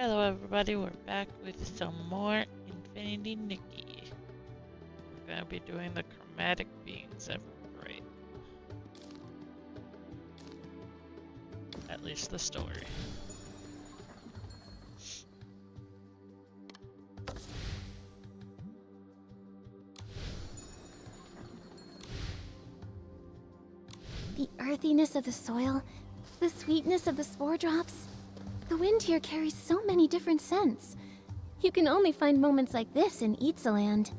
Hello everybody, we're back with some more Infinity Nikki. We're gonna be doing the Chromatic beans, Everbright. At least the story. The earthiness of the soil, the sweetness of the spore drops. The wind here carries so many different scents. You can only find moments like this in Itzaland.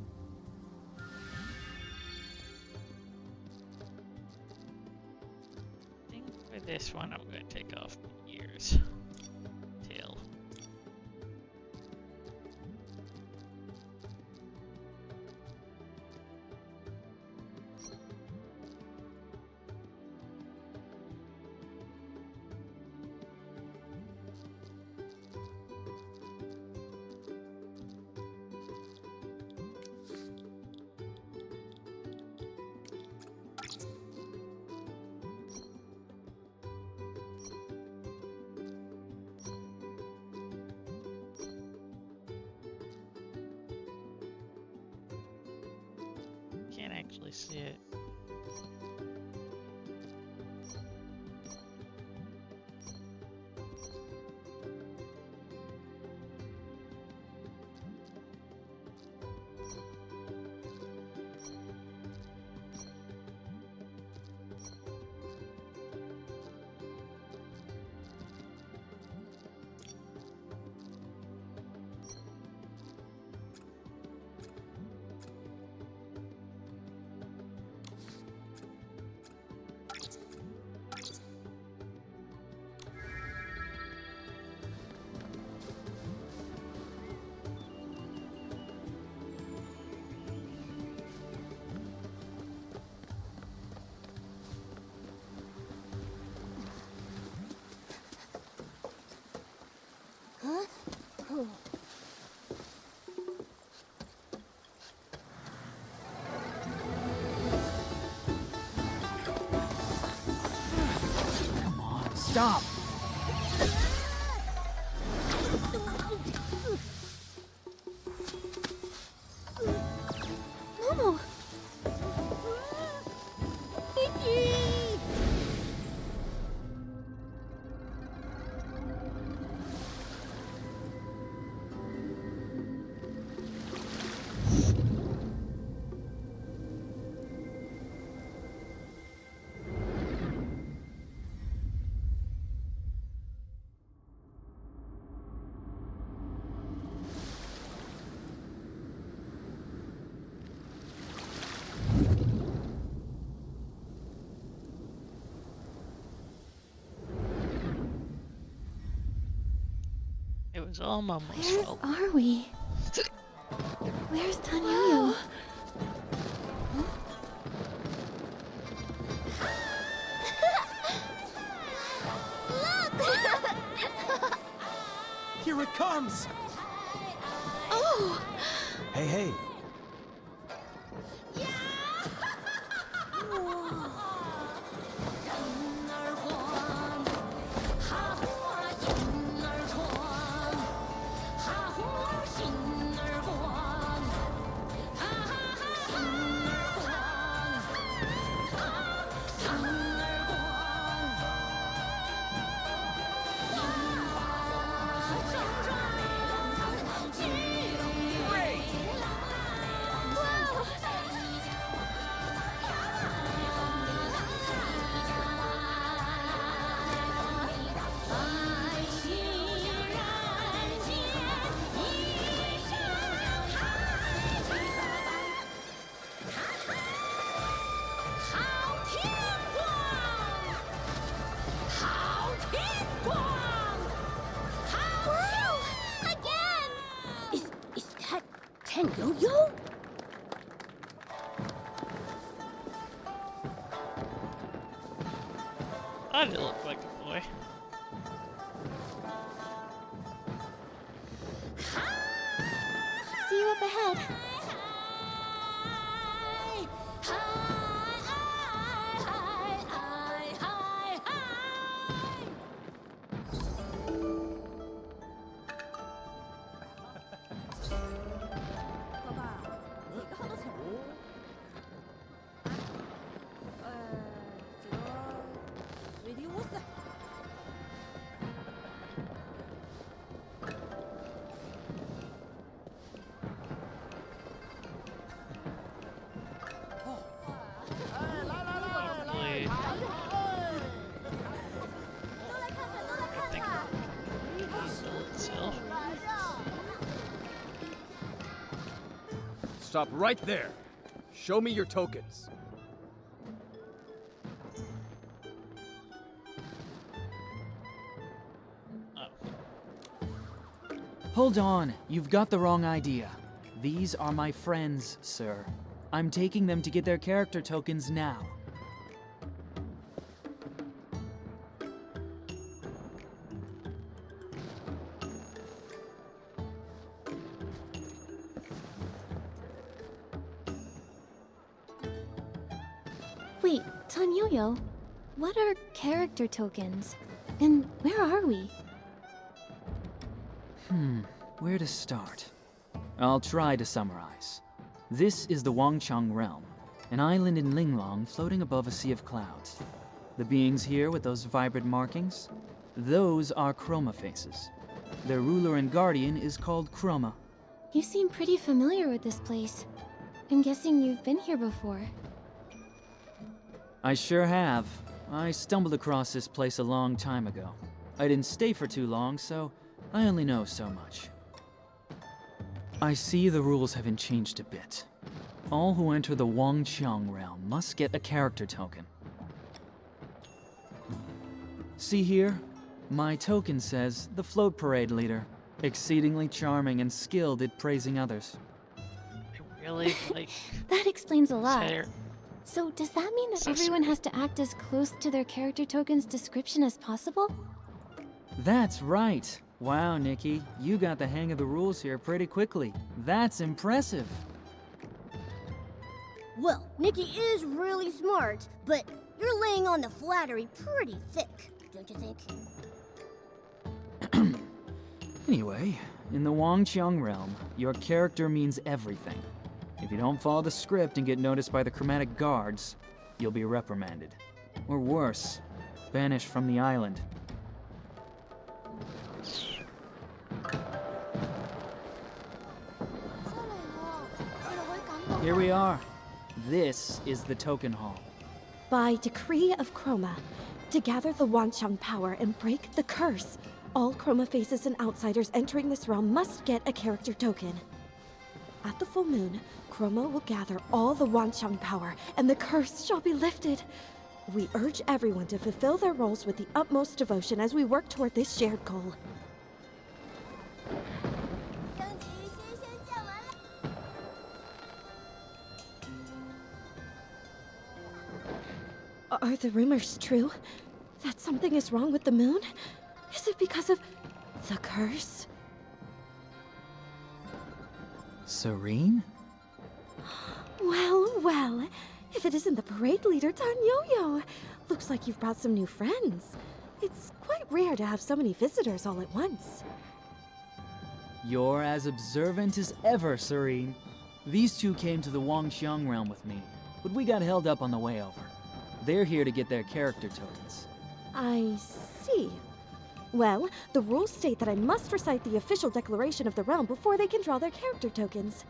I think for this one I'm gonna take off the ears. Tail. Can't actually see it. Huh? Oh. Come on, stop! Momo! Nikki! It was all Momo's Where fault. are we? Where's Tanyoyo? Look! Here it comes! Oh! Hey, hey! Is that Tanyoyo? Thought it looked like a boy. See you up ahead. Stop right there. Show me your tokens. Oh. Hold on, you've got the wrong idea. These are my friends, sir. I'm taking them to get their character tokens now. Wait, Tanyoyo, what are character tokens? And where are we? Where to start? I'll try to summarize. This is the Wangchang Realm, an island in Linglong floating above a sea of clouds. The beings here with those vibrant markings? Those are Chroma faces. Their ruler and guardian is called Chroma. You seem pretty familiar with this place. I'm guessing you've been here before. I sure have. I stumbled across this place a long time ago. I didn't stay for too long, so I only know so much. I see the rules haven't changed a bit. All who enter the Wangchang realm must get a character token. See here? My token says the float parade leader. Exceedingly charming and skilled at praising others. I really like That explains a lot. Claire. So does that mean that So everyone has to act as close to their character token's description as possible? That's right. Wow, Nikki, you got the hang of the rules here pretty quickly. That's impressive. Well, Nikki is really smart, but you're laying on the flattery pretty thick, don't you think? Anyway, in the Wangchang realm, your character means everything. If you don't follow the script and get noticed by the Chromatic guards, you'll be reprimanded. Or worse, banished from the island. Here we are. This is the token hall. By decree of Chroma, to gather the Wanchang power and break the curse, all Chroma faces and outsiders entering this realm must get a character token. At the full moon, Chroma will gather all the Wanchang power, and the curse shall be lifted. We urge everyone to fulfill their roles with the utmost devotion as we work toward this shared goal. Are the rumors true? That something is wrong with the moon? Is it because of the curse? Serene? Well, well. If it isn't the parade leader, Tanyoyo. Looks like you've brought some new friends. It's quite rare to have so many visitors all at once. You're as observant as ever, Serene. These two came to the Wangxiang realm with me, but we got held up on the way over. They're here to get their character tokens. I see. Well, the rules state that I must recite the official declaration of the realm before they can draw their character tokens.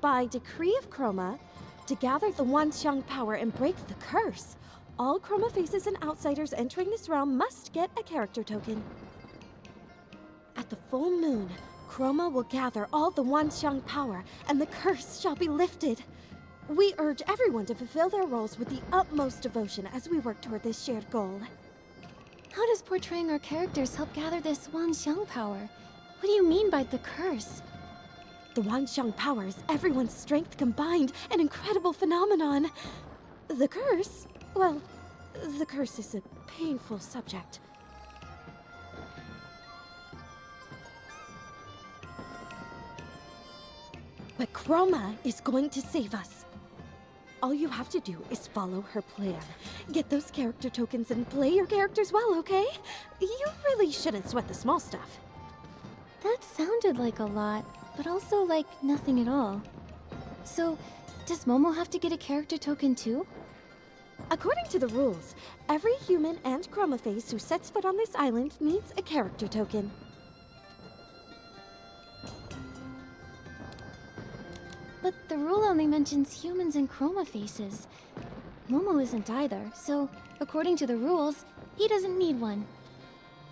By decree of Chroma, to gather the Wanxiang power and break the curse, all Chroma faces and outsiders entering this realm must get a character token. At the full moon, Chroma will gather all the Wanxiang power, and the curse shall be lifted. We urge everyone to fulfill their roles with the utmost devotion as we work toward this shared goal. How does portraying our characters help gather this Wanxiang power? What do you mean by the curse? The Wanxiang power is everyone's strength combined, an incredible phenomenon. The curse? Well, the curse is a painful subject. But Chroma is going to save us. All you have to do is follow her plan. Get those character tokens and play your characters well, okay? You really shouldn't sweat the small stuff. That sounded like a lot, but also like nothing at all. So, does Momo have to get a character token too? According to the rules, every human and Chroma face who sets foot on this island needs a character token. But the rule only mentions humans and Chroma faces. Momo isn't either, so according to the rules, he doesn't need one.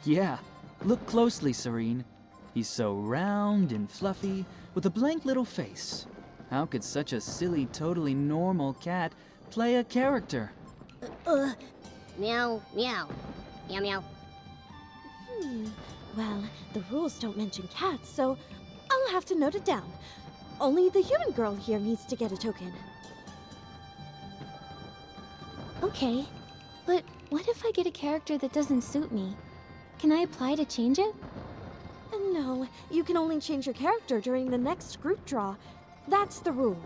Yeah, look closely, Serene. He's so round and fluffy, with a blank little face. How could such a silly, totally normal cat play a character? Meow, meow. Meow, meow. Well, the rules don't mention cats, so I'll have to note it down. Only the human girl here needs to get a token. Okay, but what if I get a character that doesn't suit me? Can I apply to change it? No, you can only change your character during the next group draw. That's the rule.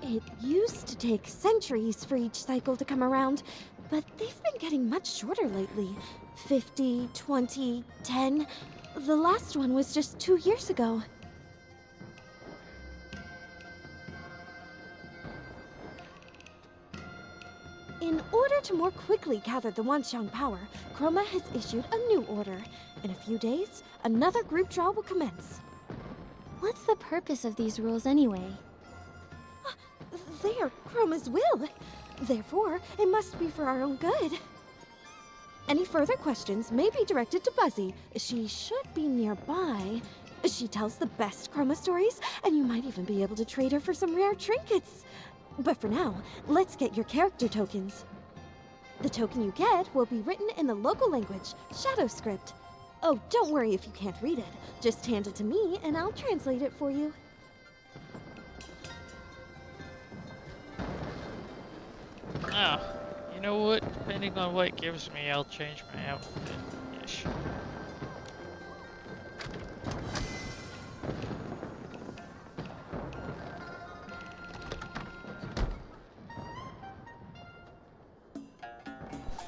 It used to take centuries for each cycle to come around, but they've been getting much shorter lately. 50, 20, 10. The last one was just 2 years ago. In order to more quickly gather the Wanxiang power, Chroma has issued a new order. In a few days, another group draw will commence. What's the purpose of these rules anyway? They are Chroma's will. Therefore, it must be for our own good. Any further questions may be directed to Buzzy. She should be nearby. She tells the best Chroma stories, and you might even be able to trade her for some rare trinkets. But for now, let's get your character tokens. The token you get will be written in the local language, Shadow Script. Oh, don't worry if you can't read it. Just hand it to me, and I'll translate it for you. Ah, you know what? Depending on what it gives me, I'll change my outfit-ish.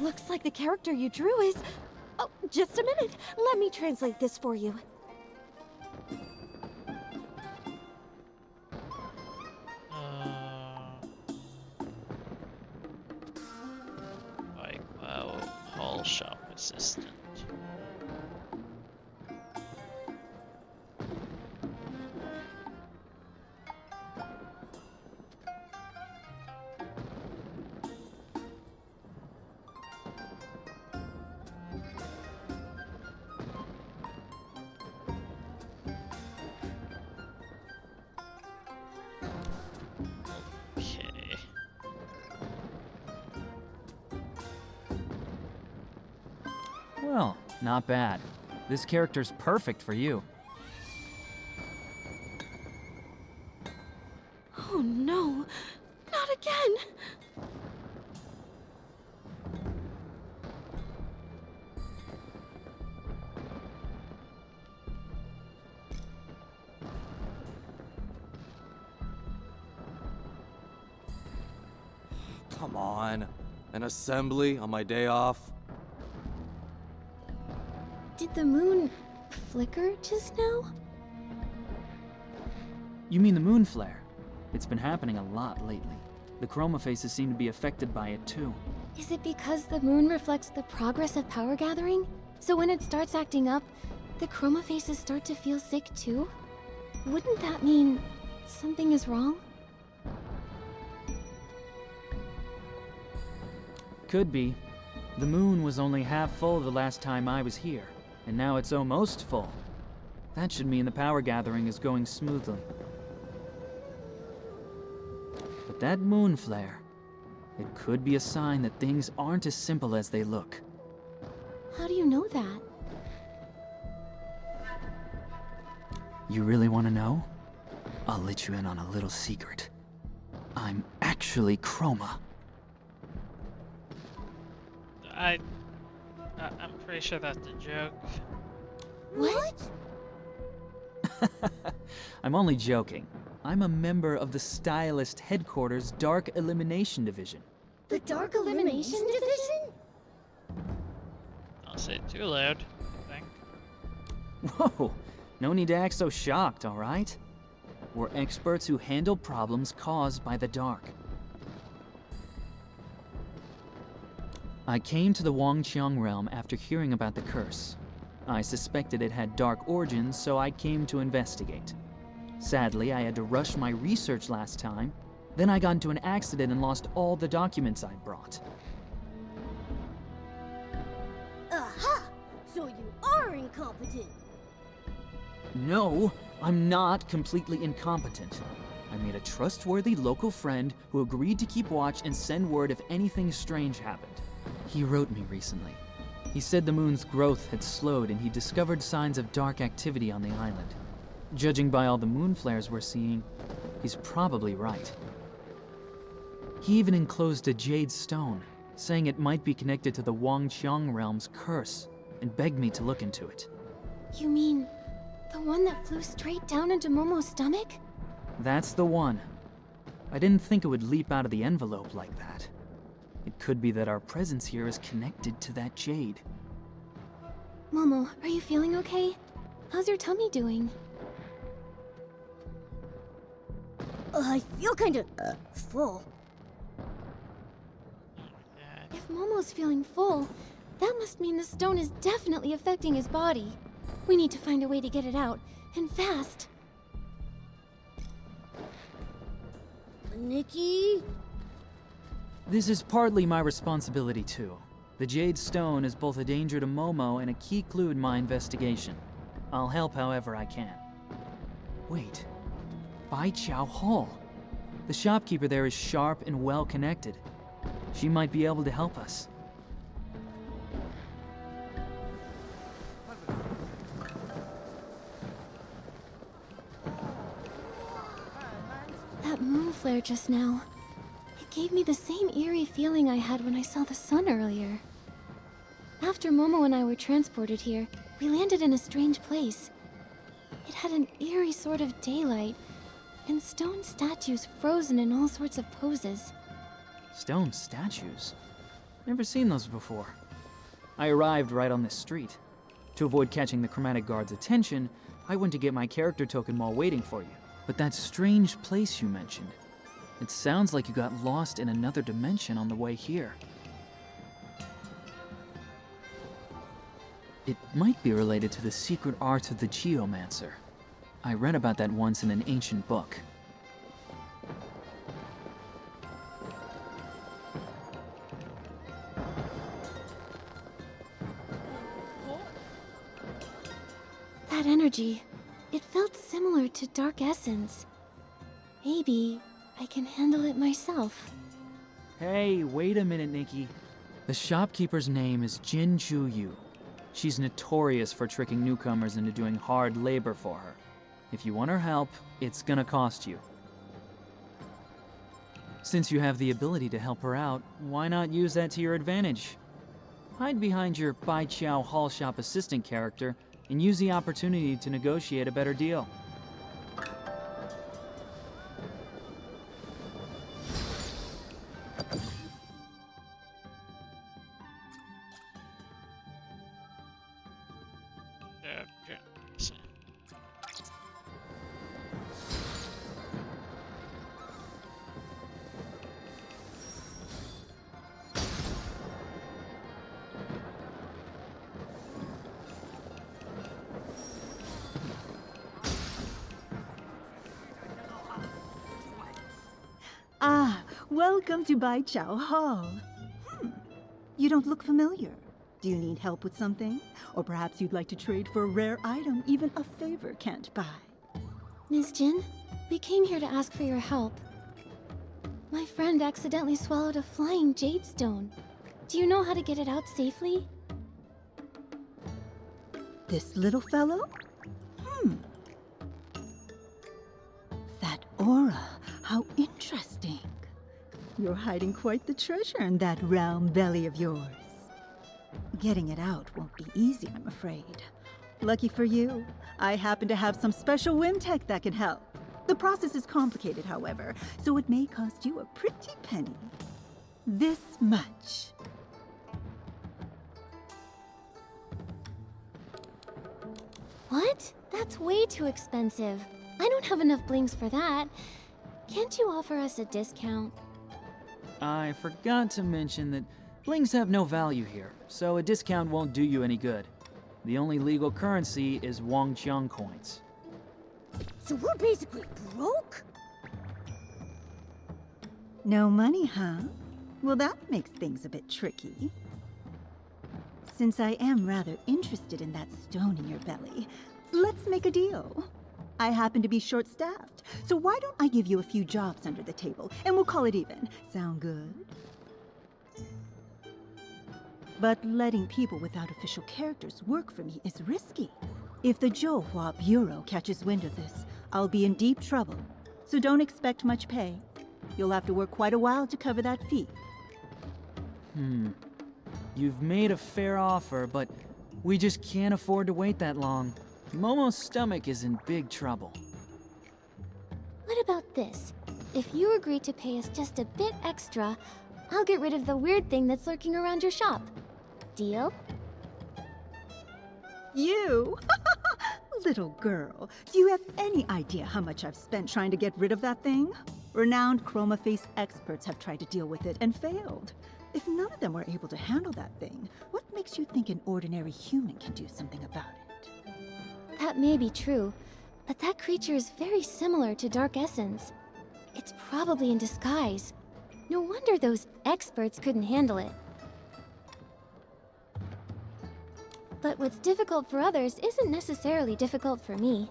Looks like the character you drew is... Oh, just a minute. Let me translate this for you. Like, wow, hall shop assistant. Okay. Well, not bad. This character's perfect for you. Oh no, not again! Come on. An assembly on my day off? Did the moon flicker just now? You mean the moon flare? It's been happening a lot lately. The chroma faces seem to be affected by it too. Is it because the moon reflects the progress of power gathering? So when it starts acting up, the chroma faces start to feel sick too? Wouldn't that mean something is wrong? Could be. The moon was only half full the last time I was here, and now it's almost full. That should mean the power gathering is going smoothly. But that moon flare, it could be a sign that things aren't as simple as they look. How do you know that? You really want to know? I'll let you in on a little secret. I'm actually Chroma. I'm pretty sure that's a joke. What? I'm only joking. I'm a member of the Stylist Headquarters Dark Elimination Division. The Dark Elimination Division? I'll say it too loud, I think. Whoa! No need to act so shocked, alright? We're experts who handle problems caused by the dark. I came to the Wanxiang realm after hearing about the curse. I suspected it had dark origins, so I came to investigate. Sadly, I had to rush my research last time. Then I got into an accident and lost all the documents I brought. Aha! incompetent. No, I'm not completely incompetent. I made a trustworthy local friend who agreed to keep watch and send word if anything strange happened. He wrote me recently. He said the moon's growth had slowed and he discovered signs of dark activity on the island. Judging by all the moon flares we're seeing, he's probably right. He even enclosed a jade stone, saying it might be connected to the Wangqiang realm's curse, and begged me to look into it. You mean the one that flew straight down into Momo's stomach? That's the one. I didn't think it would leap out of the envelope like that. It could be that our presence here is connected to that jade. Momo, are you feeling okay? How's your tummy doing? I feel kinda, full. God. If Momo's feeling full, that must mean the stone is definitely affecting his body. We need to find a way to get it out, and fast. Nikki? This is partly my responsibility too. The jade stone is both a danger to Momo and a key clue in my investigation. I'll help however I can. Wait. Bai Chao Hall. The shopkeeper there is sharp and well connected. She might be able to help us. That moon flare just now. It gave me the same eerie feeling I had when I saw the sun earlier. After Momo and I were transported here, we landed in a strange place. It had an eerie sort of daylight, and stone statues frozen in all sorts of poses. Stone statues? Never seen those before. I arrived right on this street. To avoid catching the Chromatic Guard's attention, I went to get my character token while waiting for you. But that strange place you mentioned, it sounds like you got lost in another dimension on the way here. It might be related to the secret art of the geomancer. I read about that once in an ancient book. That energy, it felt similar to dark essence. Maybe I can handle it myself. Hey, wait a minute, Nikki. The shopkeeper's name is Jin Chu Yu. She's notorious for tricking newcomers into doing hard labor for her. If you want her help, it's gonna cost you. Since you have the ability to help her out, why not use that to your advantage? Hide behind your Bai Chao Hall Shop assistant character and use the opportunity to negotiate a better deal. Okay. Ah, welcome to Bai Chao Hall. You don't look familiar. Do you need help with something? Or perhaps you'd like to trade for a rare item even a favor can't buy. Ms. Jin, we came here to ask for your help. My friend accidentally swallowed a flying jade stone. Do you know how to get it out safely? This little fellow? That aura, how interesting. You're hiding quite the treasure in that round belly of yours. Getting it out won't be easy, I'm afraid. Lucky for you, I happen to have some special whim tech that can help. The process is complicated, however, so it may cost you a pretty penny. This much. What? That's way too expensive. I don't have enough blings for that. Can't you offer us a discount? I forgot to mention that blings have no value here, so a discount won't do you any good. The only legal currency is Wangqiang coins. So we're basically broke? No money, huh? Well, that makes things a bit tricky. Since I am rather interested in that stone in your belly, let's make a deal. I happen to be short-staffed, so why don't I give you a few jobs under the table, and we'll call it even. Sound good? But letting people without official characters work for me is risky. If the Zhouhua Bureau catches wind of this, I'll be in deep trouble. So don't expect much pay. You'll have to work quite a while to cover that fee. You've made a fair offer, but we just can't afford to wait that long. Momo's stomach is in big trouble. What about this? If you agree to pay us just a bit extra, I'll get rid of the weird thing that's lurking around your shop. Deal? You? Little girl, do you have any idea how much I've spent trying to get rid of that thing? Renowned chroma face experts have tried to deal with it and failed. If none of them were able to handle that thing, what makes you think an ordinary human can do something about it? That may be true, but that creature is very similar to Dark Essence. It's probably in disguise. No wonder those experts couldn't handle it. But what's difficult for others isn't necessarily difficult for me.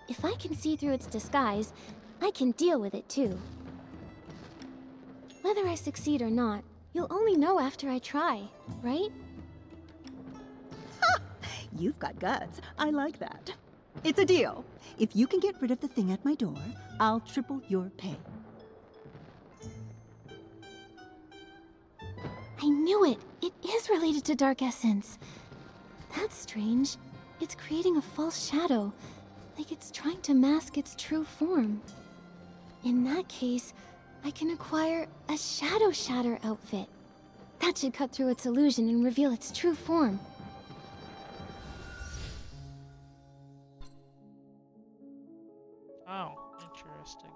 If I can see through its disguise, I can deal with it too. Whether I succeed or not, you'll only know after I try, right? You've got guts. I like that. It's a deal. If you can get rid of the thing at my door, I'll triple your pay. I knew it! It is related to Dark Essence. That's strange. It's creating a false shadow, like it's trying to mask its true form. In that case, I can acquire a Shadow Shatter outfit. That should cut through its illusion and reveal its true form. Oh, interesting.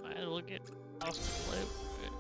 Might as well get off the play with it.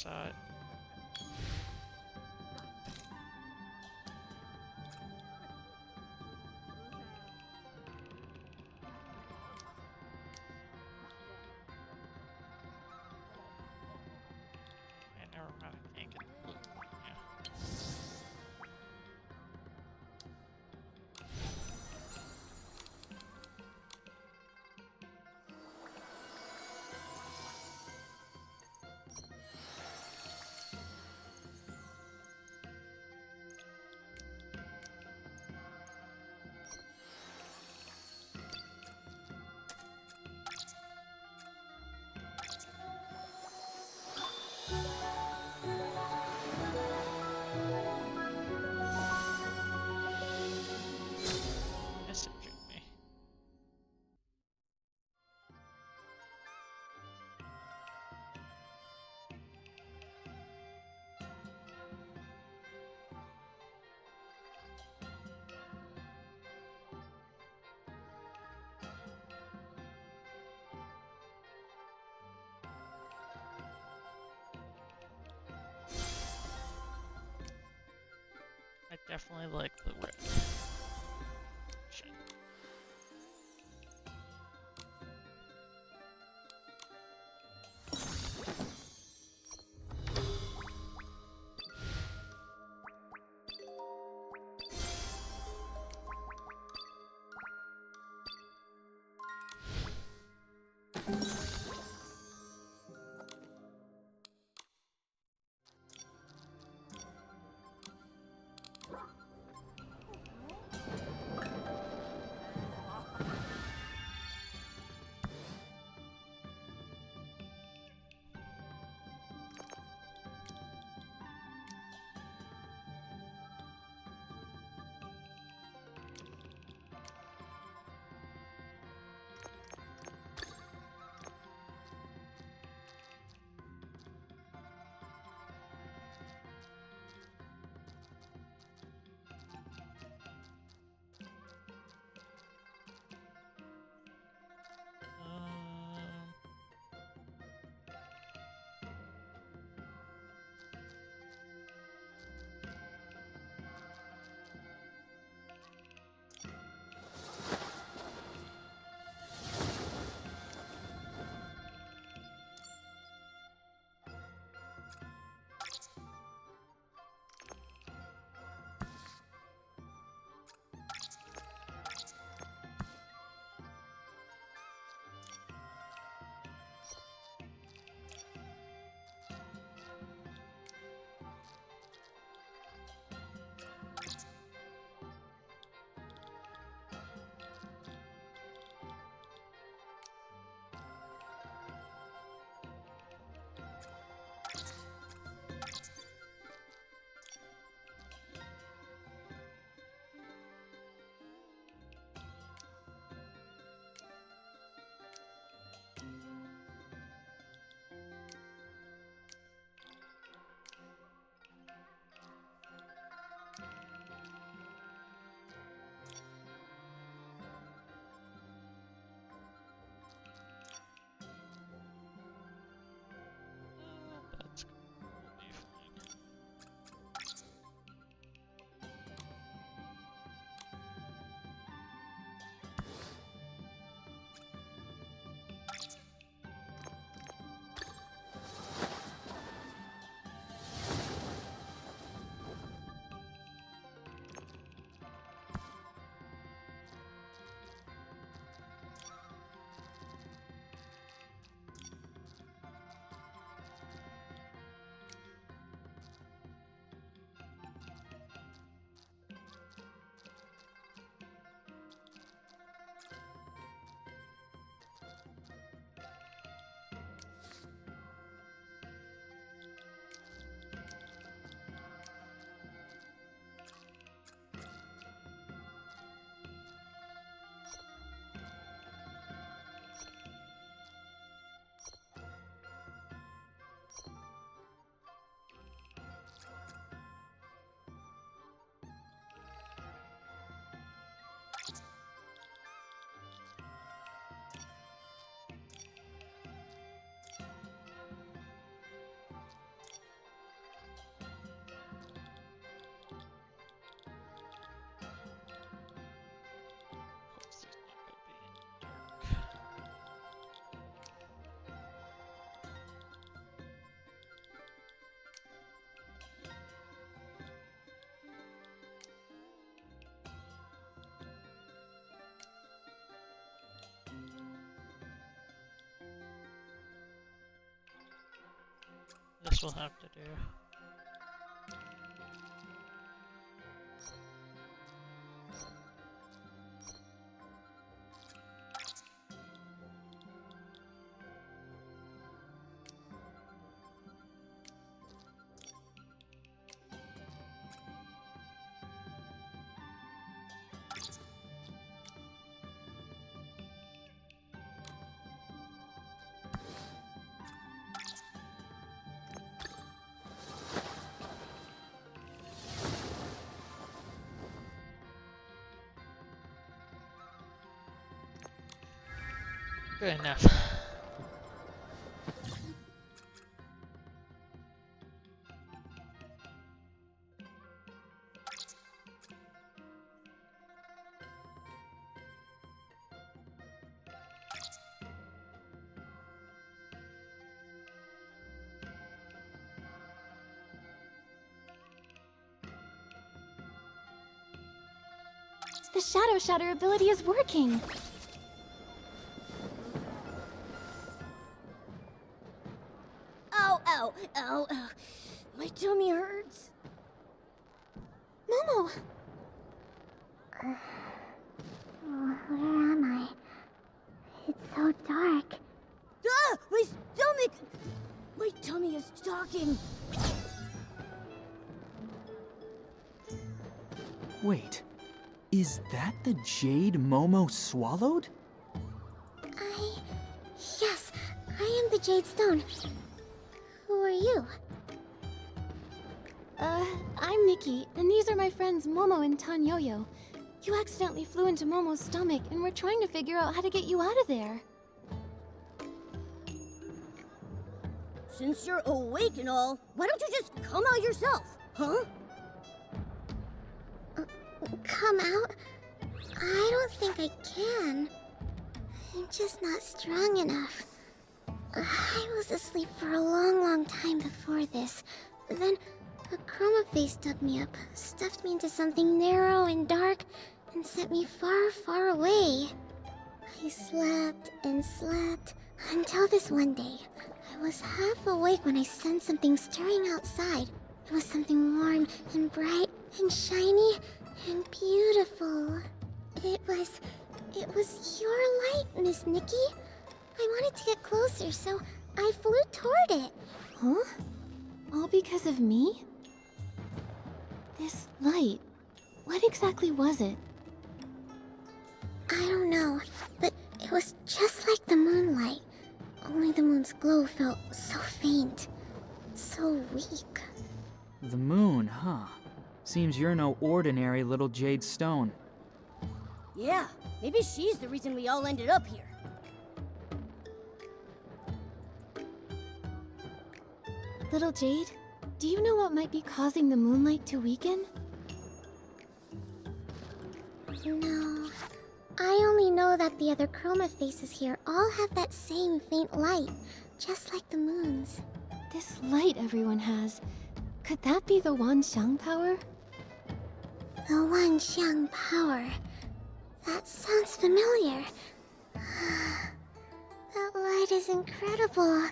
saw it. Okay, never mind. I can't get the blue one. Yeah. Messaging me. I definitely like the red. Shit. This will have to do. Good enough. The Shadow Shatter ability is working. Ow, ow, ow, ow. My tummy hurts. Momo! Where am I? It's so dark. Ah! My stomach! My tummy is talking. Wait, is that the jade Momo swallowed? Yes, I am the Jade Stone. Who are you? I'm Nikki, and these are my friends Momo and Tanyoyo. You accidentally flew into Momo's stomach, and we're trying to figure out how to get you out of there. Since you're awake and all, why don't you just come out yourself, huh? Come out? I don't think I can. I'm just not strong enough. I was asleep for a long time before this. Then a chroma face dug me up, stuffed me into something narrow and dark, and sent me far away. I slept and slept until this one day. I was half awake when I sensed something stirring outside. It was something warm and bright and shiny and beautiful. It was your light, Miss Nikki. I wanted to get closer, so I flew toward it. Huh? All because of me? This light, what exactly was it? I don't know, but it was just like the moonlight. Only the moon's glow felt so faint, so weak. The moon, huh? Seems you're no ordinary little jade stone. Yeah, maybe she's the reason we all ended up here. Little Jade, do you know what might be causing the moonlight to weaken? No. I only know that the other chroma faces here all have that same faint light, just like the moon's. This light everyone has, could that be the Wanxiang power? The Wanxiang power. That sounds familiar. That light is incredible.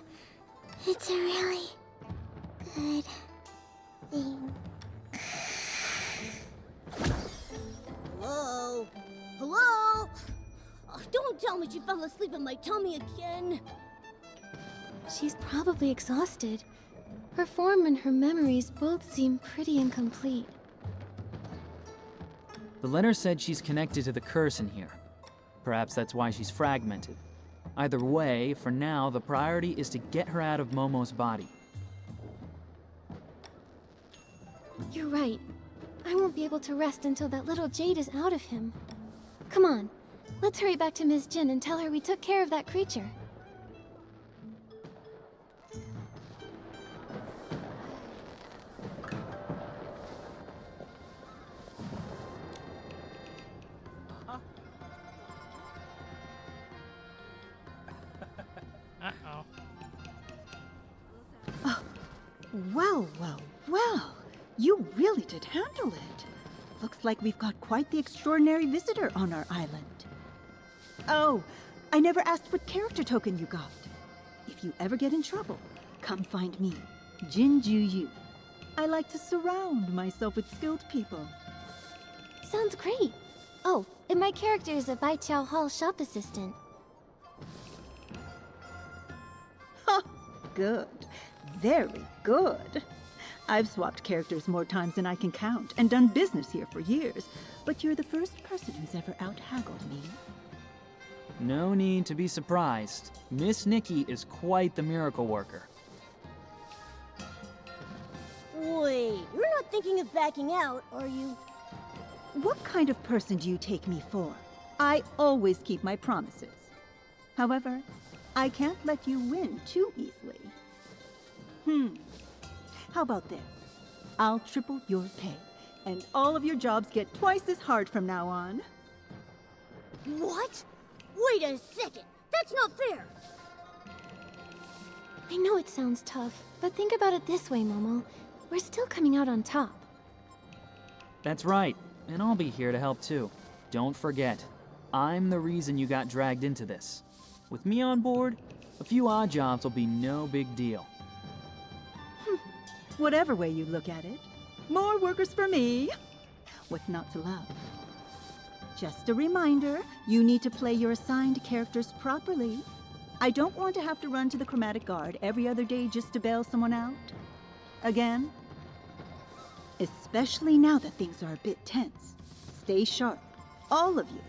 It's a really good thing. Hello? Hello? Oh, don't tell me she fell asleep in my tummy again. She's probably exhausted. Her form and her memories both seem pretty incomplete. The letter said she's connected to the curse in here. Perhaps that's why she's fragmented. Either way, for now, the priority is to get her out of Momo's body. You're right. I won't be able to rest until that little Jade is out of him. Come on, let's hurry back to Ms. Jin and tell her we took care of that creature. Uh-oh. Well. You really did handle it. Looks like we've got quite the extraordinary visitor on our island. Oh, I never asked what character token you got. If you ever get in trouble, come find me. Jinju Yu. I like to surround myself with skilled people. Sounds great. Oh, and my character is a Baiqiao Hall shop assistant. Ha! Good. Very good. I've swapped characters more times than I can count and done business here for years, but you're the first person who's ever out-haggled me. No need to be surprised. Miss Nikki is quite the miracle worker. Wait, you're not thinking of backing out, are you? What kind of person do you take me for? I always keep my promises. However, I can't let you win too easily. How about this? I'll triple your pay, and all of your jobs get twice as hard from now on. What? Wait a second! That's not fair! I know it sounds tough, but think about it this way, Momo. We're still coming out on top. That's right, and I'll be here to help too. Don't forget, I'm the reason you got dragged into this. With me on board, a few odd jobs will be no big deal. Whatever way you look at it, more workers for me. What's not to love? Just a reminder, you need to play your assigned characters properly. I don't want to have to run to the Chromatic Guard every other day just to bail someone out. Again, especially now that things are a bit tense. Stay sharp, all of you.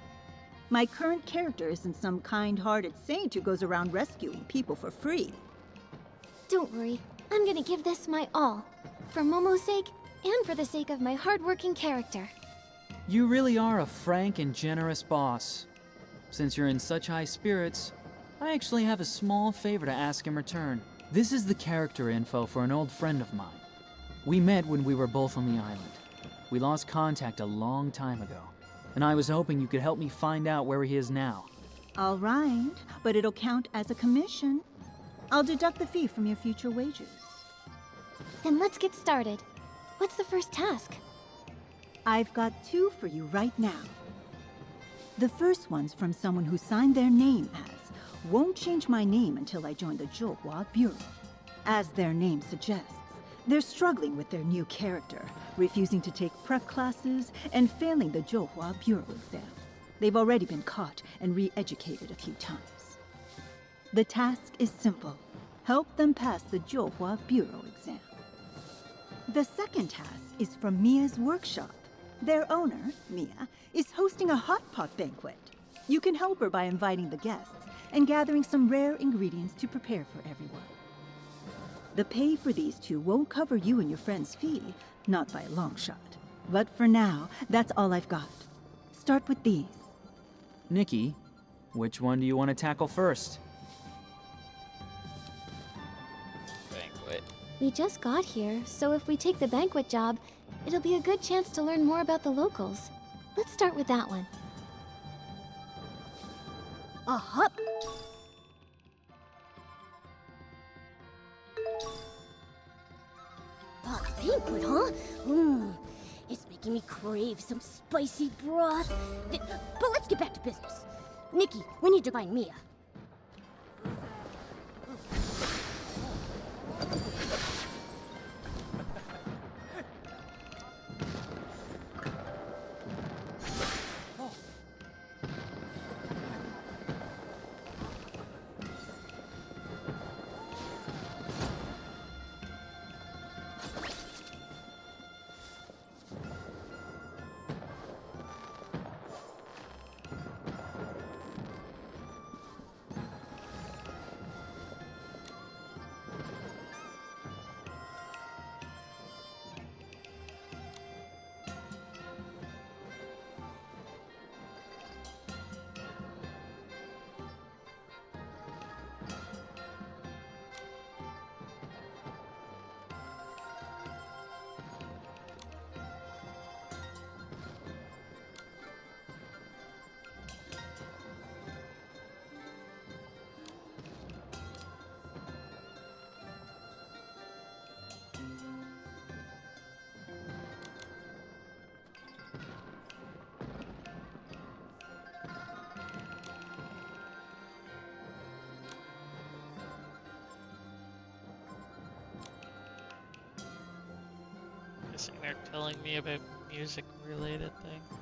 My current character isn't some kind-hearted saint who goes around rescuing people for free. Don't worry, I'm gonna give this my all. For Momo's sake, and for the sake of my hardworking character. You really are a frank and generous boss. Since you're in such high spirits, I actually have a small favor to ask in return. This is the character info for an old friend of mine. We met when we were both on the island. We lost contact a long time ago, and I was hoping you could help me find out where he is now. All right, but it'll count as a commission. I'll deduct the fee from your future wages. Then let's get started. What's the first task? I've got two for you right now. The first one's from someone who signed their name as, "Won't change my name until I join the Zhouhua Bureau." As their name suggests, they're struggling with their new character, refusing to take prep classes and failing the Zhouhua Bureau exam. They've already been caught and re-educated a few times. The task is simple. Help them pass the Zhouhua Bureau exam. The second task is from Mia's workshop. Their owner, Mia, is hosting a hot pot banquet. You can help her by inviting the guests and gathering some rare ingredients to prepare for everyone. The pay for these two won't cover you and your friend's fee, not by a long shot. But for now, that's all I've got. Start with these. Nikki, which one do you want to tackle first? Banquet. We just got here, so if we take the banquet job, it'll be a good chance to learn more about the locals. Let's start with that one. A banquet, huh? It's making me crave some spicy broth. But let's get back to business. Nikki, we need to find Mia. Guessing they're telling me about music-related things.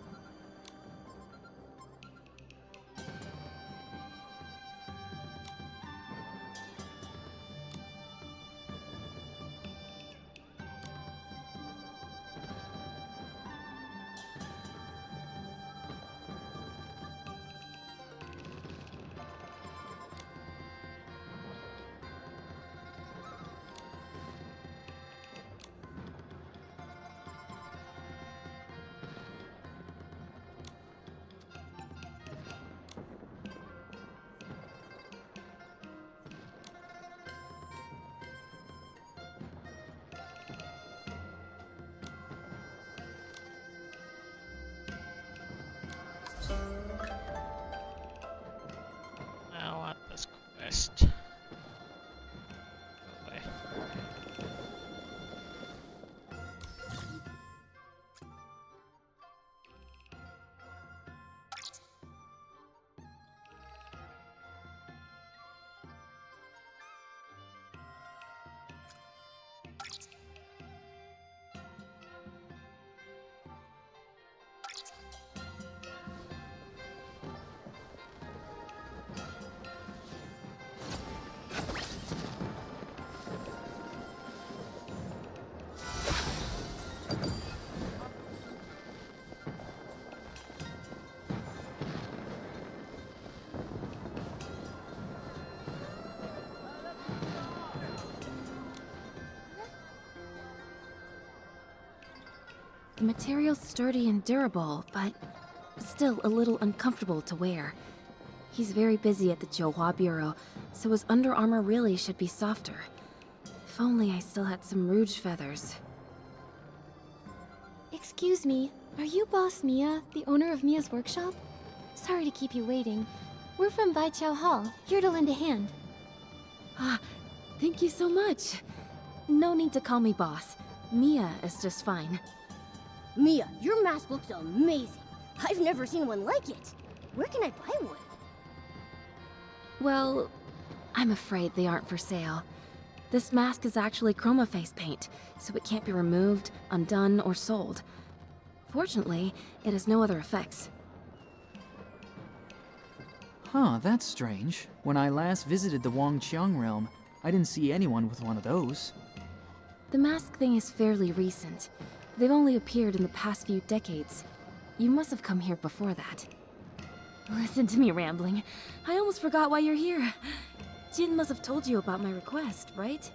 I want this quest. Go away. The material's sturdy and durable, but still a little uncomfortable to wear. He's very busy at the Johua Bureau, so his under armor really should be softer. If only I still had some rouge feathers. Excuse me, are you Boss Mia, the owner of Mia's workshop? Sorry to keep you waiting. We're from Baiqiao Hall, here to lend a hand. Ah, thank you so much. No need to call me boss. Mia is just fine. Mia, your mask looks amazing. I've never seen one like it. Where can I buy one? Well, I'm afraid they aren't for sale. This mask is actually chroma face paint, so it can't be removed, undone, or sold. Fortunately, it has no other effects. Huh, that's strange. When I last visited the Wangqiang realm, I didn't see anyone with one of those. The mask thing is fairly recent. They've only appeared in the past few decades. You must have come here before that. Listen to me rambling. I almost forgot why you're here. Jin must have told you about my request, right?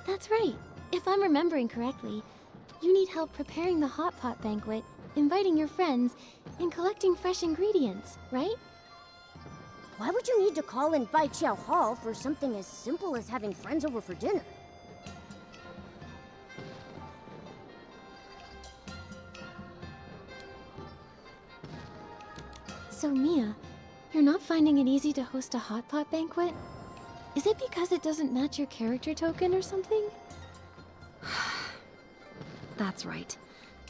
That's right. If I'm remembering correctly, you need help preparing the hot pot banquet, inviting your friends, and collecting fresh ingredients, right? Why would you need to call in Baiqiao Hall for something as simple as having friends over for dinner? So Mia, you're not finding it easy to host a hot pot banquet? Is it because it doesn't match your character token or something? That's right.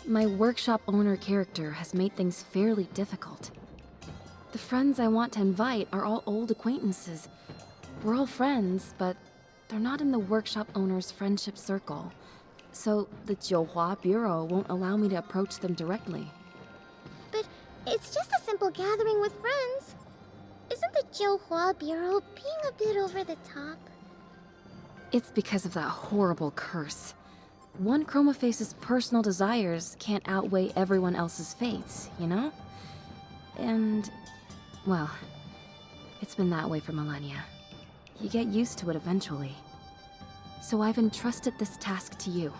My workshop owner character has made things fairly difficult. The friends I want to invite are all old acquaintances. We're all friends, but they're not in the workshop owner's friendship circle. So the Johua Bureau won't allow me to approach them directly. But it's just a simple gathering with friends. Isn't the Johua Bureau being a bit over the top? It's because of that horrible curse. One Chromaface's personal desires can't outweigh everyone else's fates, you know? And, well, it's been that way for millennia. You get used to it eventually. So I've entrusted this task to you.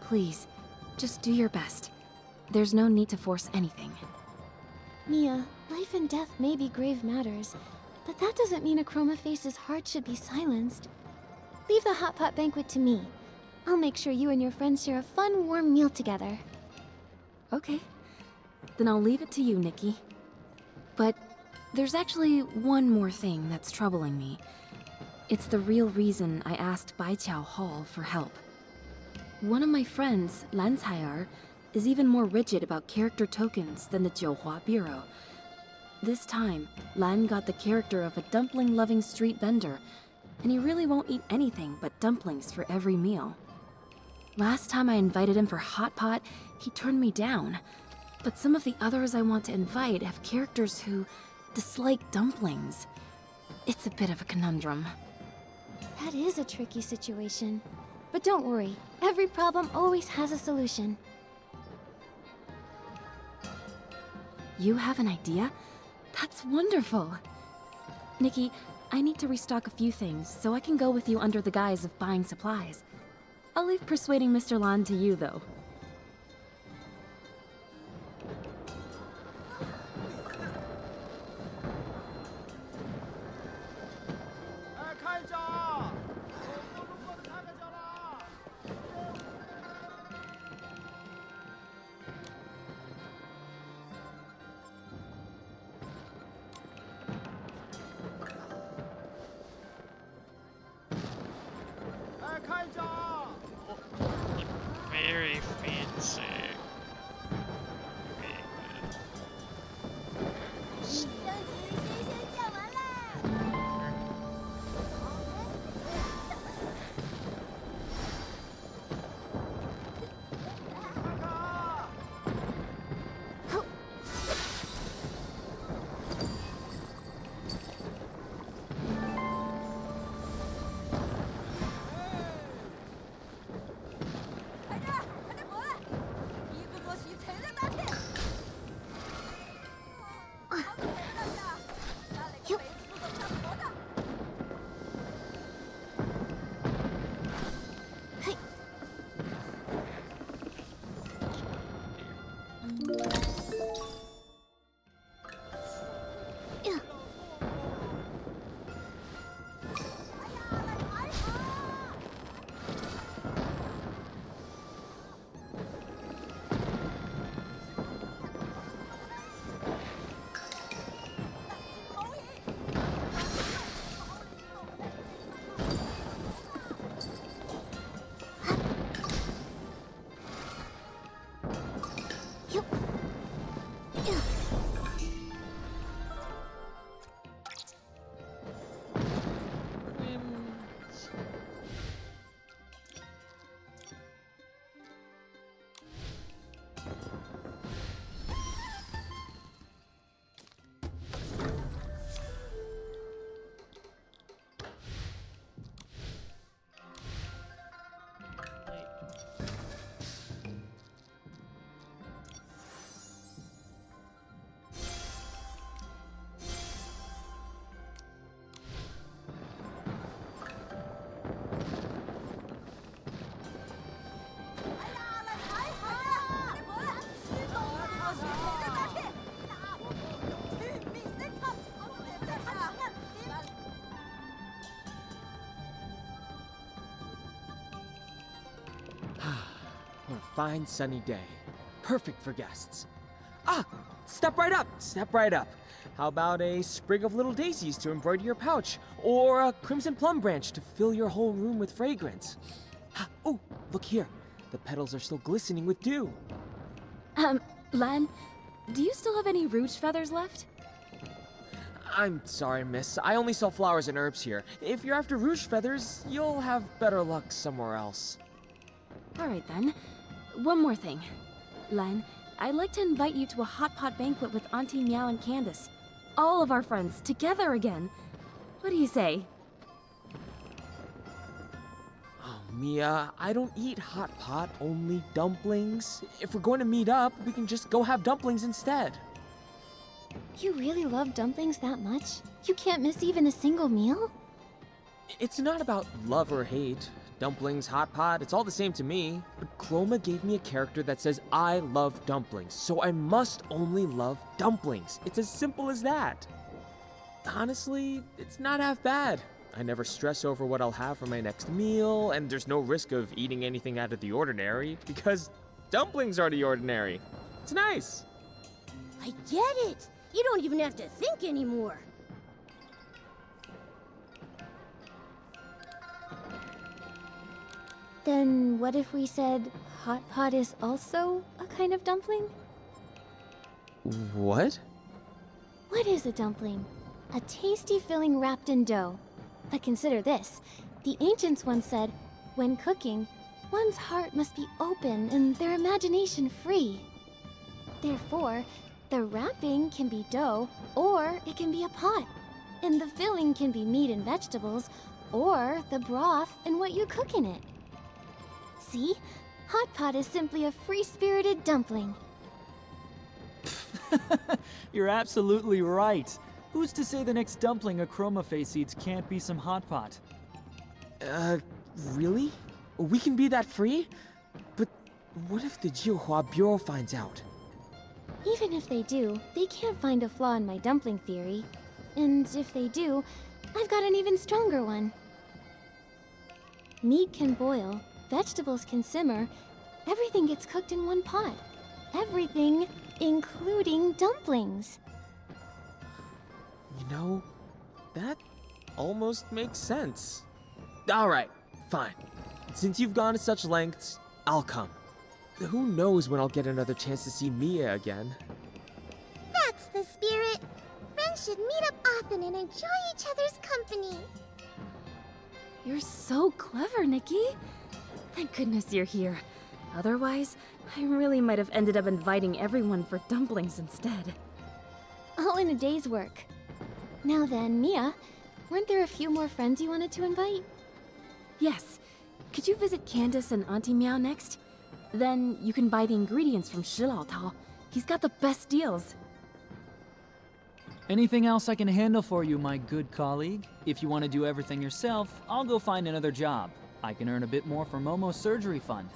Please, just do your best. There's no need to force anything. Mia, life and death may be grave matters, but that doesn't mean a Chromaface's heart should be silenced. Leave the hot pot banquet to me. I'll make sure you and your friends share a fun, warm meal together. Okay. Then I'll leave it to you, Nikki. But there's actually one more thing that's troubling me. It's the real reason I asked Baiqiao Hall for help. One of my friends, Lan Cai'er, is even more rigid about character tokens than the Johua Bureau. This time, Lan got the character of a dumpling-loving street vendor, and he really won't eat anything but dumplings for every meal. Last time I invited him for Hot Pot, he turned me down. But some of the others I want to invite have characters who dislike dumplings. It's a bit of a conundrum. That is a tricky situation. But don't worry, every problem always has a solution. You have an idea? That's wonderful. Nikki, I need to restock a few things, so I can go with you under the guise of buying supplies. I'll leave persuading Mr. Lan to you, though. Very fancy. Very What a fine sunny day. Perfect for guests. Ah! Step right up! Step right up. How about a sprig of little daisies to embroider your pouch? Or a crimson plum branch to fill your whole room with fragrance? Oh, look here. The petals are still glistening with dew. Lan, do you still have any rouge feathers left? I'm sorry, miss. I only sell flowers and herbs here. If you're after rouge feathers, you'll have better luck somewhere else. Alright then. One more thing. Lan, I'd like to invite you to a hot pot banquet with Auntie Meow and Candace. All of our friends, together again. What do you say? Oh, Mia, I don't eat hot pot, only dumplings. If we're going to meet up, we can just go have dumplings instead. You really love dumplings that much? You can't miss even a single meal? It's not about love or hate. Dumplings, hot pot, it's all the same to me. But Chroma gave me a character that says I love dumplings, so I must only love dumplings. It's as simple as that. Honestly, it's not half bad. I never stress over what I'll have for my next meal, and there's no risk of eating anything out of the ordinary, because dumplings are the ordinary. It's nice. I get it. You don't even have to think anymore. Then what if we said hot pot is also a kind of dumpling? What? What is a dumpling? A tasty filling wrapped in dough. But consider this. The ancients once said, when cooking, One's heart must be open and their imagination free. Therefore, the wrapping can be dough, or it can be a pot. And the filling can be meat and vegetables, or the broth and what you cook in it. See? Hot pot is simply a free-spirited dumpling. You're absolutely right. Who's to say the next dumpling a Chroma Face eats can't be some hot pot? Really? We can be that free? But what if the Jiuhua Bureau finds out? Even if they do, they can't find a flaw in my dumpling theory. And if they do, I've got an even stronger one. Meat can boil, vegetables can simmer, everything gets cooked in one pot. Everything, including dumplings. You know, that almost makes sense. Alright, fine. Since you've gone to such lengths, I'll come. Who knows when I'll get another chance to see Mia again. That's the spirit. Friends should meet up often and enjoy each other's company. You're so clever, Nikki. Thank goodness you're here. Otherwise, I really might have ended up inviting everyone for dumplings instead. All in a day's work. Now then, Mia, weren't there a few more friends you wanted to invite? Yes. Could you visit Candace and Auntie Meow next? Then you can buy the ingredients from Shilao Tao. He's got the best deals. Anything else I can handle for you, my good colleague? If you want to do everything yourself, I'll go find another job. I can earn a bit more for Momo's surgery fund.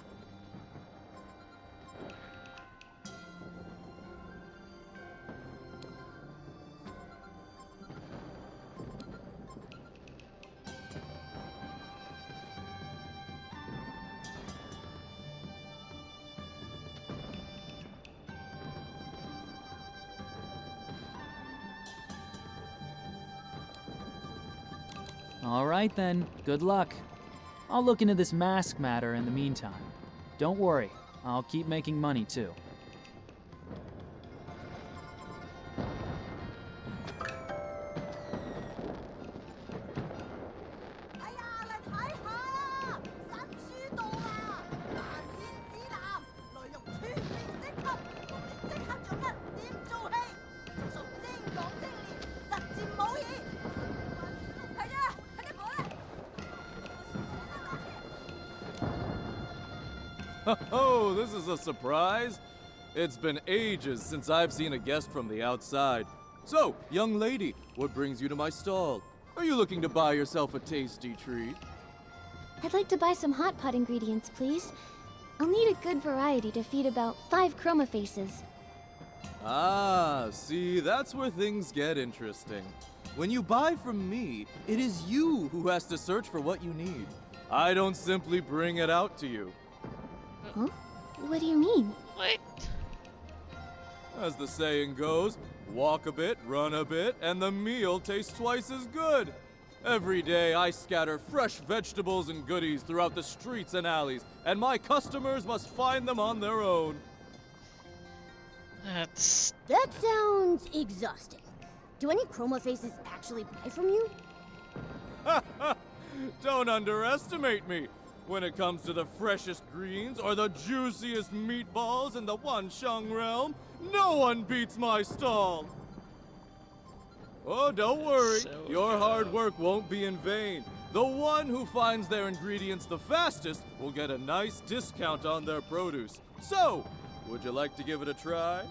All right then, good luck. I'll look into this mask matter in the meantime. Don't worry, I'll keep making money too. Oh, this is a surprise. It's been ages since I've seen a guest from the outside. So, young lady, what brings you to my stall? Are you looking to buy yourself a tasty treat? I'd like to buy some hot pot ingredients, please. I'll need a good variety to feed about 5 Chroma Faces. Ah, see, that's where things get interesting. When you buy from me, it is you who has to search for what you need. I don't simply bring it out to you. Huh? What do you mean? What? As the saying goes, walk a bit, run a bit, and the meal tastes twice as good. Every day I scatter fresh vegetables and goodies throughout the streets and alleys, and my customers must find them on their own. That sounds exhausting. Do any Chroma Faces actually buy from you? Don't underestimate me. When it comes to the freshest greens or the juiciest meatballs in the Wansheng realm, no one beats my stall. Oh, don't worry. Your hard work won't be in vain. The one who finds their ingredients the fastest will get a nice discount on their produce. So, would you like to give it a try?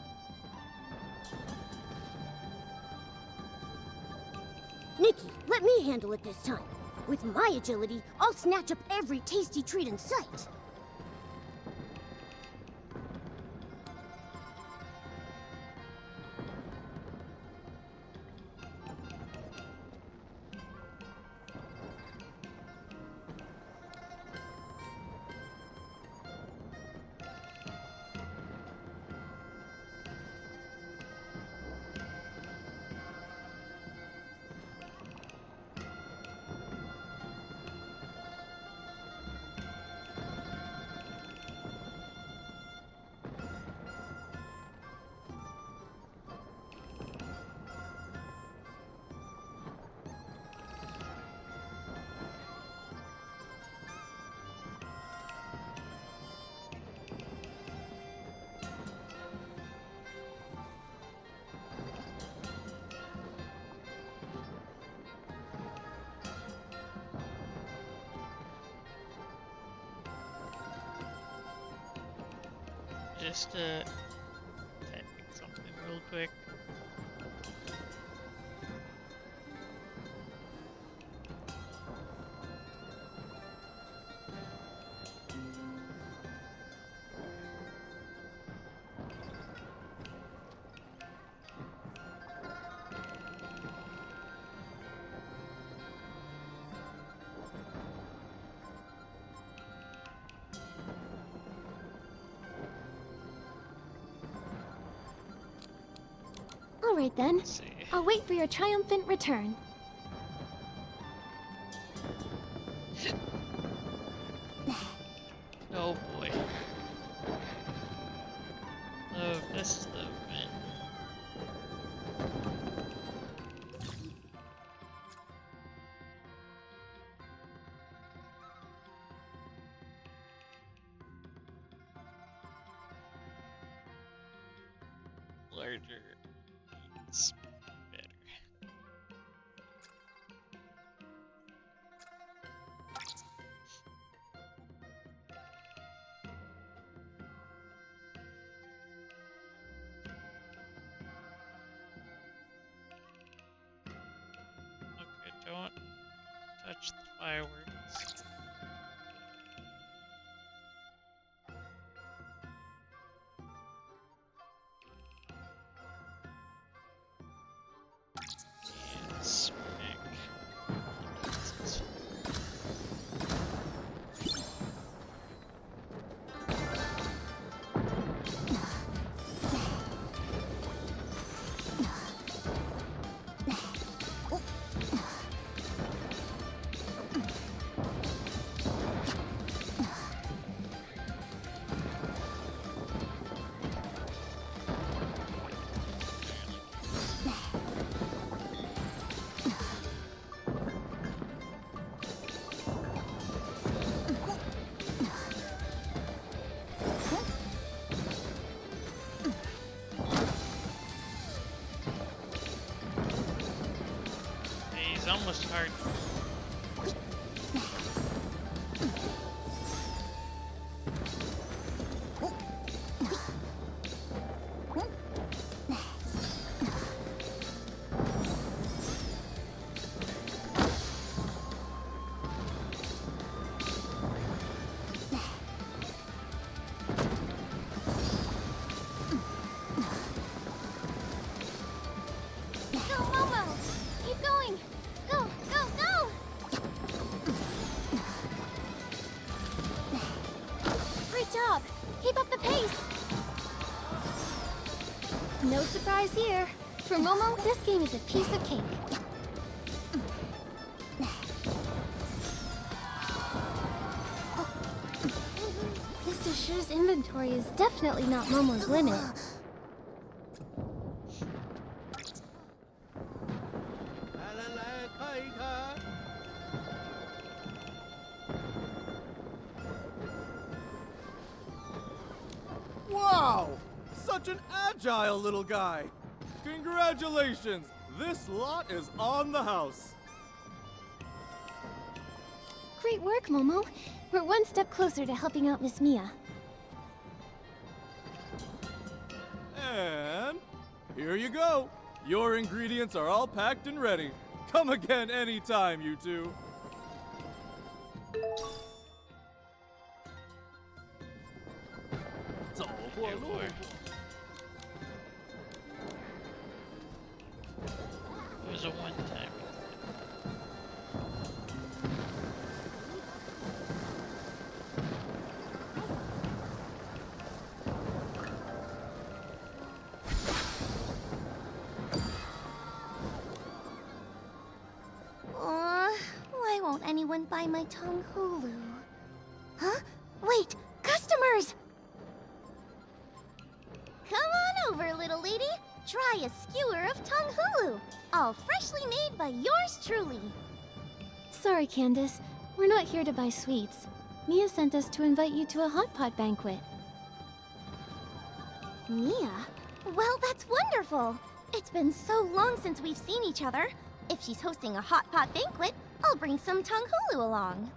Nikki, let me handle it this time. With my agility, I'll snatch up every tasty treat in sight. just typing something real quick. All right then. Let's see. I'll wait for your triumphant return. Oh boy. Oh, this is the event. Larger is better. Okay, don't touch the fireworks. And smack. He's almost hard. Go, Momo! Keep going! Go, go, go! Great job! Keep up the pace! No surprise here. For Momo, this game is a piece of cake. Mr. Shu's inventory is definitely not Momo's limit. Wow! Such an agile little guy! Congratulations! This lot is on the house. Great work, Momo. We're one step closer to helping out Miss Mia. And here you go. Your ingredients are all packed and ready. Come again anytime, you two. Yeah, boy. It was a one-time. Why won't anyone buy my tongue hulu? Huh? Wait, customers! Come on over, little lady. Try a skewer of tongue hulu, all freshly made by yours truly. Sorry, Candace. We're not here to buy sweets. Mia sent us to invite you to a hot pot banquet. Mia? Well, that's wonderful. It's been so long since we've seen each other. If she's hosting a hot pot banquet, I'll bring some tongue hulu along.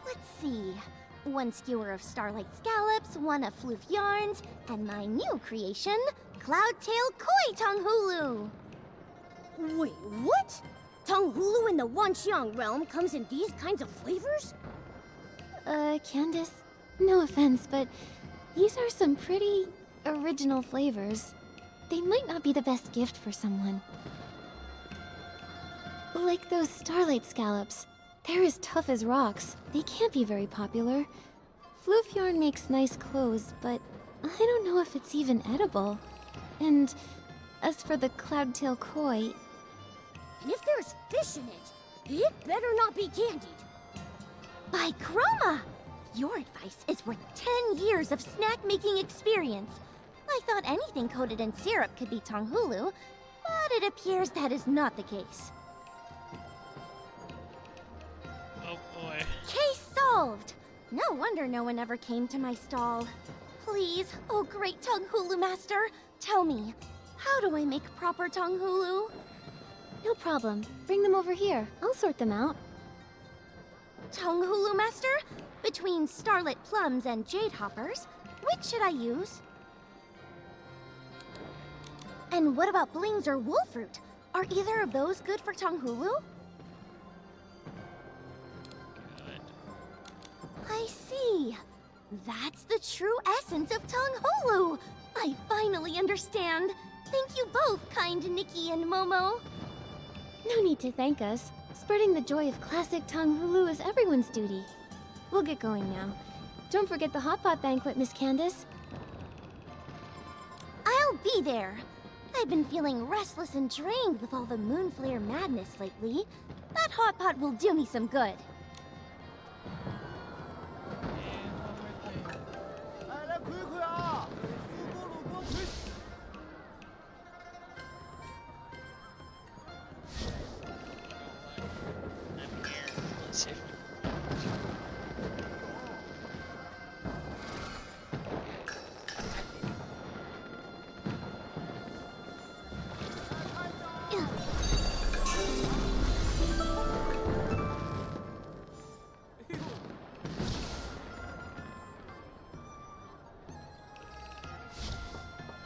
Let's see. 1 skewer of starlight scallops, 1 of floof yarns, and my new creation, Cloudtail Koi Tonghulu. Wait, what? Tonghulu in the Wanxiang realm comes in these kinds of flavors? Candace, no offense, but these are some pretty original flavors. They might not be the best gift for someone. Like those starlight scallops. They're as tough as rocks. They can't be very popular. Floof yarn makes nice clothes, but I don't know if it's even edible. And as for the cloudtail koi... And if there's fish in it better not be candied. By Chroma! Your advice is worth 10 years of snack-making experience. I thought anything coated in syrup could be Tonghulu, but it appears that is not the case. Oh boy. Case solved! No wonder no one ever came to my stall. Please, oh great Tonghulu master, tell me, how do I make proper Tonghulu? No problem. Bring them over here. I'll sort them out. Tonghulu master? Between starlit plums and jade hoppers, which should I use? And what about blings or wolfruit? Are either of those good for Tonghulu? Good. I see. That's the true essence of Tonghulu. I finally understand. Thank you both, kind Nikki and Momo. No need to thank us. Spreading the joy of classic Tonghulu is everyone's duty. We'll get going now. Don't forget the hot pot banquet, Miss Candace. I'll be there. I've been feeling restless and drained with all the moonflare madness lately. That hot pot will do me some good. And one more thing. I'm here. Let's see if we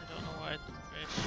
I don't know why it's fish.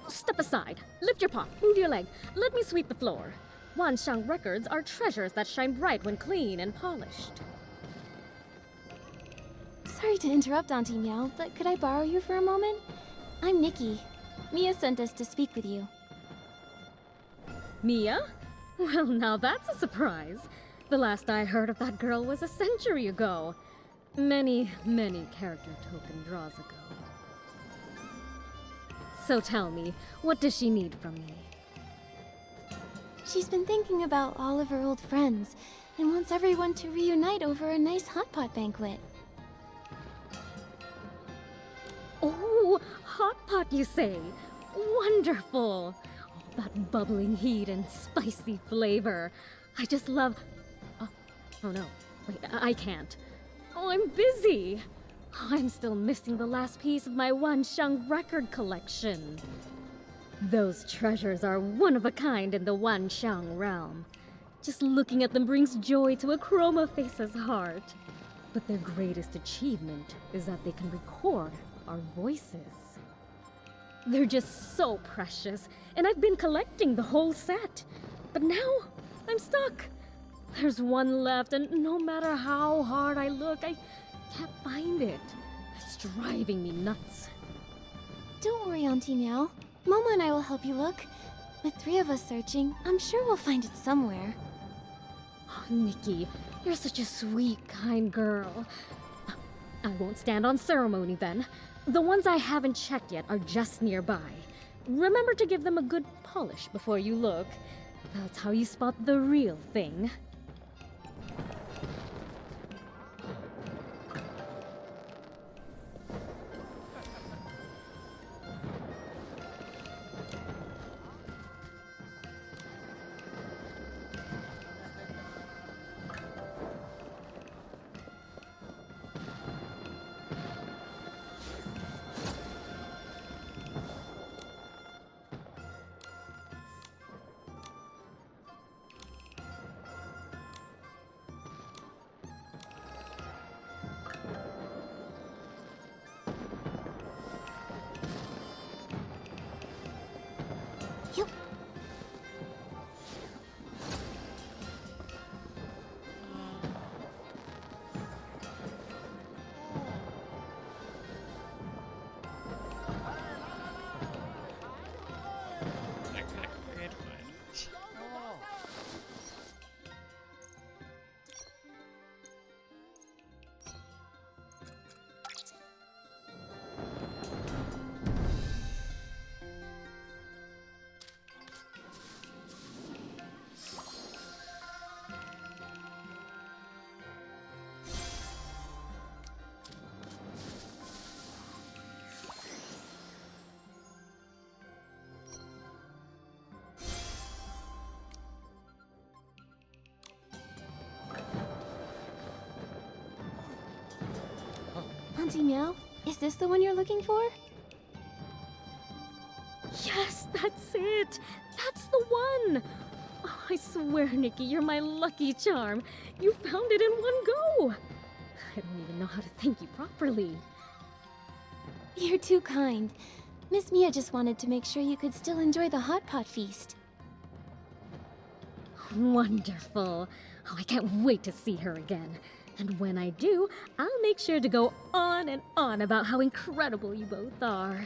Step aside. Lift your paw. Move your leg. Let me sweep the floor. Wanxiang records are treasures that shine bright when clean and polished. Sorry to interrupt, Auntie Meow, but could I borrow you for a moment? I'm Nikki. Mia sent us to speak with you. Mia? Well, now that's a surprise. The last I heard of that girl was a century ago. Many, many character token draws ago. So tell me, what does she need from me? She's been thinking about all of her old friends and wants everyone to reunite over a nice hot pot banquet. Oh, hot pot, you say? Wonderful! Oh, that bubbling heat and spicy flavor. I just love... Oh no. Wait, I can't. Oh, I'm busy. I'm still missing the last piece of my Wansheng record collection. Those treasures are one of a kind in the Wansheng realm. Just looking at them brings joy to a Chroma Face's heart. But their greatest achievement is that they can record our voices. They're just so precious, and I've been collecting the whole set. But now, I'm stuck. There's one left, and no matter how hard I look, I can't find it. It's driving me nuts. Don't worry, Auntie Meow. Momo and I will help you look. With 3 of us searching, I'm sure we'll find it somewhere. Oh, Nikki, you're such a sweet, kind girl. I won't stand on ceremony then. The ones I haven't checked yet are just nearby. Remember to give them a good polish before you look. That's how you spot the real thing. Auntie Meow, is this the one you're looking for? Yes, that's it! That's the one! Oh, I swear, Nikki, you're my lucky charm. You found it in one go! I don't even know how to thank you properly. You're too kind. Miss Mia just wanted to make sure you could still enjoy the hot pot feast. Wonderful. Oh, I can't wait to see her again. And when I do, I'll make sure to go on and on about how incredible you both are.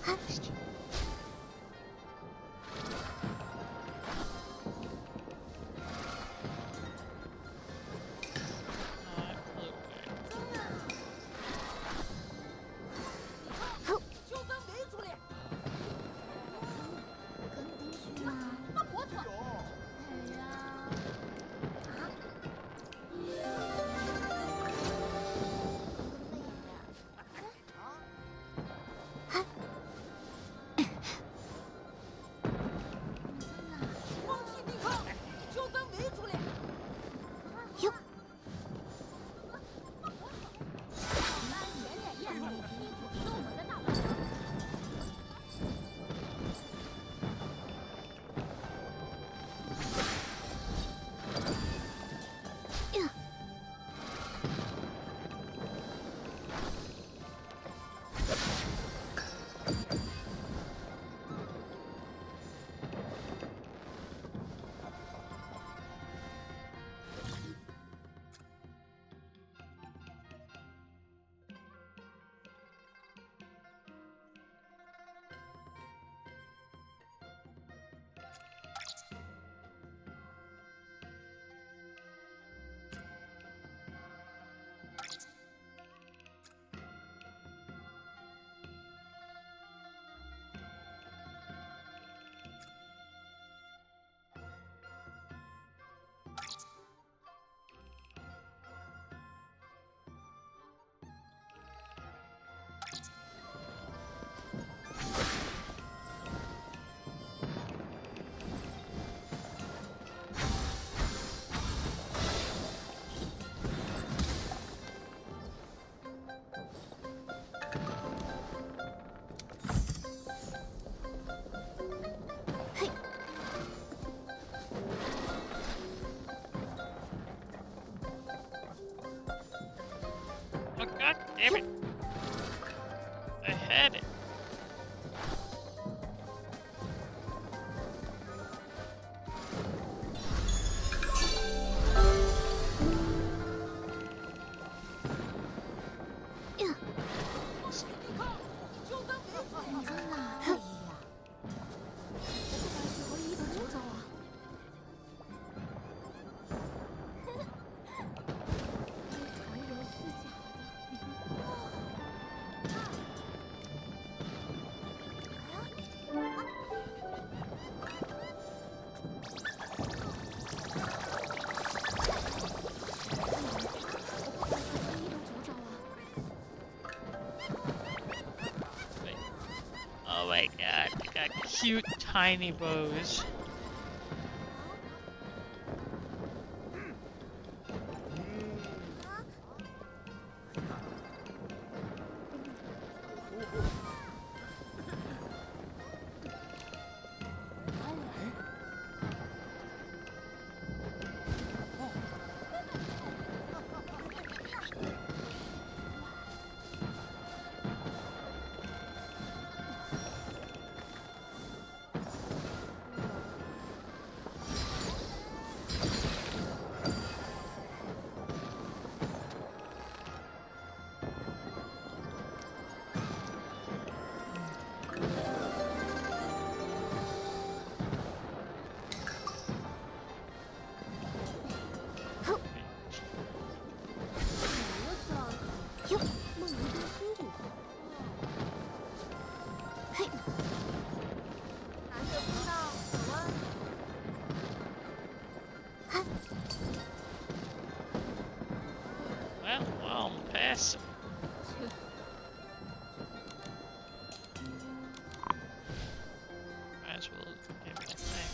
first. Oh god damn it! I had it. Oh my god, they got cute tiny bows. Well, I'm passing. Might as well give it a thing.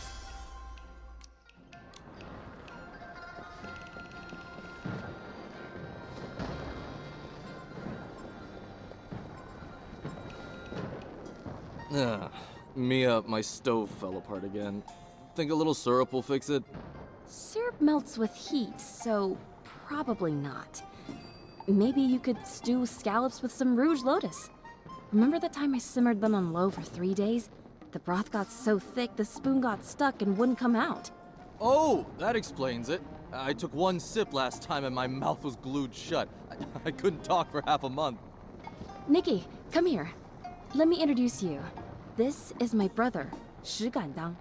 Mia, my stove fell apart again. Think a little syrup will fix it? Syrup melts with heat, so probably not. Maybe you could stew scallops with some Rouge Lotus. Remember the time I simmered them on low for 3 days? The broth got so thick the spoon got stuck and wouldn't come out. Oh, that explains it. I took one sip last time and my mouth was glued shut. I couldn't talk for half a month. Nikki, come here. let me introduce you. This is my brother, Shi Gandang.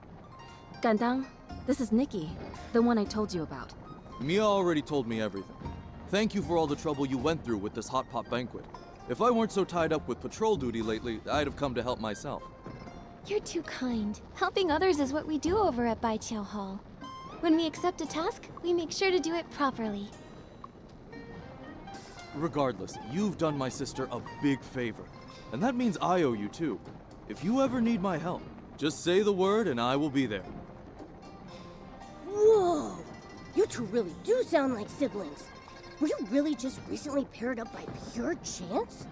Gandang, this is Nikki, the one I told you about. Mia already told me everything. Thank you for all the trouble you went through with this hot pot banquet. If I weren't so tied up with patrol duty lately, I'd have come to help myself. You're too kind. Helping others is what we do over at Baiqiao Hall. When we accept a task, we make sure to do it properly. Regardless, you've done my sister a big favor. And that means I owe you too. If you ever need my help, just say the word and I will be there. Whoa! You two really do sound like siblings. Were you really just recently paired up by pure chance?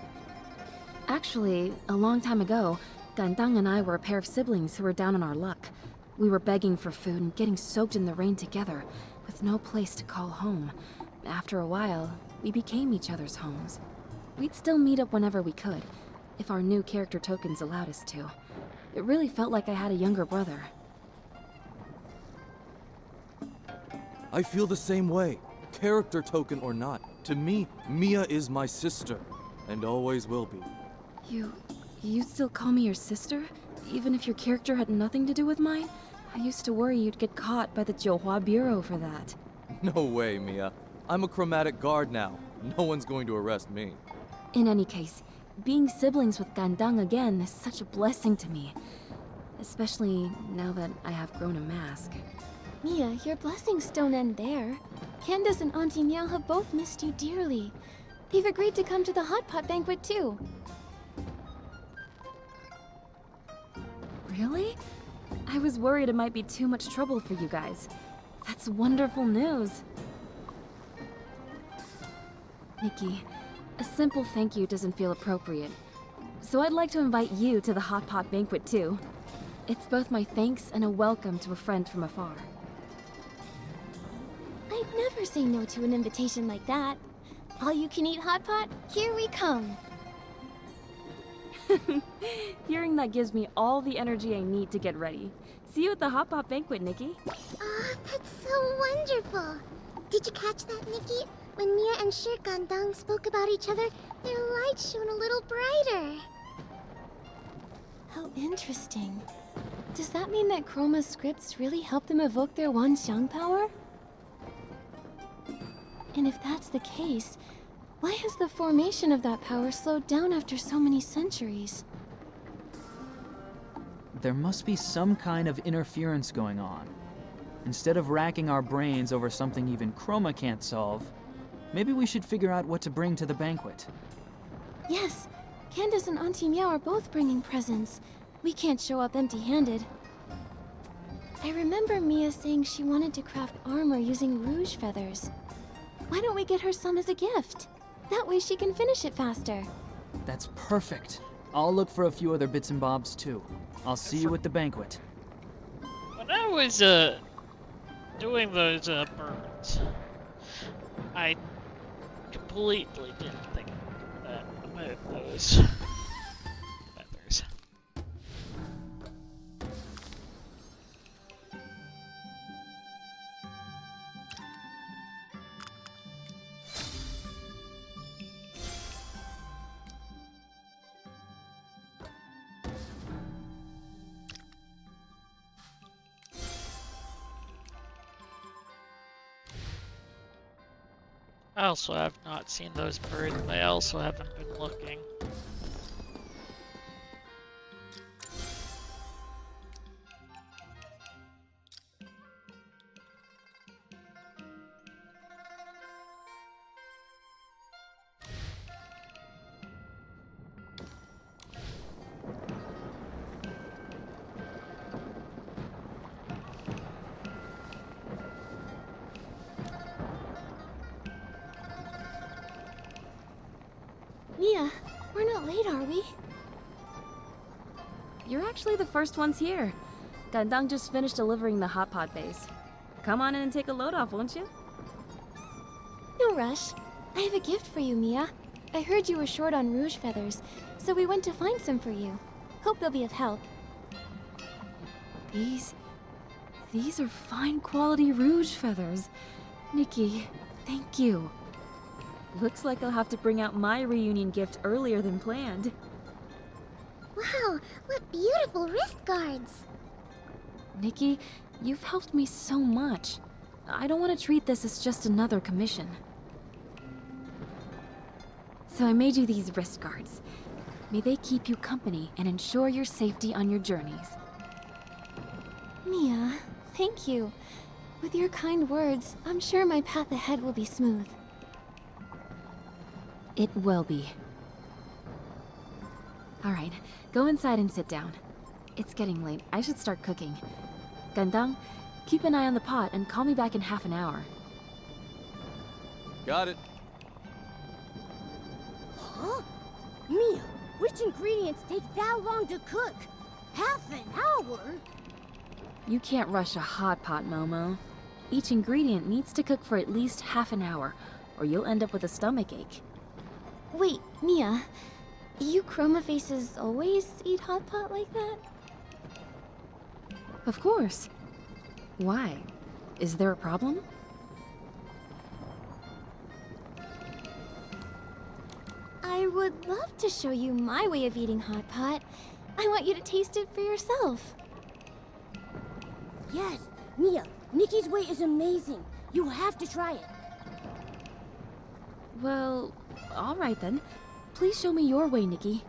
Actually, a long time ago, Gandang and I were a pair of siblings who were down on our luck. We were begging for food and getting soaked in the rain together, with no place to call home. After a while, we became each other's homes. We'd still meet up whenever we could, if our new character tokens allowed us to. It really felt like I had a younger brother. I feel the same way. Character token or not, to me, Mia is my sister, and always will be. You still call me your sister? Even if your character had nothing to do with mine? I used to worry you'd get caught by the Zhouhua Bureau for that. No way, Mia. I'm a chromatic guard now. No one's going to arrest me. In any case, being siblings with Gandang again is such a blessing to me. Especially now that I have grown a mask. Mia, your blessings don't end there. Candace and Auntie Meow have both missed you dearly. They've agreed to come to the hot pot banquet too. Really? I was worried it might be too much trouble for you guys. That's wonderful news. Nikki, a simple thank you doesn't feel appropriate. So I'd like to invite you to the hot pot banquet too. It's both my thanks and a welcome to a friend from afar. I'd never say no to an invitation like that. All you can eat hot pot, here we come. Hearing that gives me all the energy I need to get ready. See you at the hot pot banquet, Nikki. Oh, that's so wonderful. Did you catch that, Nikki? When Mia and Shi Gandang spoke about each other, their light shone a little brighter. How interesting. Does that mean that Chroma's scripts really help them evoke their Wanxiang power? And if that's the case, why has the formation of that power slowed down after so many centuries? There must be some kind of interference going on. Instead of racking our brains over something even Chroma can't solve, maybe we should figure out what to bring to the banquet. Yes, Candace and Auntie Meow are both bringing presents. We can't show up empty-handed. I remember Mia saying she wanted to craft armor using rouge feathers. Why don't we get her some as a gift? That way she can finish it faster. That's perfect. I'll look for a few other bits and bobs too. I'll see you at the banquet. When I was doing those birds, I completely didn't think about those feathers. I also have not seen those birds, but I also haven't been looking. Mia, we're not late, are we? You're actually the first ones here. Gandang just finished delivering the hot pot base. Come on in and take a load off, won't you? No rush. I have a gift for you, Mia. I heard you were short on rouge feathers, so we went to find some for you. Hope they'll be of help. These are fine quality rouge feathers. Nikki, thank you. Looks like I'll have to bring out my reunion gift earlier than planned. Wow, what beautiful wrist guards! Nikki, you've helped me so much. I don't want to treat this as just another commission. So I made you these wrist guards. May they keep you company and ensure your safety on your journeys. Mia, thank you. With your kind words, I'm sure my path ahead will be smooth. It will be. Alright, go inside and sit down. It's getting late. I should start cooking. Gandang, keep an eye on the pot and call me back in half an hour. Got it. Huh? Mia, which ingredients take that long to cook? Half an hour? You can't rush a hot pot, Momo. Each ingredient needs to cook for at least half an hour, or you'll end up with a stomach ache. Wait, Mia. You Chroma faces always eat hot pot like that? Of course. Why? Is there a problem? I would love to show you my way of eating hot pot. I want you to taste it for yourself. Yes, Mia, Nikki's way is amazing. You have to try it. Well, all right then. Please show me your way, Nikki.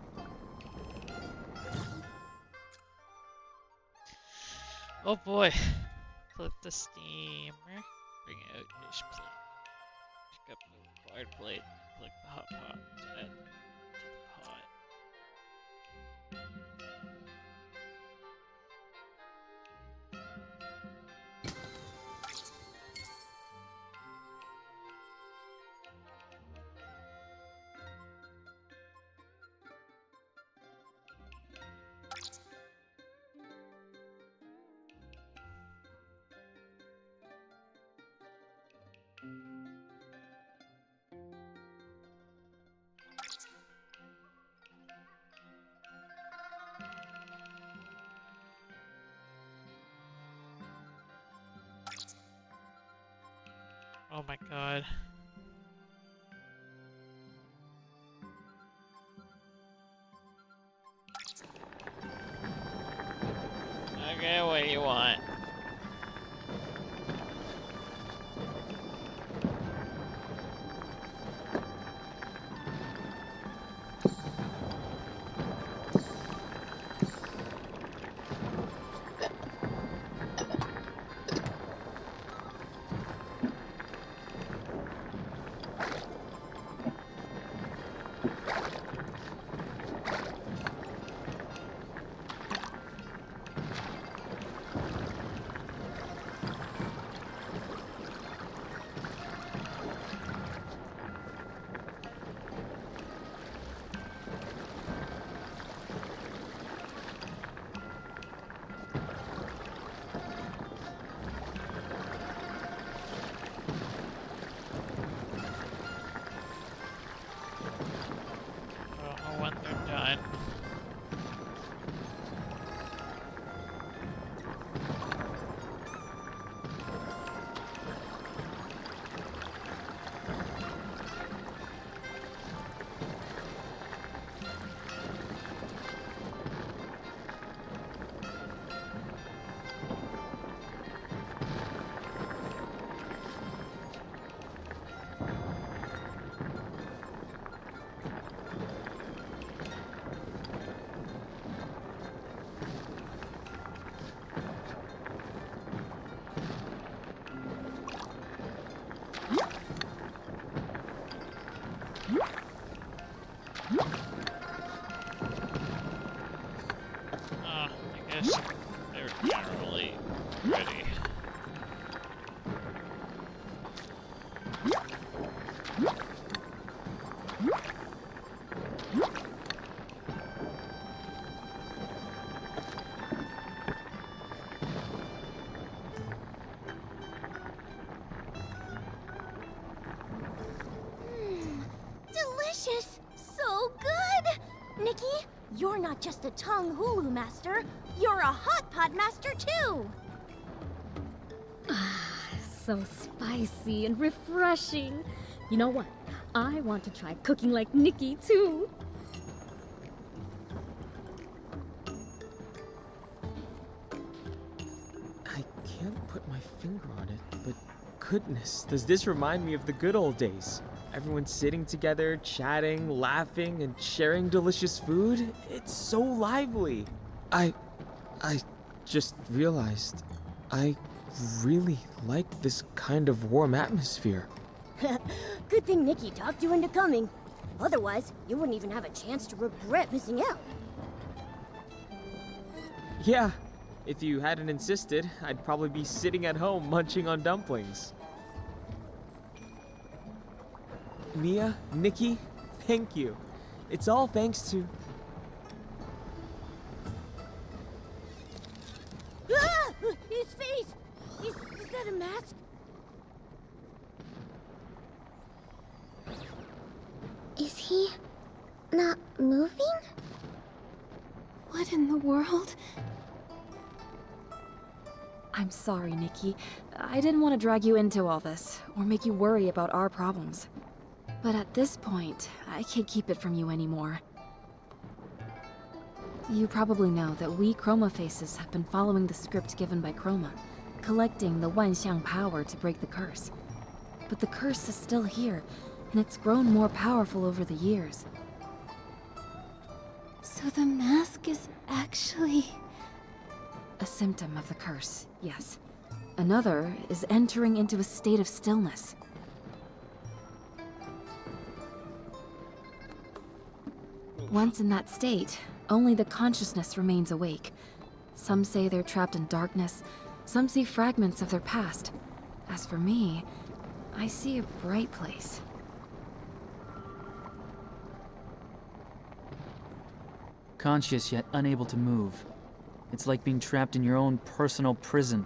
Oh boy. Click the steamer. Bring out dish plate. Pick up the required plate. Click the hot pot. Add to the pot. Oh my god. Okay, what do you want? When they're done. I guess they're generally ready. Delicious! So good! Nikki, you're not just a tongue hulu master, you're a hot pot master too! So spicy and refreshing. You know what? I want to try cooking like Nikki too. put my finger on it, but goodness, does this remind me of the good old days? Everyone sitting together, chatting, laughing, and sharing delicious food. It's so lively. I just realized I really like this kind of warm atmosphere. Good thing Nikki talked you into coming. Otherwise, you wouldn't even have a chance to regret missing out. Yeah, if you hadn't insisted, I'd probably be sitting at home munching on dumplings. Mia, Nikki, thank you. It's all thanks to... Ah! His face! Is that a mask? Is he not moving? What in the world? I'm sorry, Nikki. I didn't want to drag you into all this, or make you worry about our problems. But at this point, I can't keep it from you anymore. You probably know that we Chroma Faces have been following the script given by Chroma, collecting the Wanxiang power to break the curse. But the curse is still here, and it's grown more powerful over the years. So the mask is actually... A symptom of the curse, yes. Another is entering into a state of stillness. Once in that state, only the consciousness remains awake. Some say they're trapped in darkness, some see fragments of their past. As for me, I see a bright place. Conscious yet unable to move. It's like being trapped in your own personal prison.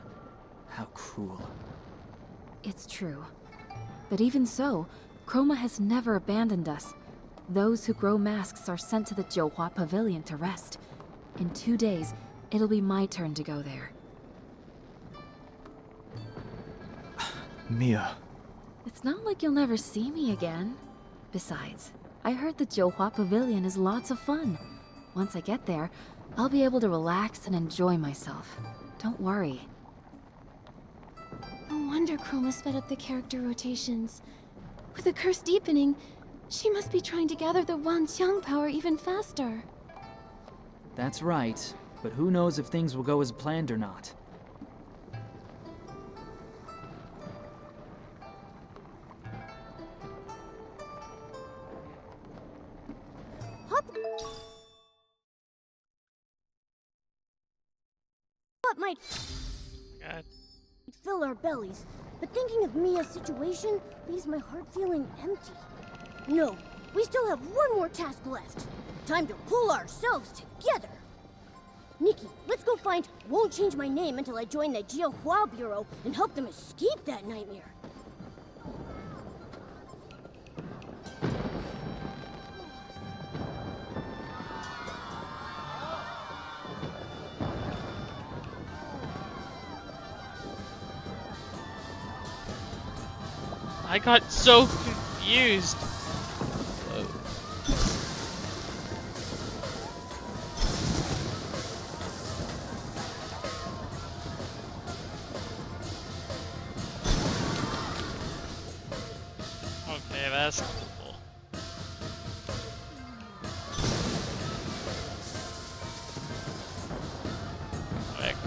How cruel. It's true. But even so, Chroma has never abandoned us. Those who grow masks are sent to the Jiuhua Pavilion to rest. In 2 days, it'll be my turn to go there. Mia. It's not like you'll never see me again. Besides, I heard the Jiuhua Pavilion is lots of fun. Once I get there, I'll be able to relax and enjoy myself. Don't worry. No wonder Chroma sped up the character rotations. With the curse deepening, she must be trying to gather the Wanxiang power even faster. That's right, but who knows if things will go as planned or not. What might God. fill our bellies, but thinking of Mia's situation leaves my heart feeling empty. No, we still have one more task left. Time to pull ourselves together. Nikki, let's go find Won't Change My Name Until I Join the Jiuhua Bureau and help them escape that nightmare. I got so confused. Whoa. Okay, that's cool. Quick.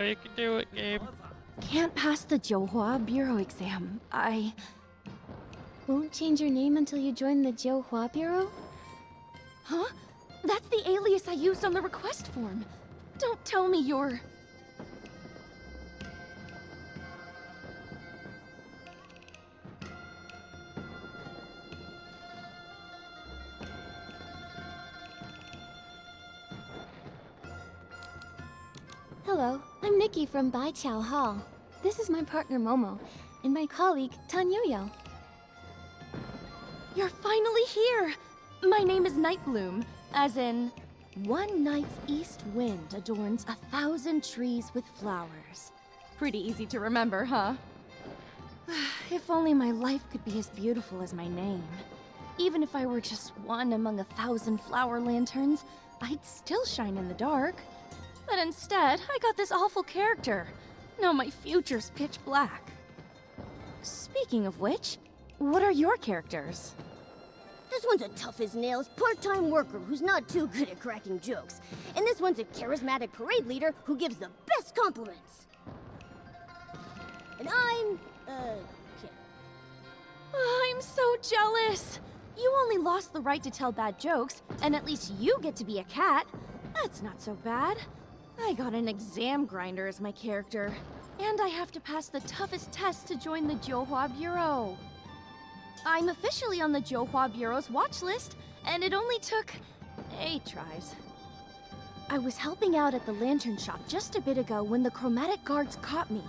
you can do it, game. Can't pass the Johua Bureau exam. Won't change your name until you join the Johua Bureau? Huh? That's the alias I used on the request form. Don't tell me you're... Hello, I'm Nikki from Baiqiao Hall. This is my partner Momo, and my colleague Tanyuyo. You're finally here! My name is Nightbloom, as in... One night's east wind adorns 1,000 trees with flowers. Pretty easy to remember, huh? If only my life could be as beautiful as my name. Even if I were just one among 1,000 flower lanterns, I'd still shine in the dark. But instead, I got this awful character. Now my future's pitch black. Speaking of which, what are your characters? This one's a tough as nails part-time worker who's not too good at cracking jokes. And this one's a charismatic parade leader who gives the best compliments. And I'm, Kim. I'm so jealous! You only lost the right to tell bad jokes, and at least you get to be a cat. That's not so bad. I got an exam grinder as my character, and I have to pass the toughest test to join the Johua Bureau. I'm officially on the Johua Bureau's watch list, and it only took 8 tries. I was helping out at the lantern shop just a bit ago when the Chromatic guards caught me.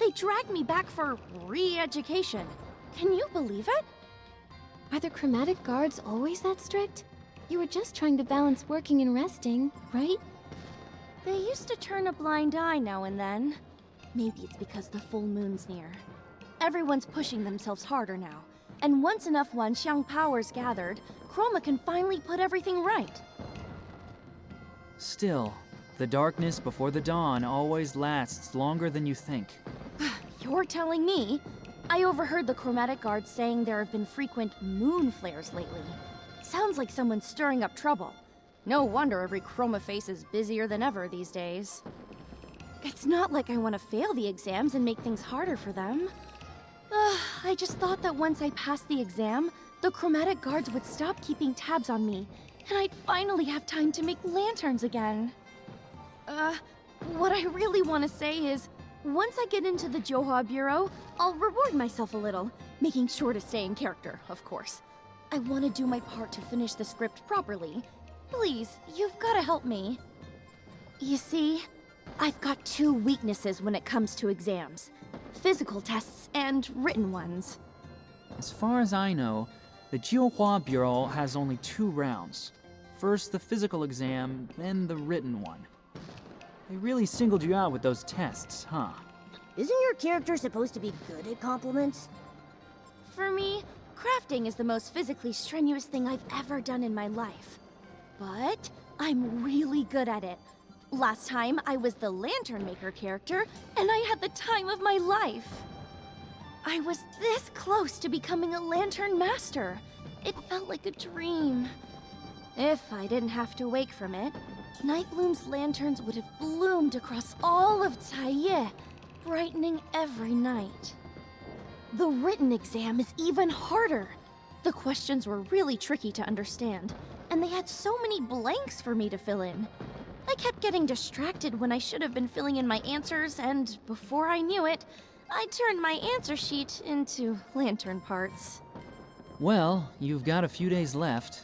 They dragged me back for re-education. Can you believe it? Are the Chromatic guards always that strict? You were just trying to balance working and resting, right? They used to turn a blind eye now and then. Maybe it's because the full moon's near. Everyone's pushing themselves harder now. And once enough Wanxiang powers gathered, Chroma can finally put everything right. Still, the darkness before the dawn always lasts longer than you think. You're telling me? I overheard the Chromatic guards saying there have been frequent moon flares lately. Sounds like someone's stirring up trouble. No wonder every Chroma face is busier than ever these days. It's not like I want to fail the exams and make things harder for them. I just thought that once I passed the exam, the Chromatic guards would stop keeping tabs on me, and I'd finally have time to make lanterns again. What I really want to say is, once I get into the Johua Bureau, I'll reward myself a little, making sure to stay in character, of course. I want to do my part to finish the script properly. Please, you've got to help me. You see, I've got 2 weaknesses when it comes to exams. Physical tests and written ones. As far as I know, the Johua Bureau has only 2 rounds. First the physical exam, then the written one. They really singled you out with those tests, huh? Isn't your character supposed to be good at compliments? For me, crafting is the most physically strenuous thing I've ever done in my life. But I'm really good at it. Last time, I was the Lantern Maker character, and I had the time of my life. I was this close to becoming a Lantern Master. It felt like a dream. If I didn't have to wake from it, Nightbloom's lanterns would have bloomed across all of Taiye, brightening every night. The written exam is even harder. The questions were really tricky to understand, and they had so many blanks for me to fill in. I kept getting distracted when I should have been filling in my answers, and before I knew it, I turned my answer sheet into lantern parts. Well, you've got a few days left.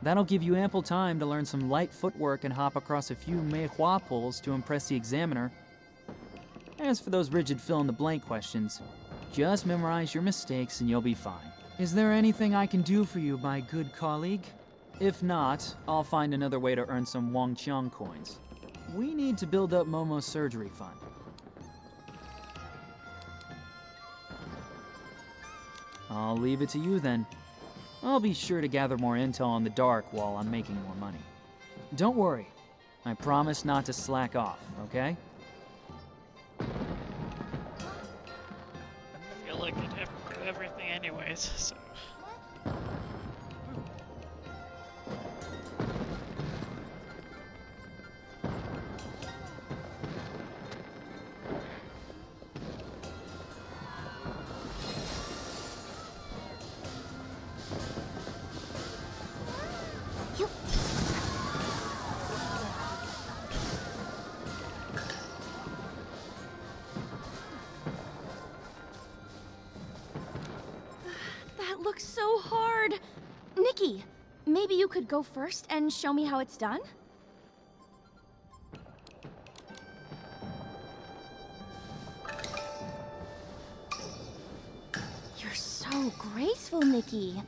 That'll give you ample time to learn some light footwork and hop across a few meihua poles to impress the examiner. As for those rigid fill-in-the-blank questions, just memorize your mistakes and you'll be fine. Is there anything I can do for you, my good colleague? If not, I'll find another way to earn some Wangqiang coins. We need to build up Momo's surgery fund. I'll leave it to you then. I'll be sure to gather more intel in the dark while I'm making more money. Don't worry. I promise not to slack off, okay? I feel like I'd have to do everything anyways, so... so hard. Nikki, maybe you could go first and show me how it's done? You're so graceful, Nikki.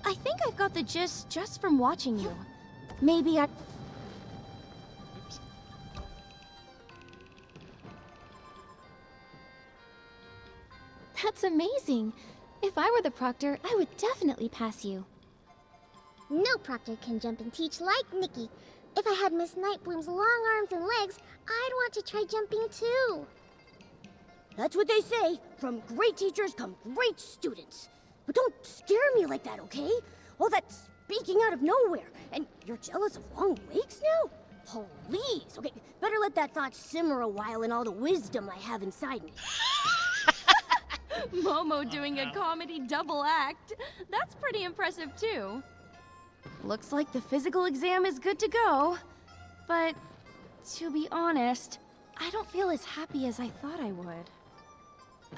I think I've got the gist just from watching you. Maybe I... Oops. That's amazing. If I were the proctor, I would definitely pass you. No proctor can jump and teach like Nikki. If I had Miss Nightbloom's long arms and legs, I'd want to try jumping too. That's what they say. From great teachers come great students. But don't scare me like that, okay? All that speaking out of nowhere. And you're jealous of long legs now? Please. Okay, better let that thought simmer a while in all the wisdom I have inside me. Momo doing a comedy double act. That's pretty impressive too. Looks like the physical exam is good to go. But to be honest, I don't feel as happy as I thought I would.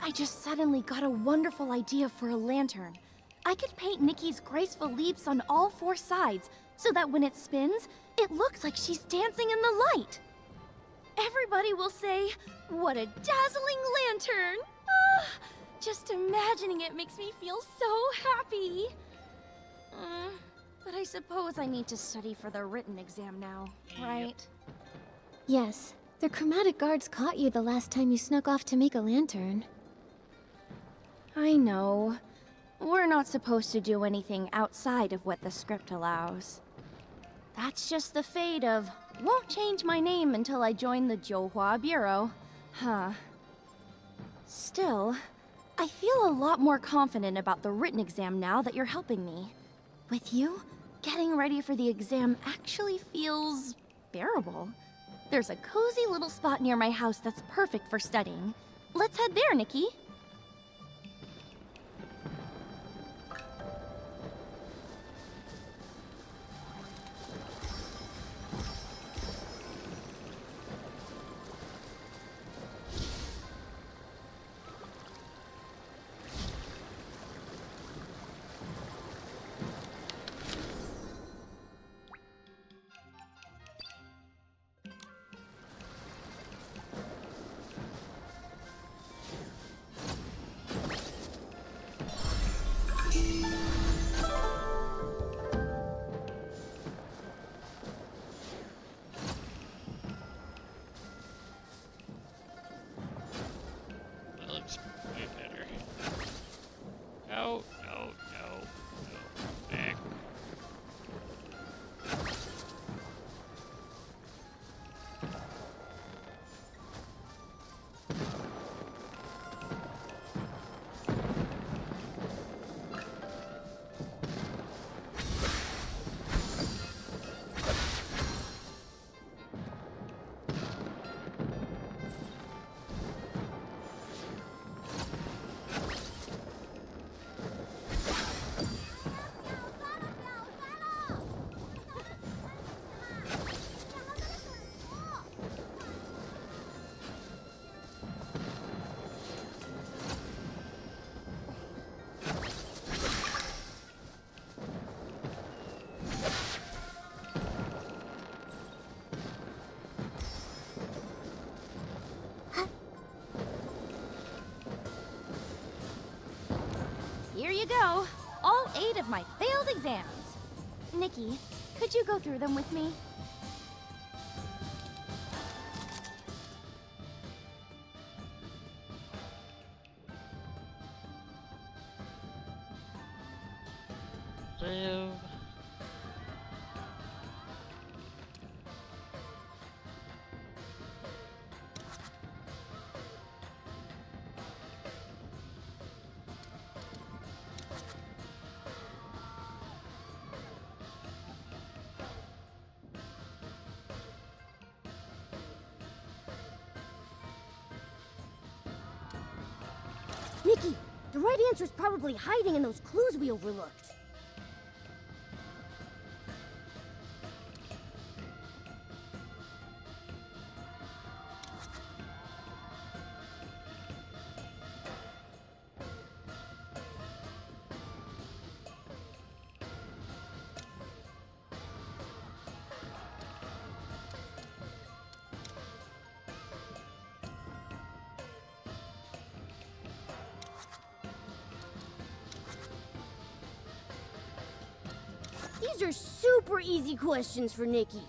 I just suddenly got a wonderful idea for a lantern. I could paint Nikki's graceful leaps on all four sides so that when it spins, it looks like she's dancing in the light. Everybody will say, "What a dazzling lantern!" Ah, just imagining it makes me feel so happy. But I suppose I need to study for the written exam now, right? Yes, the Chromatic guards caught you the last time you snuck off to make a lantern. I know. We're not supposed to do anything outside of what the script allows. That's just the fate of, won't change my name until I join the Johua Bureau. Huh. Still, I feel a lot more confident about the written exam now that you're helping me. With you, getting ready for the exam actually feels bearable. There's a cozy little spot near my house that's perfect for studying. Let's head there, Nikki. That looks way better. No, no, no, no. Back. Here you go. All 8 of my failed exams. Nikki, could you go through them with me? Live. Nikki, the right answer's probably hiding in those clues we overlooked. These are super easy questions for Nikki.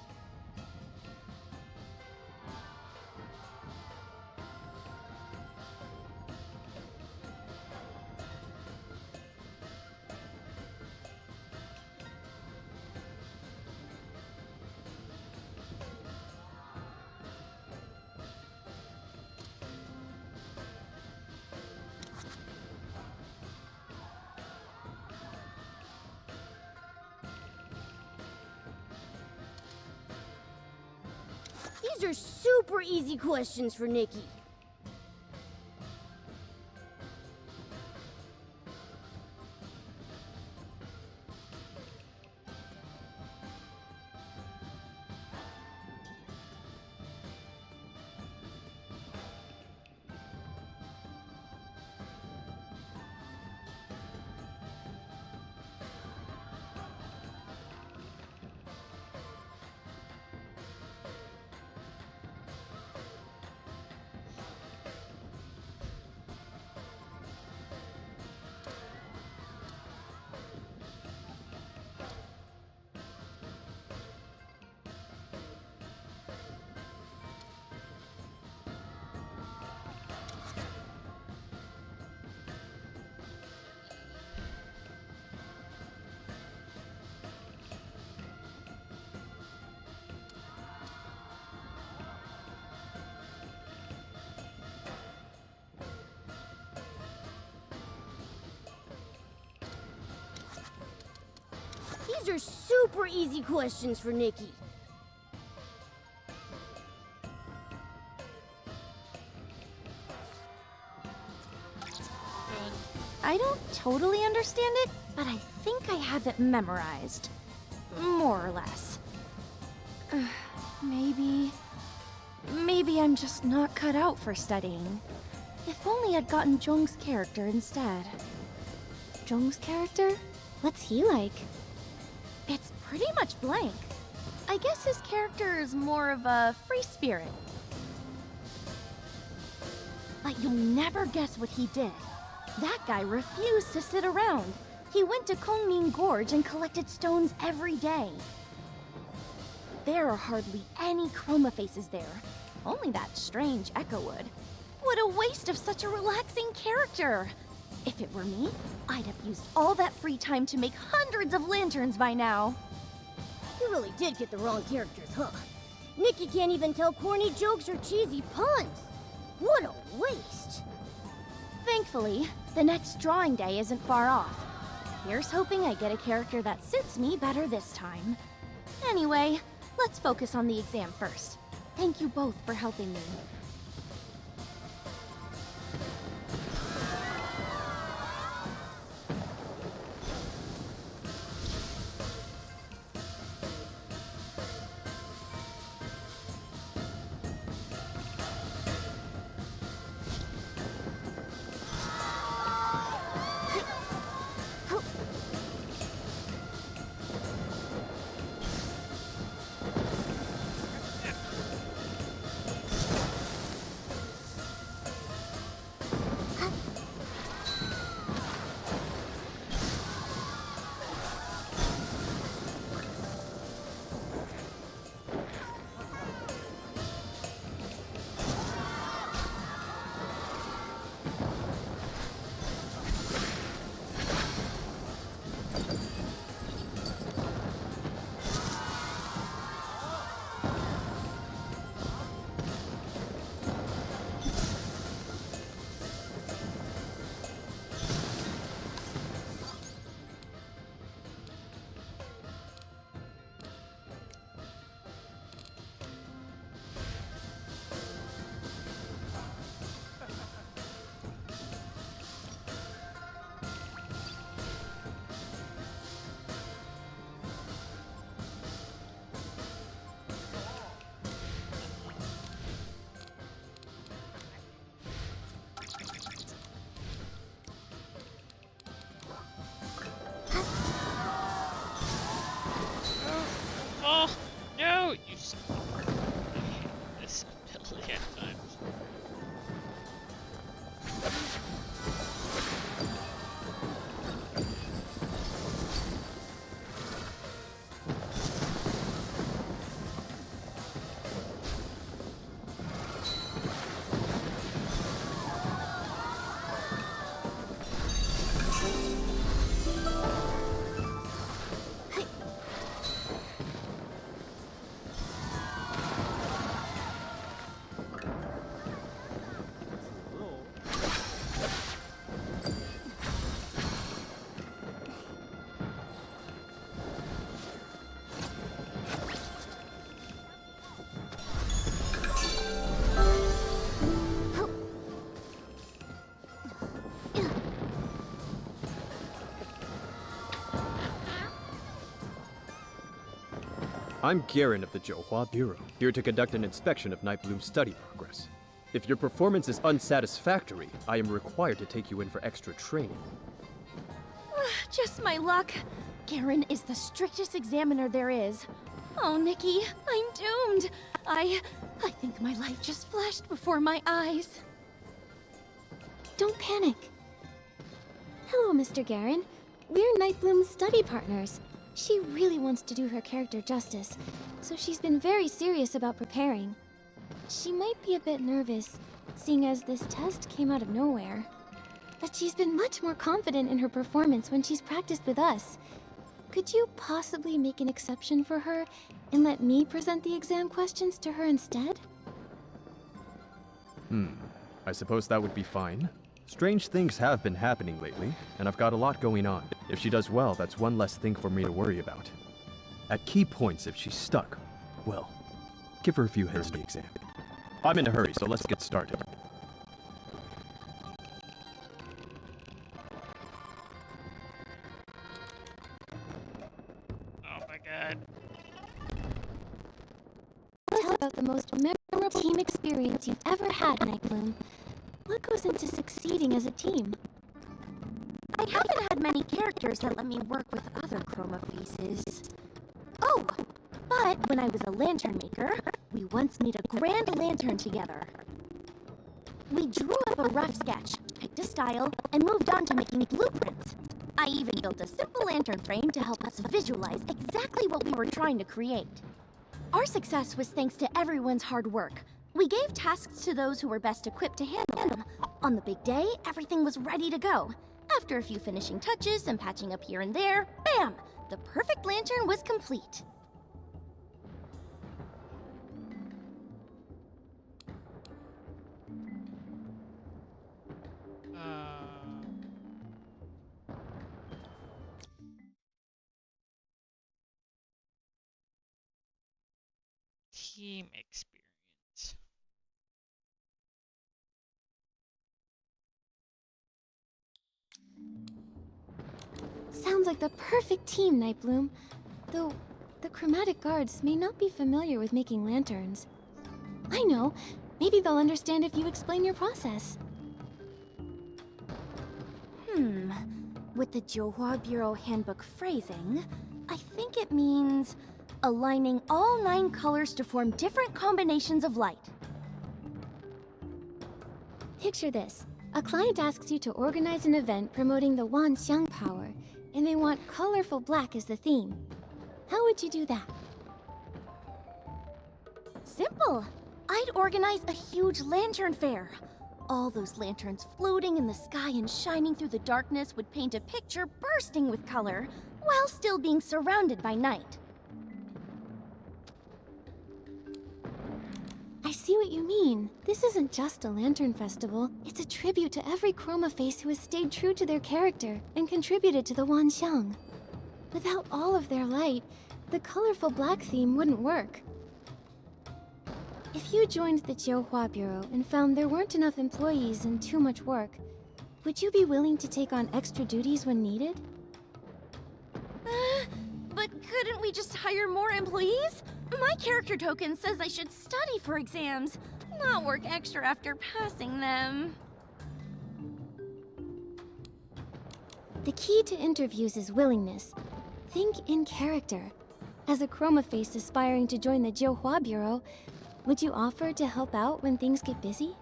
These are super easy questions for Nikki. These are super easy questions for Nikki. I don't totally understand it, but I think I have it memorized. More or less. Maybe I'm just not cut out for studying. If only I'd gotten Jung's character instead. Jung's character? What's he like? It's pretty much blank. I guess his character is more of a free spirit. But you'll never guess what he did. That guy refused to sit around. He went to Kongming Gorge and collected stones every day. There are hardly any chroma faces there. Only that strange Echo Wood. What a waste of such a relaxing character! If it were me, I'd have used all that free time to make hundreds of lanterns by now. You really did get the wrong characters, huh? Nikki can't even tell corny jokes or cheesy puns. What a waste! Thankfully, the next drawing day isn't far off. Here's hoping I get a character that suits me better this time. Anyway, let's focus on the exam first. Thank you both for helping me. Oh, no! You son of a- I hate this ability at times. I'm Garen of the Johua Bureau, here to conduct an inspection of Night Bloom's study progress. If your performance is unsatisfactory, I am required to take you in for extra training. Just my luck. Garen is the strictest examiner there is. Oh, Nikki, I'm doomed. I think my life just flashed before my eyes. Don't panic. Hello, Mr. Garen. We're Night Bloom's study partners. She really wants to do her character justice, so she's been very serious about preparing. She might be a bit nervous, seeing as this test came out of nowhere. But she's been much more confident in her performance when she's practiced with us. Could you possibly make an exception for her and let me present the exam questions to her instead? I suppose that would be fine. Strange things have been happening lately, and I've got a lot going on. If she does well, that's one less thing for me to worry about. At key points, if she's stuck, well, give her a few hints to the exam. I'm in a hurry, so let's get started. Oh my god. Tell us about the most memorable team experience you've ever had, Night Bloom. What goes into succeeding as a team? I haven't had many characters that let me work with other chroma faces. Oh, but when I was a lantern maker, we once made a grand lantern together. We drew up a rough sketch, picked a style, and moved on to making blueprints. I even built a simple lantern frame to help us visualize exactly what we were trying to create. Our success was thanks to everyone's hard work. We gave tasks to those who were best equipped to handle them. On the big day, everything was ready to go. After a few finishing touches and patching up here and there, bam! The perfect lantern was complete. Team experience. Sounds like the perfect team, Night Bloom. Though, the Chromatic guards may not be familiar with making lanterns. I know. Maybe they'll understand if you explain your process. With the Johua Bureau handbook phrasing, I think it means aligning all 9 colors to form different combinations of light. Picture this. A client asks you to organize an event promoting the Wanxiang power, and they want colorful black as the theme. How would you do that? Simple. I'd organize a huge lantern fair. All those lanterns floating in the sky and shining through the darkness would paint a picture bursting with color, while still being surrounded by night. I see what you mean. This isn't just a lantern festival. It's a tribute to every chroma face who has stayed true to their character and contributed to the Wanxiang. Without all of their light, the colorful black theme wouldn't work. If you joined the Johua Bureau and found there weren't enough employees and too much work, would you be willing to take on extra duties when needed? But couldn't we just hire more employees? My character token says I should study for exams, not work extra after passing them. The key to interviews is willingness. Think in character. As a chroma face aspiring to join the Johua Bureau, would you offer to help out when things get busy?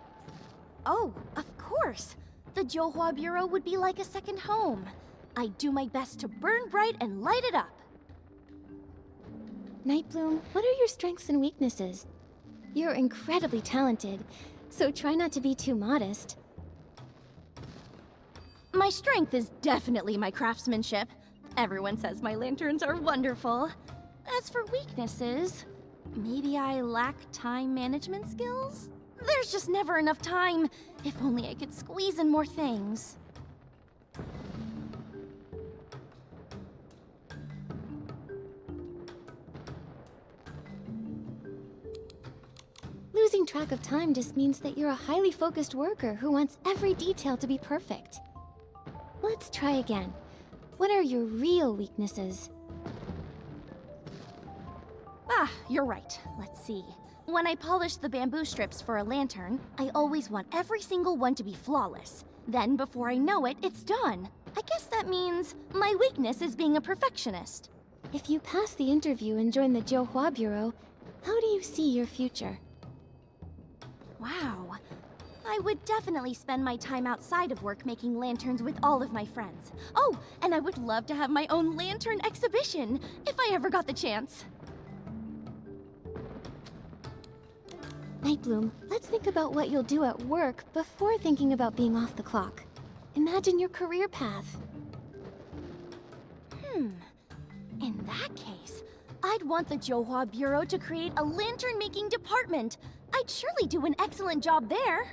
Oh, of course. The Johua Bureau would be like a second home. I'd do my best to burn bright and light it up. Night Bloom, what are your strengths and weaknesses? You're incredibly talented, so try not to be too modest. My strength is definitely my craftsmanship. Everyone says my lanterns are wonderful. As for weaknesses, maybe I lack time management skills? There's just never enough time. If only I could squeeze in more things. Losing track of time just means that you're a highly focused worker who wants every detail to be perfect. Let's try again. What are your real weaknesses? you're right. Let's see. When I polish the bamboo strips for a lantern, I always want every single one to be flawless. Then, before I know it, it's done. I guess that means my weakness is being a perfectionist. If you pass the interview and join the Johua Bureau, how do you see your future? Wow. I would definitely spend my time outside of work making lanterns with all of my friends. Oh, and I would love to have my own lantern exhibition, if I ever got the chance. Nightbloom, let's think about what you'll do at work before thinking about being off the clock. Imagine your career path. In that case, I'd want the Johua Bureau to create a lantern-making department. I'd surely do an excellent job there.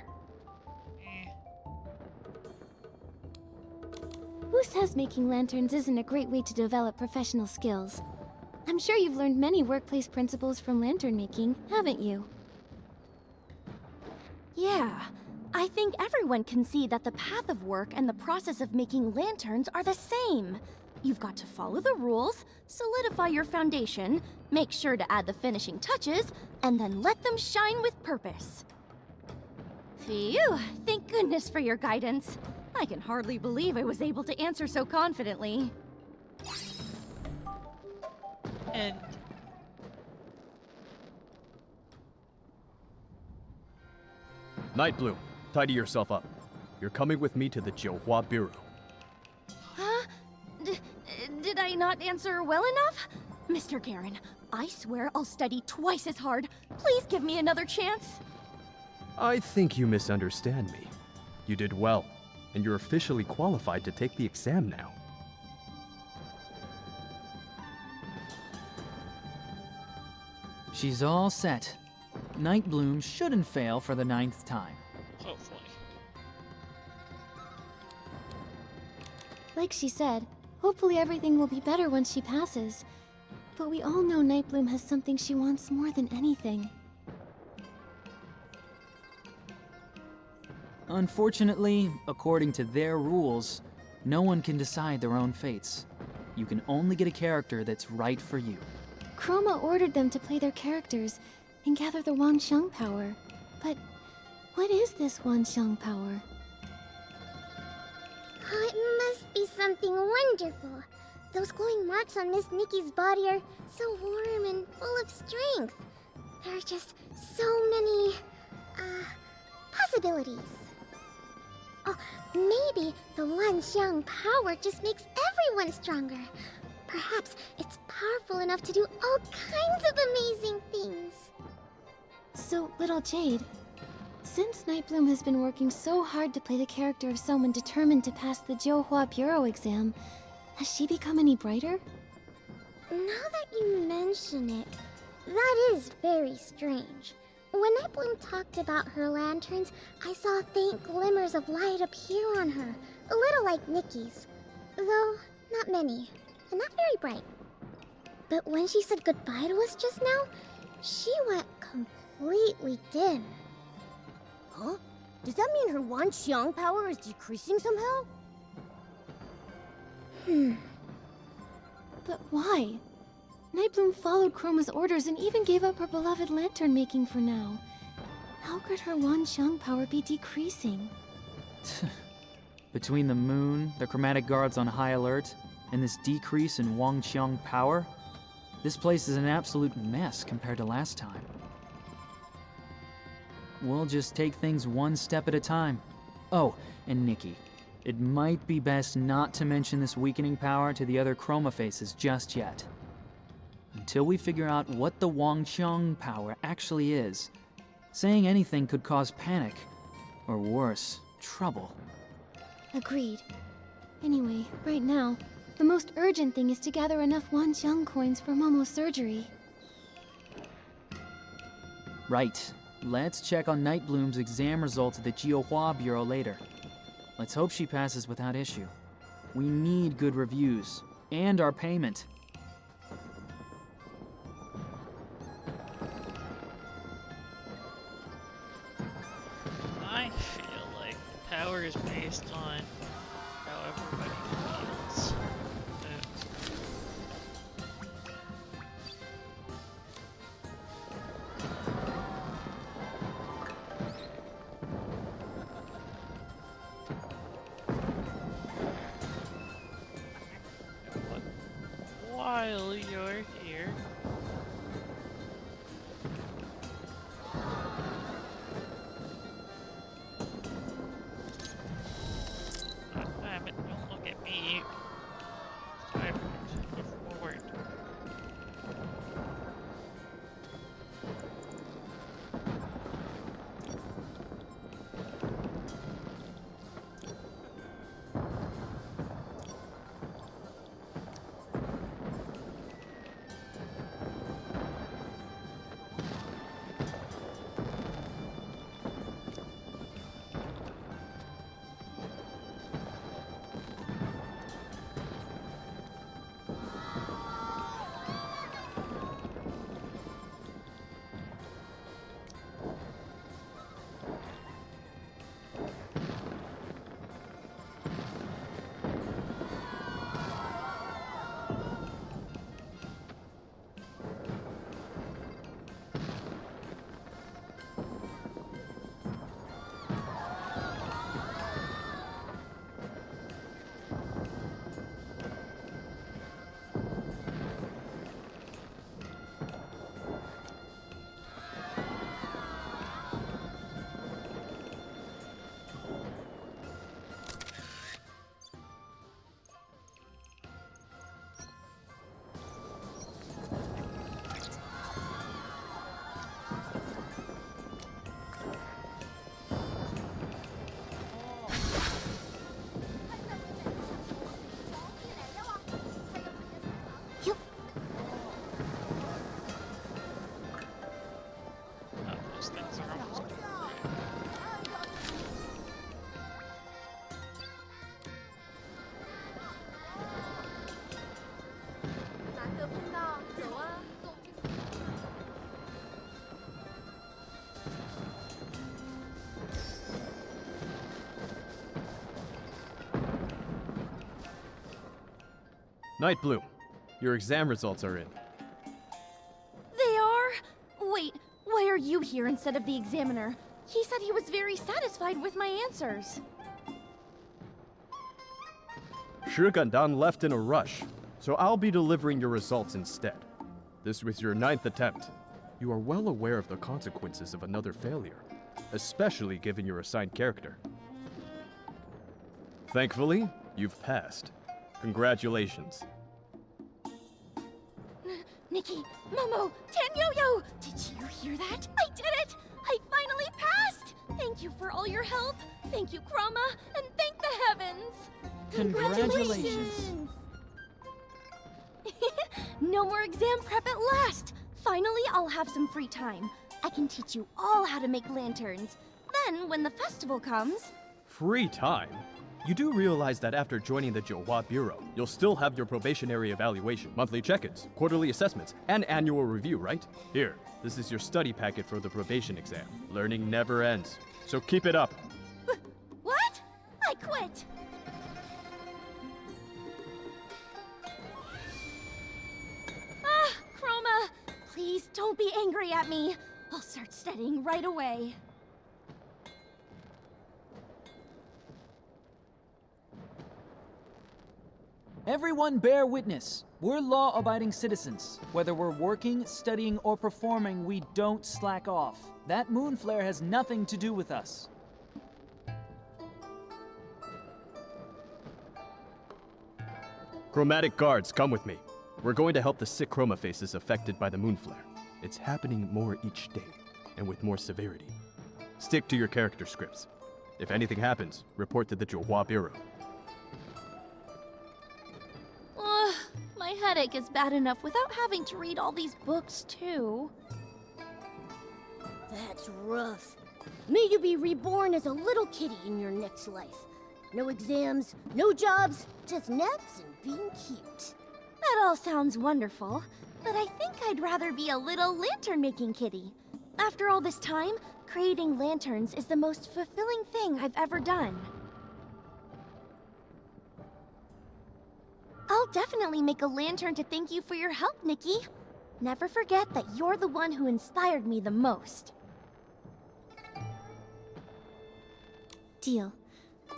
Who says making lanterns isn't a great way to develop professional skills? I'm sure you've learned many workplace principles from lantern making, haven't you? Yeah, I think everyone can see that the path of work and the process of making lanterns are the same. You've got to follow the rules, solidify your foundation, make sure to add the finishing touches, and then let them shine with purpose. Phew, thank goodness for your guidance. I can hardly believe I was able to answer so confidently. And Nightbloom, tidy yourself up. You're coming with me to the Johua Bureau. Huh? Did I not answer well enough? Mr. Garen, I swear I'll study twice as hard. Please give me another chance. I think you misunderstand me. You did well, and you're officially qualified to take the exam now. She's all set. Nightbloom shouldn't fail for the 9th time. hopefully. Like she said, hopefully everything will be better once she passes. But we all know Nightbloom has something she wants more than anything. Unfortunately, according to their rules, no one can decide their own fates. You can only get a character that's right for you. Chroma ordered them to play their characters and gather the Wanxiang power. But what is this Wanxiang power? Oh, it must be something wonderful. Those glowing marks on Miss Nikki's body are so warm and full of strength. There are just so many, possibilities. Oh, maybe the Wanxiang power just makes everyone stronger. Perhaps it's powerful enough to do all kinds of amazing things. So, little Jade, since Nightbloom has been working so hard to play the character of someone determined to pass the Johua Bureau exam, has she become any brighter? Now that you mention it, that is very strange. When Nightbloom talked about her lanterns, I saw faint glimmers of light appear on her, a little like Nikki's. Though, not many, and not very bright. But when she said goodbye to us just now, she went completely dim. Huh? Does that mean her Wanxiang power is decreasing somehow? But why? Nightbloom followed Chroma's orders and even gave up her beloved lantern making for now. How could her Wanxiang power be decreasing? Between the moon, the Chromatic guards on high alert, and this decrease in Wanxiang power, this place is an absolute mess compared to last time. We'll just take things one step at a time. Oh, and Nikki, it might be best not to mention this weakening power to the other Chroma faces just yet. Until we figure out what the Wanxiang power actually is, saying anything could cause panic, or worse, trouble. Agreed. Anyway, right now, the most urgent thing is to gather enough Wanxiang coins for Momo's surgery. Right. Let's check on Nightbloom's exam results at the Johua Bureau later. Let's hope she passes without issue. We need good reviews, and our payment. I feel like the power is based on how everybody feels. Night Bloom, your exam results are in. They are? Wait, why are you here instead of the examiner? He said he was very satisfied with my answers. Shigandan left in a rush, so I'll be delivering your results instead. This was your 9th attempt. You are well aware of the consequences of another failure, especially given your assigned character. Thankfully, you've passed. Congratulations. Nikki, Momo, Tanyo-yo! Did you hear that? I did it! I finally passed! Thank you for all your help. Thank you, Chroma, and thank the heavens! Congratulations. No more exam prep at last! Finally, I'll have some free time. I can teach you all how to make lanterns. Then, when the festival comes... Free time? You do realize that after joining the Johua Bureau, you'll still have your probationary evaluation, monthly check-ins, quarterly assessments, and annual review, right? Here, this is your study packet for the probation exam. Learning never ends, so keep it up. What? I quit! Ah, Chroma! Please don't be angry at me. I'll start studying right away. Everyone bear witness. We're law-abiding citizens. Whether we're working, studying, or performing, we don't slack off. That moon flare has nothing to do with us. Chromatic guards, come with me. We're going to help the sick chroma faces affected by the moon flare. It's happening more each day, and with more severity. Stick to your character scripts. If anything happens, report to the Johua Bureau. My headache is bad enough without having to read all these books, too. That's rough. May you be reborn as a little kitty in your next life. No exams, no jobs, just naps and being cute. That all sounds wonderful, but I think I'd rather be a little lantern-making kitty. After all this time, creating lanterns is the most fulfilling thing I've ever done. I'll definitely make a lantern to thank you for your help, Nikki. Never forget that you're the one who inspired me the most. Deal.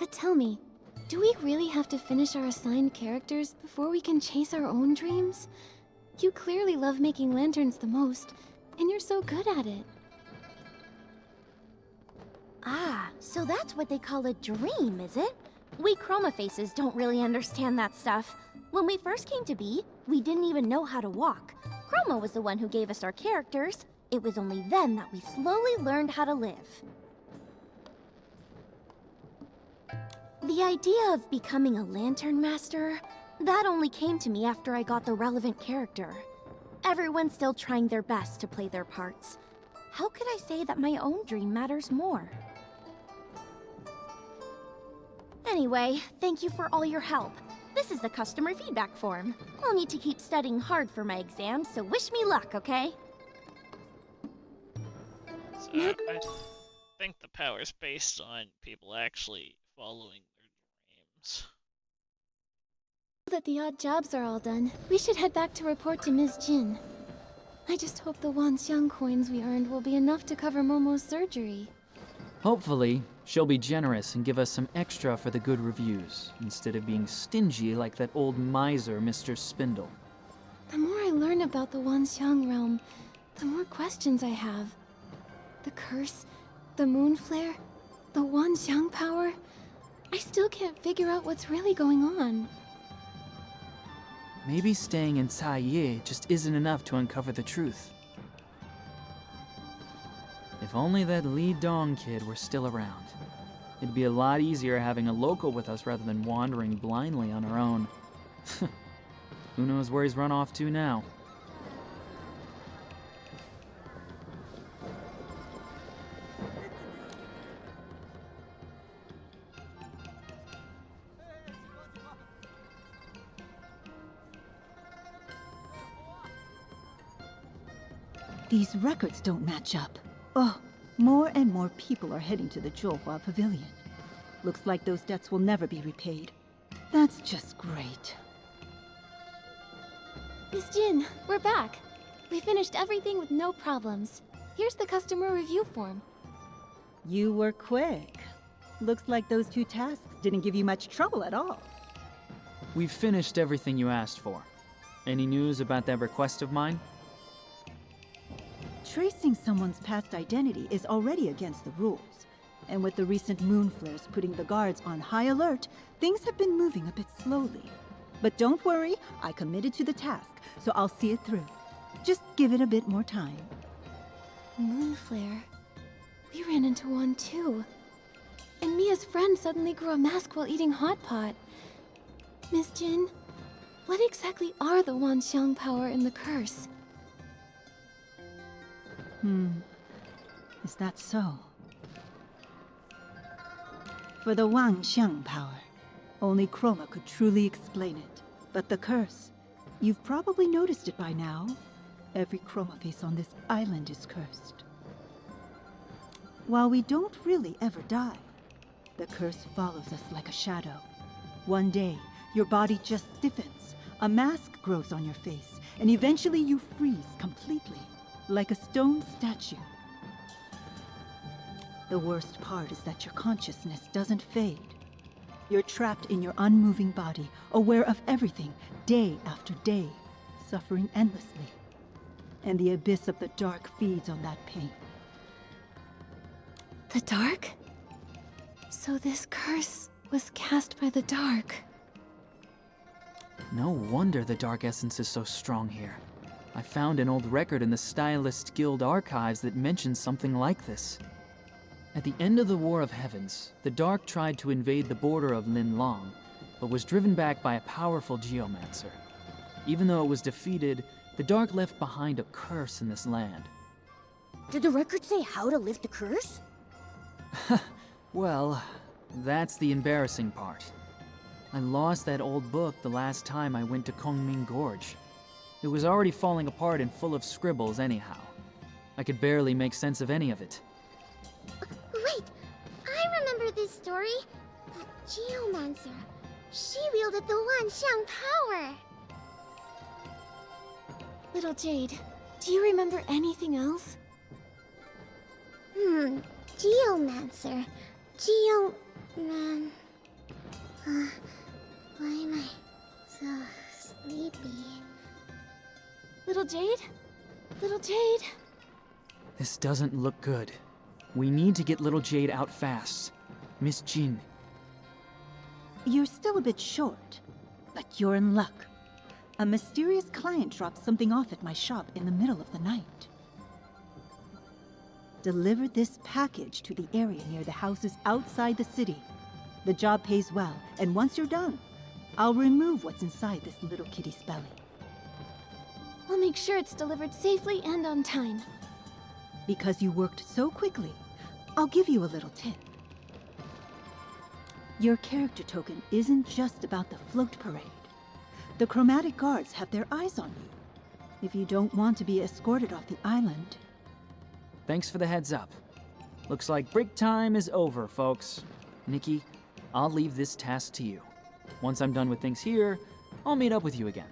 But tell me, do we really have to finish our assigned characters before we can chase our own dreams? You clearly love making lanterns the most, and you're so good at it. Ah, so that's what they call a dream, is it? We chroma faces don't really understand that stuff. When we first came to be, we didn't even know how to walk. Chroma was the one who gave us our characters. It was only then that we slowly learned how to live. The idea of becoming a lantern master, that only came to me after I got the relevant character. Everyone's still trying their best to play their parts. How could I say that my own dream matters more? Anyway, thank you for all your help. This is the customer feedback form. I'll need to keep studying hard for my exams, so wish me luck, okay? So I think the power's based on people actually following their dreams. Now that the odd jobs are all done, we should head back to report to Ms. Jin. I just hope the Wanxiang coins we earned will be enough to cover Momo's surgery. Hopefully, she'll be generous and give us some extra for the good reviews, instead of being stingy like that old miser, Mr. Spindle. The more I learn about the Wanxiang realm, the more questions I have. The curse, the moon flare, the Wanxiang power. I still can't figure out what's really going on. Maybe staying in Taiye just isn't enough to uncover the truth. If only that Li Dong kid were still around. It'd be a lot easier having a local with us rather than wandering blindly on our own. Who knows where he's run off to now? These records don't match up. Oh, more and more people are heading to the Johua Pavilion. Looks like those debts will never be repaid. That's just great. Miss Jin, we're back. We finished everything with no problems. Here's the customer review form. You were quick. Looks like those 2 tasks didn't give you much trouble at all. We've finished everything you asked for. Any news about that request of mine? Tracing someone's past identity is already against the rules. And with the recent moon flares putting the guards on high alert, things have been moving a bit slowly. But don't worry, I committed to the task, so I'll see it through. Just give it a bit more time. Moon flare. We ran into one too. And Mia's friend suddenly grew a mask while eating hot pot. Miss Jin, what exactly are the Wanxiang power and the curse? Is that so? For the Wanxiang power, only Chroma could truly explain it. But the curse, you've probably noticed it by now. Every Chroma face on this island is cursed. While we don't really ever die, the curse follows us like a shadow. One day, your body just stiffens, a mask grows on your face, and eventually you freeze completely, like a stone statue. The worst part is that your consciousness doesn't fade. You're trapped in your unmoving body, aware of everything, day after day, suffering endlessly. And the abyss of the dark feeds on that pain. The dark? So this curse was cast by the dark. No wonder the dark essence is so strong here. I found an old record in the Stylist Guild archives that mentions something like this. At the end of the War of Heavens, the Dark tried to invade the border of Linlong, but was driven back by a powerful geomancer. Even though it was defeated, the Dark left behind a curse in this land. Did the record say how to lift the curse? Well, that's the embarrassing part. I lost that old book the last time I went to Kongming Gorge. It was already falling apart and full of scribbles anyhow. I could barely make sense of any of it. Wait, I remember this story. That geomancer. She wielded the Wanxiang power. Little Jade, do you remember anything else? Geomancer. Geoman. Why am I so sleepy? Little Jade? Little Jade? This doesn't look good. We need to get little Jade out fast. Miss Jin. You're still a bit short, but you're in luck. A mysterious client dropped something off at my shop in the middle of the night. Deliver this package to the area near the houses outside the city. The job pays well, and once you're done, I'll remove what's inside this little kitty's belly. We'll make sure it's delivered safely and on time. Because you worked so quickly, I'll give you a little tip. Your character token isn't just about the float parade. The Chromatic guards have their eyes on you. If you don't want to be escorted off the island... Thanks for the heads up. Looks like break time is over, folks. Nikki, I'll leave this task to you. Once I'm done with things here, I'll meet up with you again.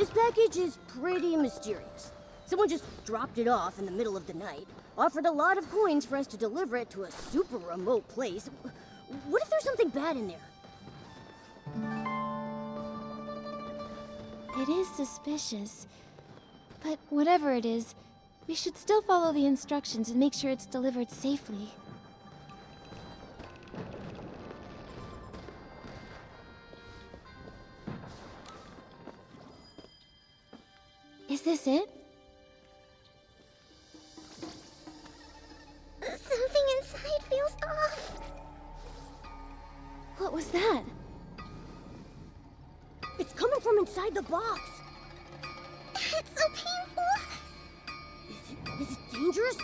This package is pretty mysterious. Someone just dropped it off in the middle of the night, offered a lot of coins for us to deliver it to a super remote place. What if there's something bad in there? It is suspicious. But whatever it is, we should still follow the instructions and make sure it's delivered safely. Is this it? Something inside feels off. What was that? It's coming from inside the box. It's so painful. Is it dangerous?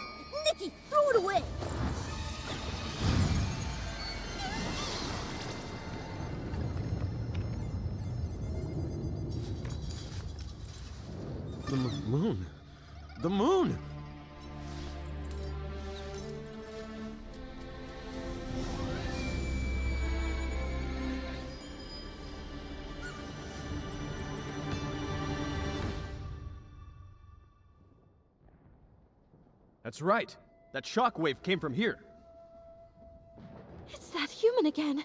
Nikki, throw it away! The moon. The moon! That's right. That shockwave came from here. It's that human again.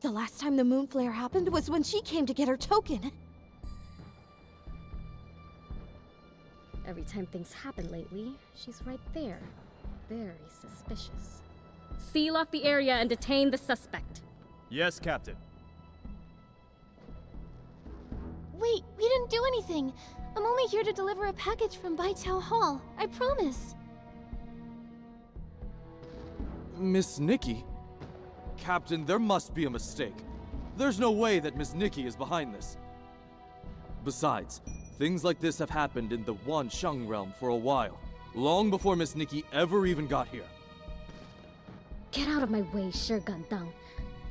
The last time the moon flare happened was when she came to get her token. Every time things happen lately, she's right there. Very suspicious. Seal off the area and detain the suspect. Yes, Captain. Wait, we didn't do anything. I'm only here to deliver a package from Baitao Hall. I promise. Miss Nikki? Captain, there must be a mistake. There's no way that Miss Nikki is behind this. Besides, things like this have happened in the Wansheng realm for a while, long before Miss Nikki ever even got here. Get out of my way, Shi Gandang.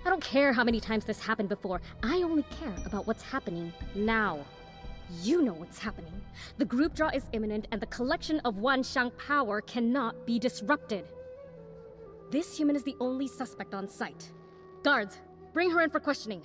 I don't care how many times this happened before. I only care about what's happening now. You know what's happening. The group draw is imminent and the collection of Wansheng power cannot be disrupted. This human is the only suspect on site. Guards, bring her in for questioning.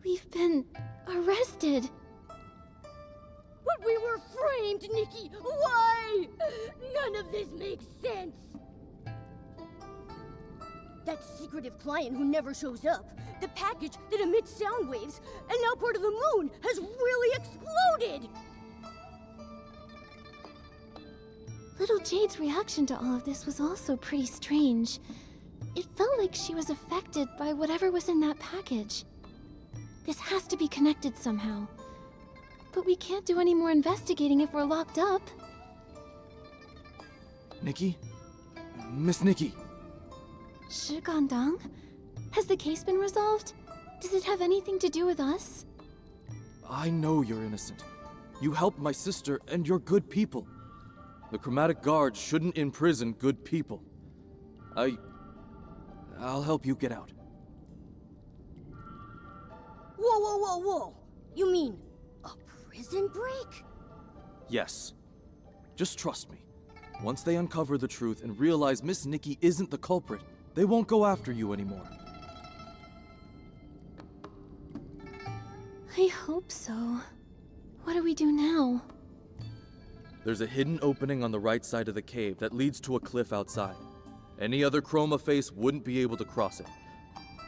We've been arrested. But we were framed, Nikki! Why? None of this makes sense! That secretive client who never shows up, the package that emits sound waves, and now part of the moon has really exploded! Little Jade's reaction to all of this was also pretty strange. It felt like she was affected by whatever was in that package. This has to be connected somehow. But we can't do any more investigating if we're locked up. Nikki? Miss Nikki? Shi Gandang? Has the case been resolved? Does it have anything to do with us? I know you're innocent. You helped my sister, and you're good people. The Chromatic Guards shouldn't imprison good people. I'll help you get out. Whoa, whoa, whoa, whoa! You mean a prison break? Yes. Just trust me. Once they uncover the truth and realize Miss Nikki isn't the culprit, they won't go after you anymore. I hope so. What do we do now? There's a hidden opening on the right side of the cave that leads to a cliff outside. Any other Chroma face wouldn't be able to cross it.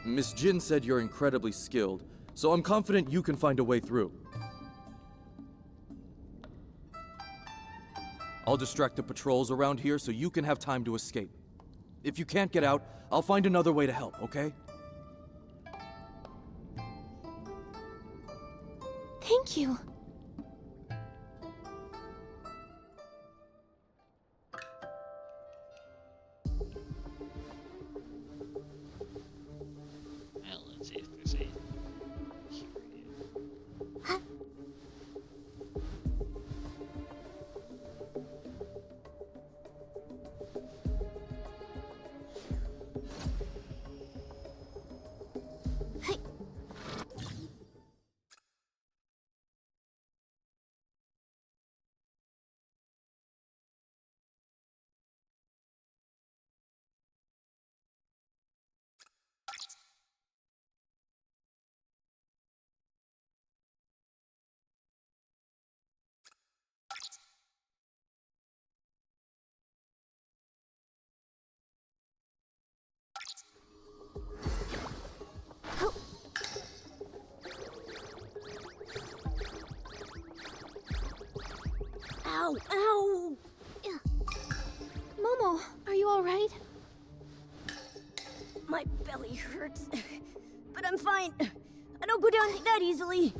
Miss Jin said you're incredibly skilled, so I'm confident you can find a way through. I'll distract the patrols around here so you can have time to escape. If you can't get out, I'll find another way to help, okay? Thank you. Well, let's see if there's a Ow! Ow! Momo, are you alright? My belly hurts. But I'm fine. I don't go down that easily.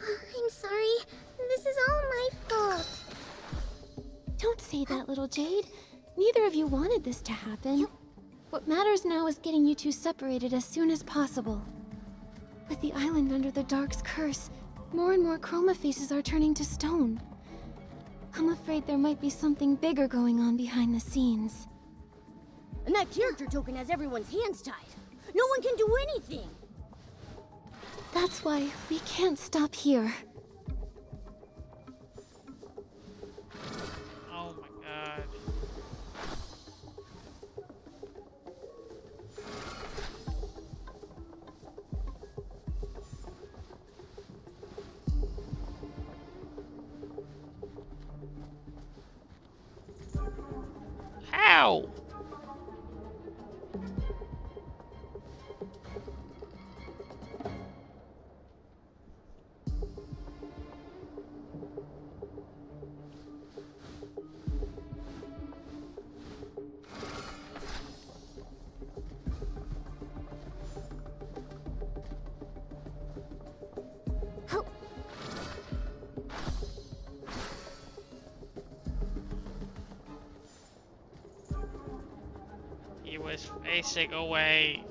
I'm sorry. This is all my fault. Don't say that, little Jade. Neither of you wanted this to happen. What matters now is getting you two separated as soon as possible. With the island under the Dark's curse, more and more Chroma faces are turning to stone. I'm afraid there might be something bigger going on behind the scenes. And that character token has everyone's hands tied. No one can do anything. That's why we can't stop here. Oh my god. How? He was facing away.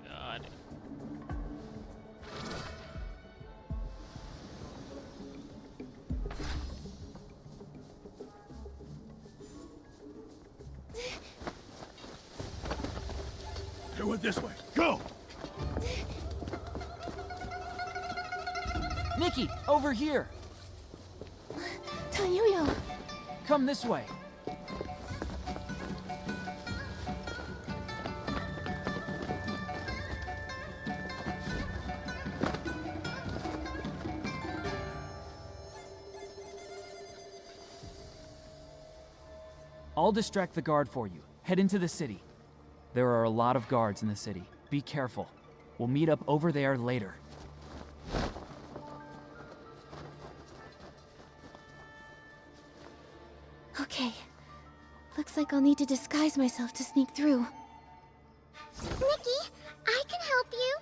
God. They went this way. Go! Nikki, over here! Tanyuyo! Come this way. I'll distract the guard for you. Head into the city. There are a lot of guards in the city. Be careful. We'll meet up over there later. Okay. Looks like I'll need to disguise myself to sneak through. Nikki, I can help you.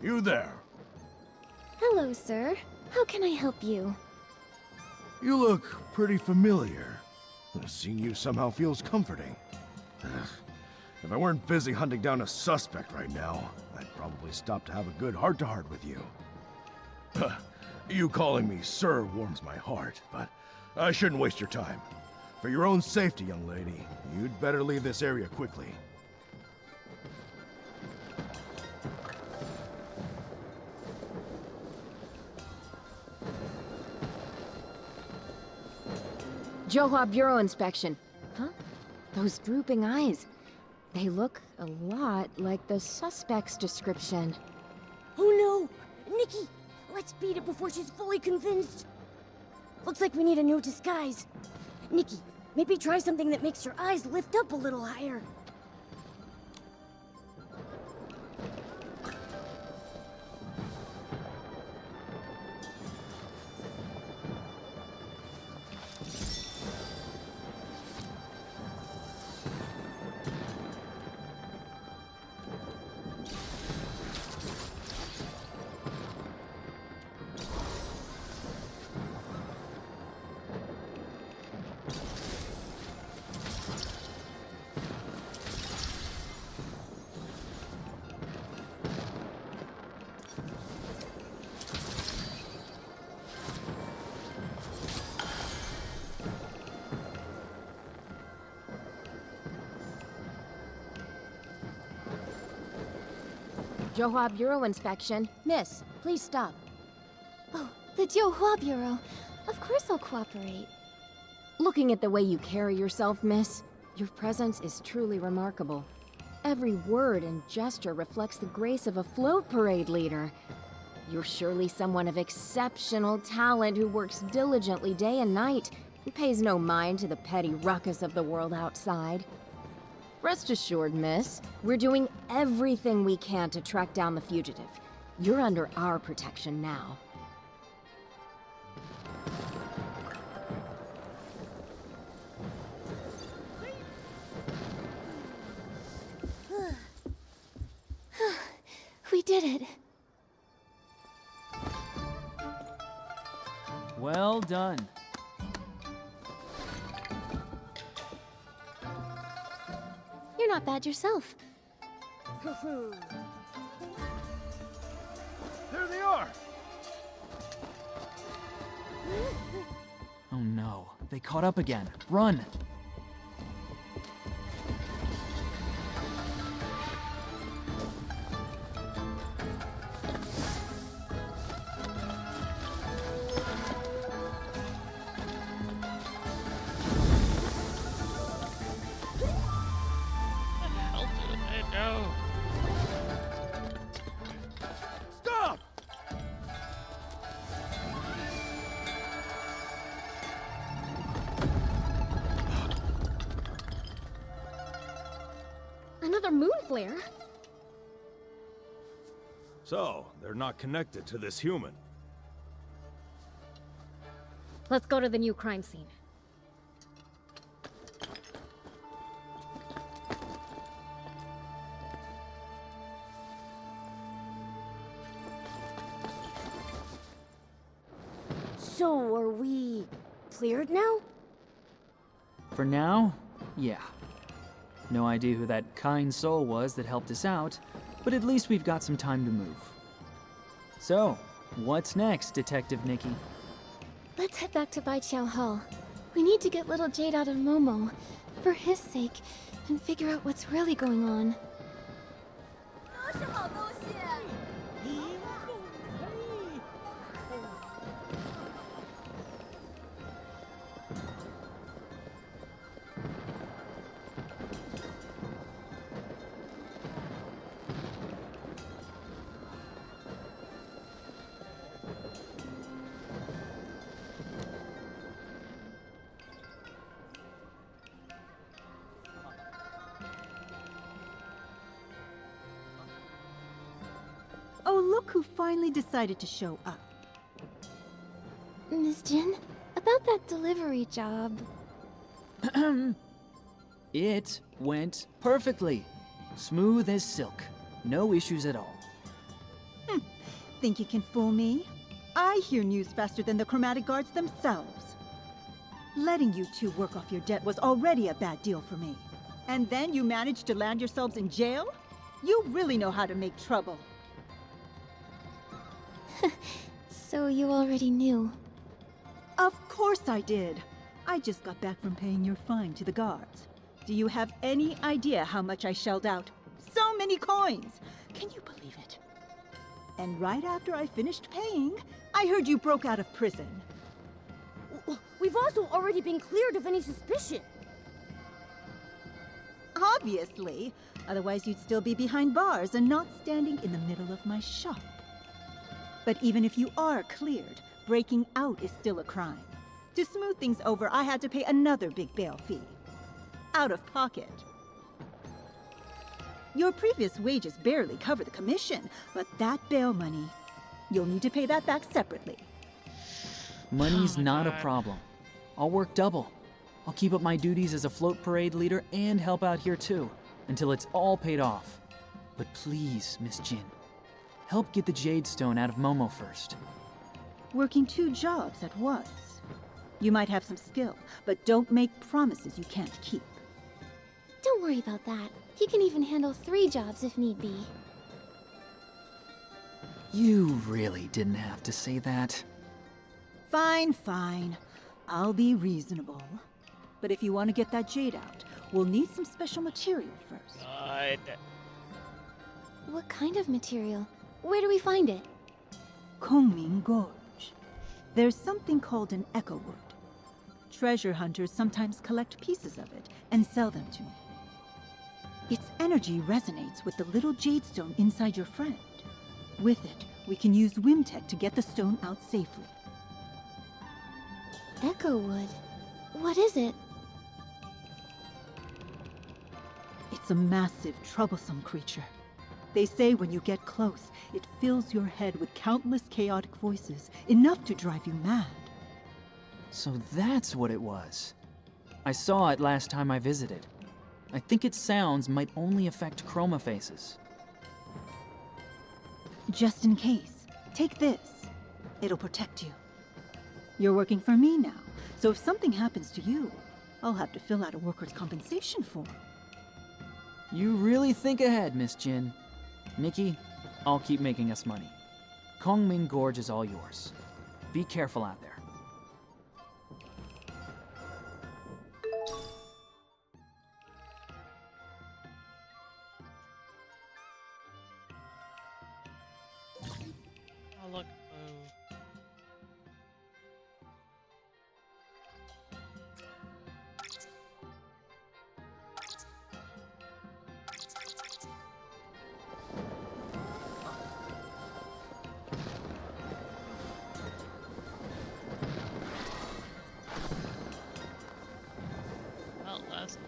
You there. Hello, sir. How can I help you? You look pretty familiar. Seeing you somehow feels comforting. If I weren't busy hunting down a suspect right now, I'd probably stop to have a good heart-to-heart with you. You calling me sir warms my heart, but I shouldn't waste your time. For your own safety, young lady, you'd better leave this area quickly. Johua Bureau inspection. Huh? Those drooping eyes. They look a lot like the suspect's description. Oh no! Nikki! Let's beat it before she's fully convinced. Looks like we need a new disguise. Nikki, maybe try something that makes your eyes lift up a little higher. Johua Bureau inspection. Miss, please stop. Oh, the Johua Bureau. Of course I'll cooperate. Looking at the way you carry yourself, miss, your presence is truly remarkable. Every word and gesture reflects the grace of a float parade leader. You're surely someone of exceptional talent who works diligently day and night and pays no mind to the petty ruckus of the world outside. Rest assured, miss, we're doing everything we can to track down the fugitive. You're under our protection now. We did it. Well done. You're not bad yourself. There they are! Oh no, they caught up again. Run! Stop! Another moon flare? So, they're not connected to this human. Let's go to the new crime scene. So, are we cleared now? For now, yeah. No idea who that kind soul was that helped us out, but at least we've got some time to move. So, what's next, Detective Nikki? Let's head back to Baiqiao Hall. We need to get little Jade out of Momo, for his sake, and figure out what's really going on. Oh, look who finally decided to show up. Miss Jin, about that delivery job. It went perfectly. Smooth as silk. No issues at all. think you can fool me? I hear news faster than the Chromatic guards themselves. Letting you two work off your debt was already a bad deal for me. And then you managed to land yourselves in jail? You really know how to make trouble. So you already knew. Of course I did. I just got back from paying your fine to the guards. Do you have any idea how much I shelled out? So many coins! Can you believe it? And right after I finished paying, I heard you broke out of prison. We've also already been cleared of any suspicion. Obviously. Otherwise you'd still be behind bars and not standing in the middle of my shop. But even if you are cleared, breaking out is still a crime. To smooth things over, I had to pay another big bail fee. Out of pocket. Your previous wages barely cover the commission, but that bail money, you'll need to pay that back separately. Money's not a problem. I'll work double. I'll keep up my duties as a float parade leader and help out here too, until it's all paid off. But please, Miss Jin, help get the Jade Stone out of Momo first. Working 2 jobs at once. You might have some skill, but don't make promises you can't keep. Don't worry about that. He can even handle 3 jobs if need be. You really didn't have to say that. Fine, fine. I'll be reasonable. But if you want to get that jade out, we'll need some special material first. God. What kind of material? Where do we find it? Kongming Gorge. There's something called an echo wood. Treasure hunters sometimes collect pieces of it and sell them to me. Its energy resonates with the little jade stone inside your friend. With it, we can use Wimtech to get the stone out safely. Echo wood. What is it? It's a massive, troublesome creature. They say when you get close, it fills your head with countless chaotic voices, enough to drive you mad. So that's what it was. I saw it last time I visited. I think its sounds might only affect chroma faces. Just in case, take this. It'll protect you. You're working for me now, so if something happens to you, I'll have to fill out a workers' compensation form. You really think ahead, Miss Jin. Nikki, I'll keep making us money. Kongming Gorge is all yours. Be careful out there. Oh, look. Oh. Well, last.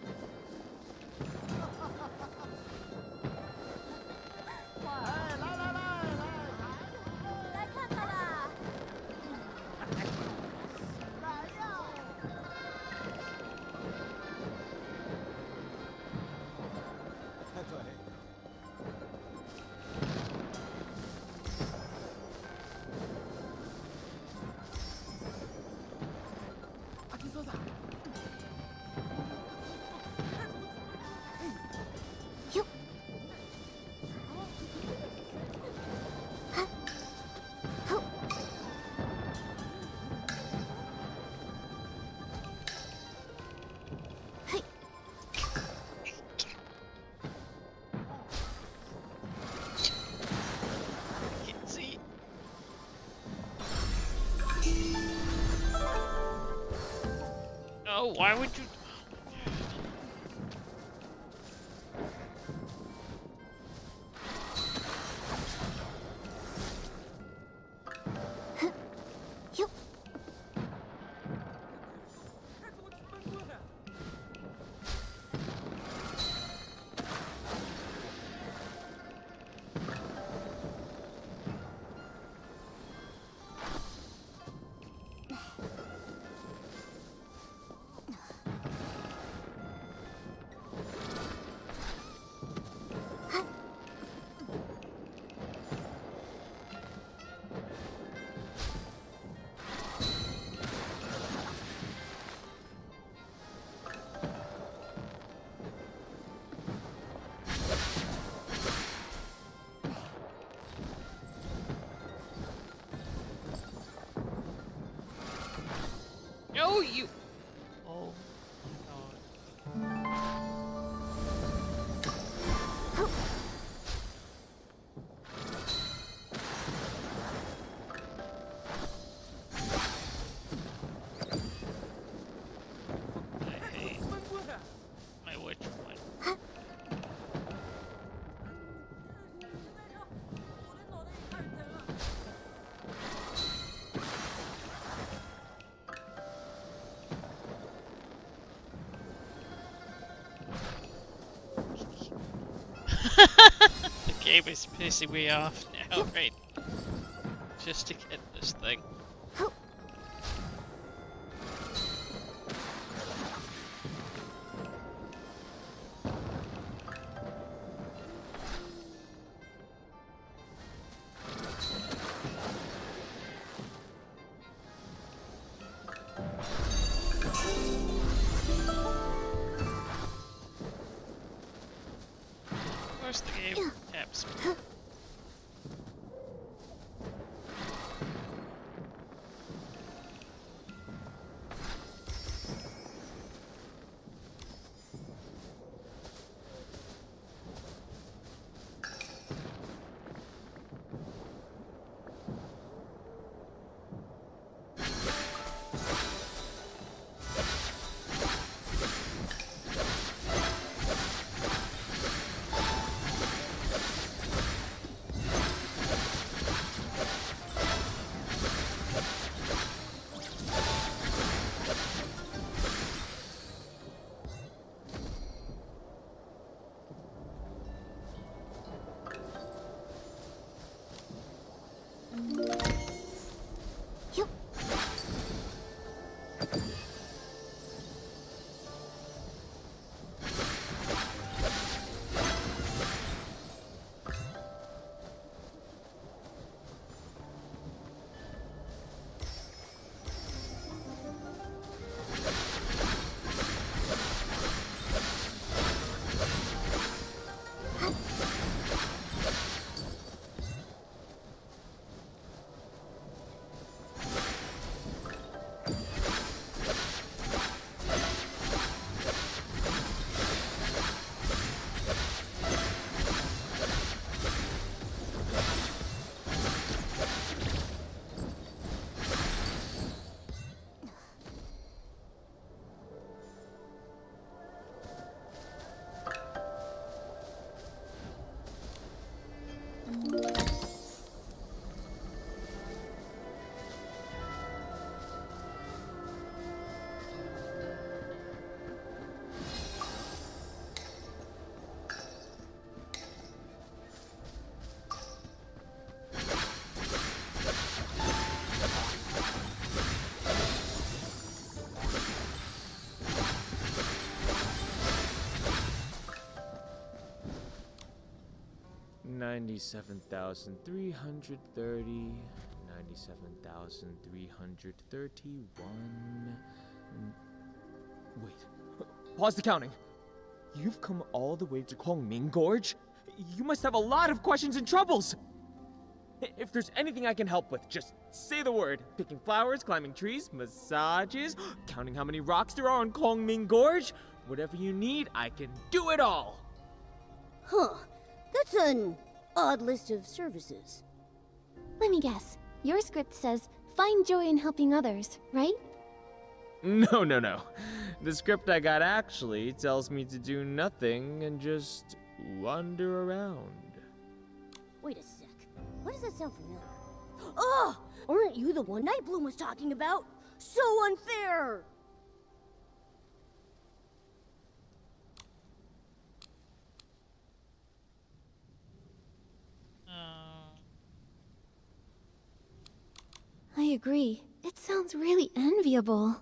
No, why would you? No, you. Oh my god. I hate my witch one. The game is pissing me off now, right? Just to get this thing. Of course the game taps me. $97,330, 97,331. Wait, pause the counting. You've come all the way to Kwangming Gorge? You must have a lot of questions and troubles! If there's anything I can help with, just say the word. Picking flowers, climbing trees, massages, counting how many rocks there are on Kwangming Gorge. Whatever you need, I can do it all! Huh. That's an odd list of services. Let me guess. Your script says, find joy in helping others, right? No. The script I got actually tells me to do nothing and just wander around. Wait a sec. Why does that sound familiar? Oh! Aren't you the one Nightbloom was talking about? So unfair! I agree. It sounds really enviable.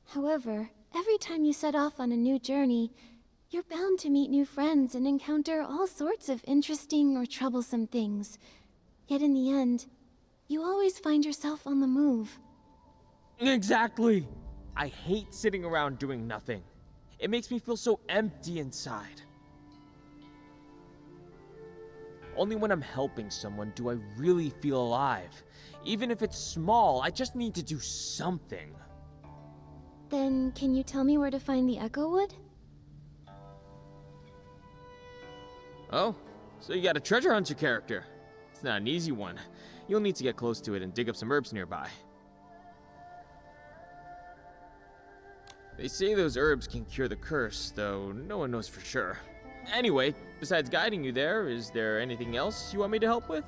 However, every time you set off on a new journey, you're bound to meet new friends and encounter all sorts of interesting or troublesome things. Yet in the end, you always find yourself on the move. Exactly! I hate sitting around doing nothing. It makes me feel so empty inside. Only when I'm helping someone do I really feel alive. Even if it's small, I just need to do something. Then can you tell me where to find the Echo Wood? Oh, so you got a treasure hunter character. It's not an easy one. You'll need to get close to it and dig up some herbs nearby. They say those herbs can cure the curse, though no one knows for sure. Anyway, besides guiding you there, is there anything else you want me to help with?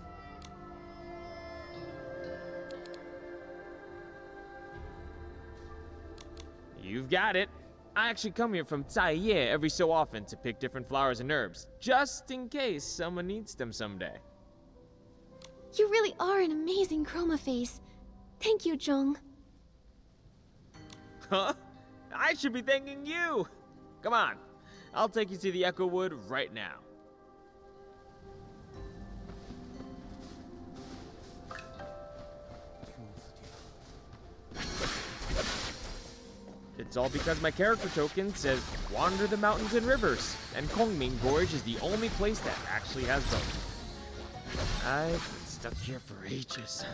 You've got it. I actually come here from Taiye every so often to pick different flowers and herbs, just in case someone needs them someday. You really are an amazing Chroma face. Thank you, Jong. Huh? I should be thanking you! Come on, I'll take you to the Echo Wood right now. It's all because my character token says wander the mountains and rivers, and Kongming Gorge is the only place that actually has both. I've been stuck here for ages.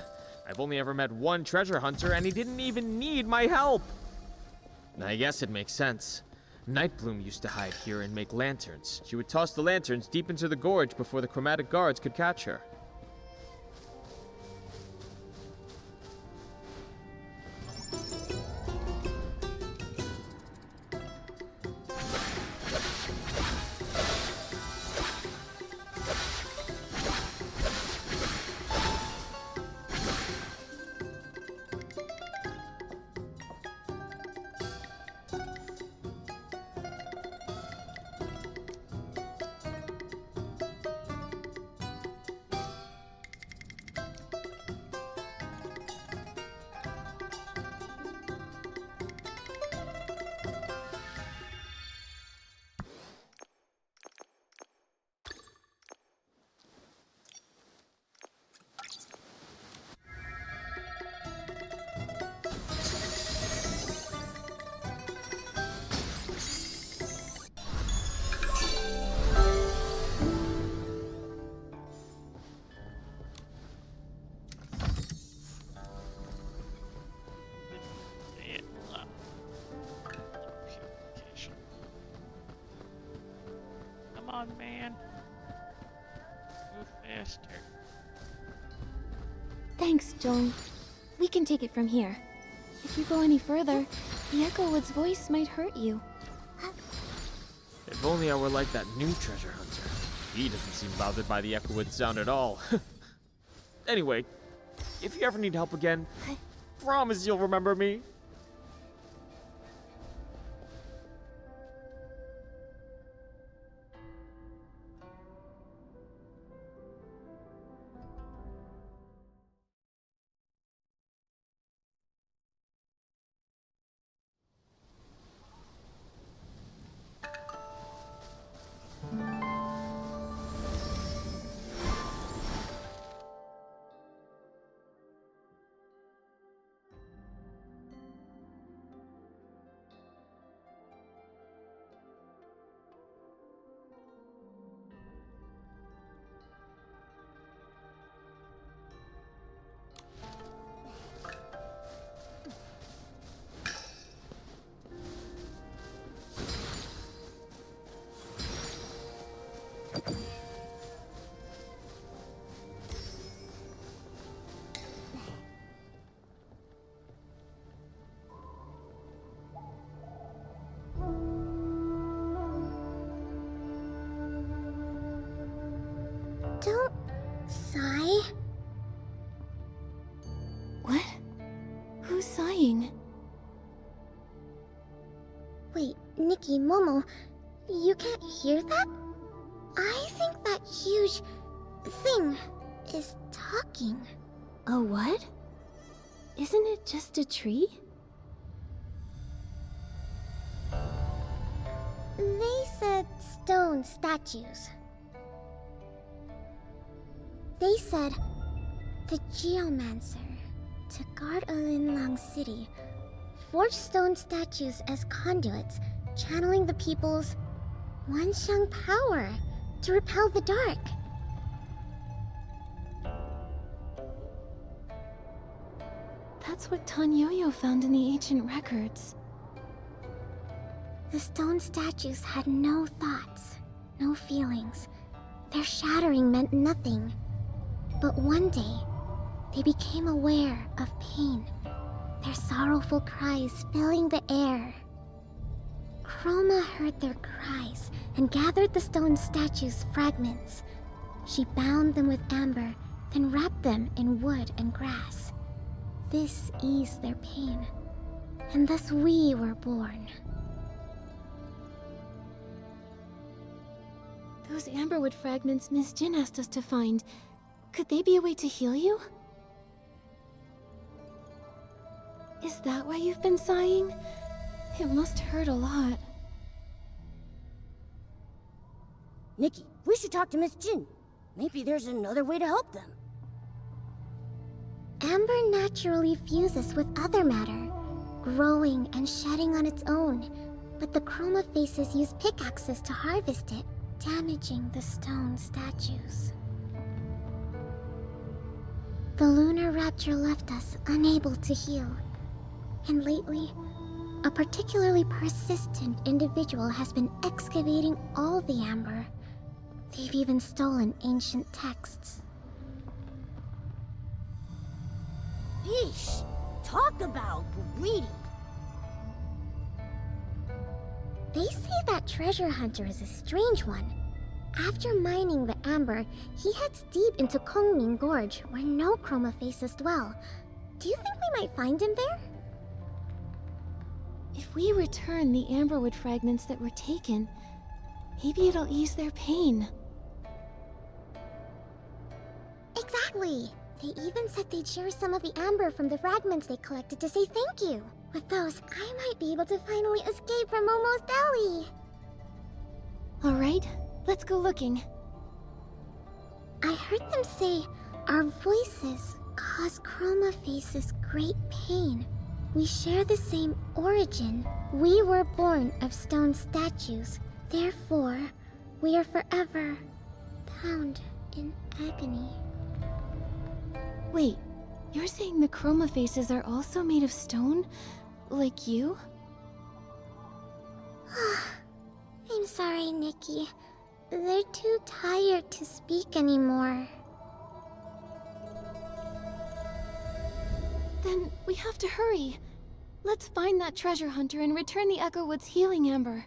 I've only ever met one treasure hunter, and he didn't even need my help. I guess it makes sense. Nightbloom used to hide here and make lanterns. She would toss the lanterns deep into the gorge before the Chromatic guards could catch her. Come on, man. Move faster. Thanks, Jong. We can take it from here. If you go any further, the Echo Wood's voice might hurt you. If only I were like that new treasure hunter. He doesn't seem bothered by the Echo Wood sound at all. Anyway, if you ever need help again, promise you'll remember me. Don't sigh. What? Who's sighing? Wait, Nikki, Momo, you can't hear that? I think that huge thing is talking. A what? Isn't it just a tree? They said stone statues. They said the Geomancer, to guard Alinlang City, forged stone statues as conduits, channeling the people's Wanxiang power to repel the dark. That's what Tan Yo-Yo found in the ancient records. The stone statues had no thoughts, no feelings. Their shattering meant nothing. But one day, they became aware of pain, their sorrowful cries filling the air. Chroma heard their cries and gathered the stone statues' fragments. She bound them with amber, then wrapped them in wood and grass. This eased their pain, and thus we were born. Those amberwood fragments Miss Jin asked us to find, could they be a way to heal you? Is that why you've been sighing? It must hurt a lot. Nikki, we should talk to Miss Jin. Maybe there's another way to help them. Amber naturally fuses with other matter, growing and shedding on its own, but the Chroma faces use pickaxes to harvest it, damaging the stone statues. The lunar rapture left us unable to heal, and lately, a particularly persistent individual has been excavating all the amber. They've even stolen ancient texts. Yeesh! Talk about greedy! They say that treasure hunter is a strange one. After mining the amber, he heads deep into Kongming Gorge, where no Chroma faces dwell. Do you think we might find him there? If we return the amberwood fragments that were taken, maybe it'll ease their pain. Exactly! They even said they'd share some of the amber from the fragments they collected to say thank you. With those, I might be able to finally escape from Momo's belly! Alright, let's go looking. I heard them say our voices cause Chroma faces great pain. We share the same origin. We were born of stone statues. Therefore, we are forever bound in agony. Wait, you're saying the Chroma faces are also made of stone? Like you? I'm sorry, Nikki. They're too tired to speak anymore. Then we have to hurry. Let's find that treasure hunter and return the Echo Wood's healing amber.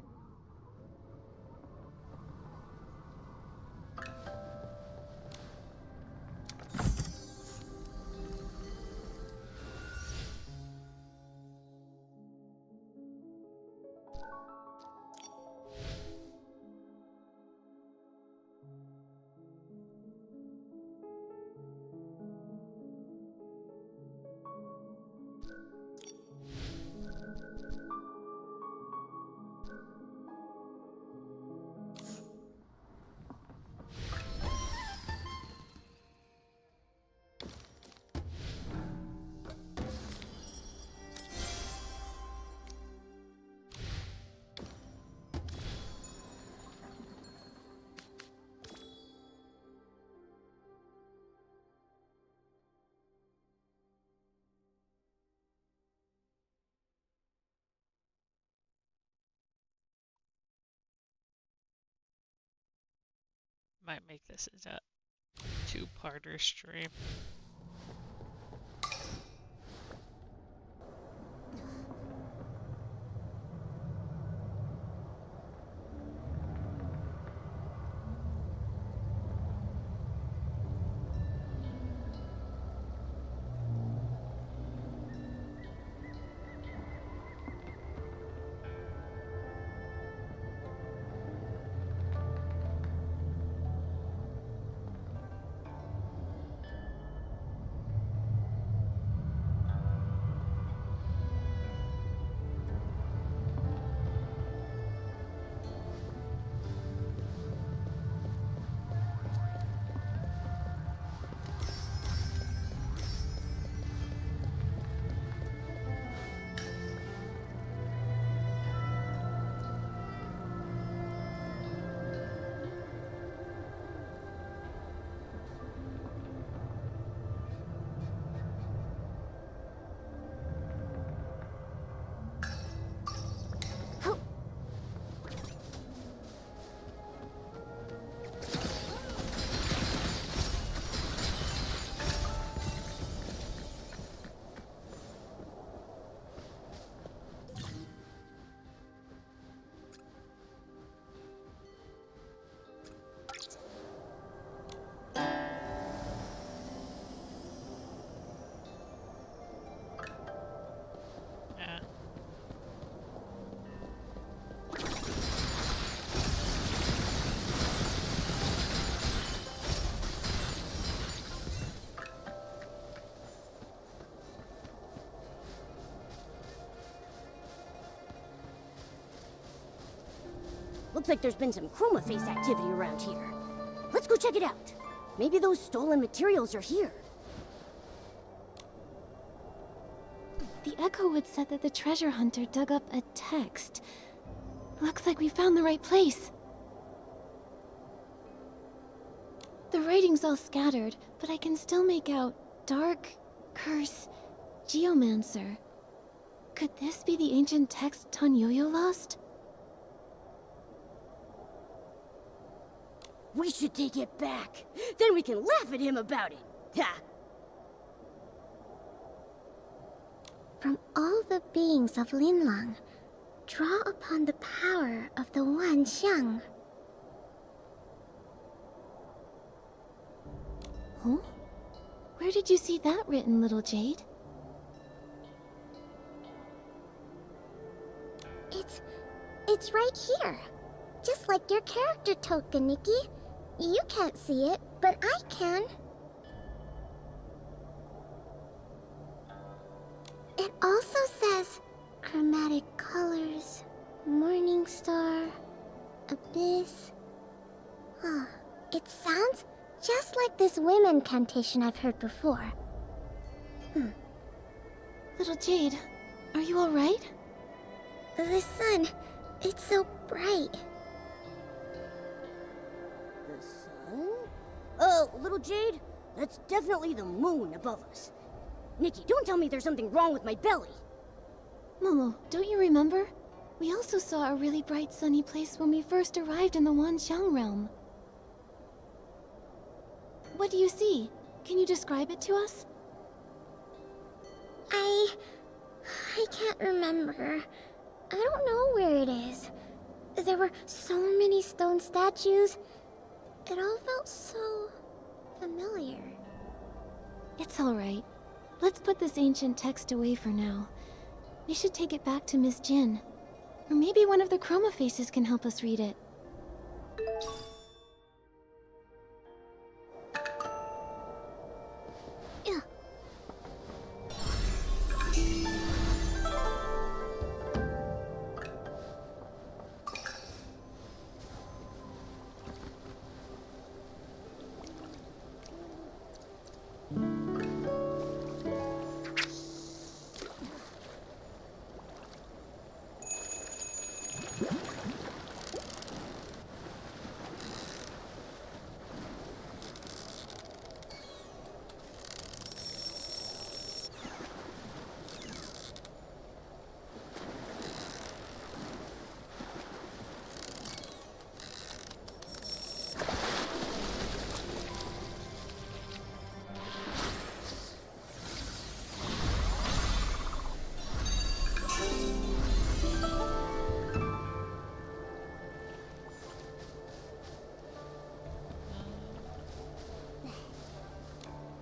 Might make this as a two-parter stream. Looks like there's been some chroma face activity around here. Let's go check it out. Maybe those stolen materials are here. The Echowood said that the treasure hunter dug up a text. Looks like we found the right place. The writing's all scattered, but I can still make out Dark, Curse, Geomancer. Could this be the ancient text Tanyoyo lost? We should take it back. Then we can laugh at him about it. Ha! From all the beings of Linlong, draw upon the power of the One Xiang. Huh? Where did you see that written, little Jade? It's right here. Just like your character token, Nikki. You can't see it, but I can. It also says chromatic colors, morning star, abyss. Huh. It sounds just like this whim incantation I've heard before. Little Jade, are you alright? The sun, it's so bright. The sun? Oh, little Jade, that's definitely the moon above us. Nikki, don't tell me there's something wrong with my belly. Momo, don't you remember? We also saw a really bright sunny place when we first arrived in the Wanxiang realm. What do you see? Can you describe it to us? I can't remember. I don't know where it is. There were so many stone statues. It all felt so familiar. It's alright. Let's put this ancient text away for now. We should take it back to Miss Jin. Or maybe one of the chroma faces can help us read it.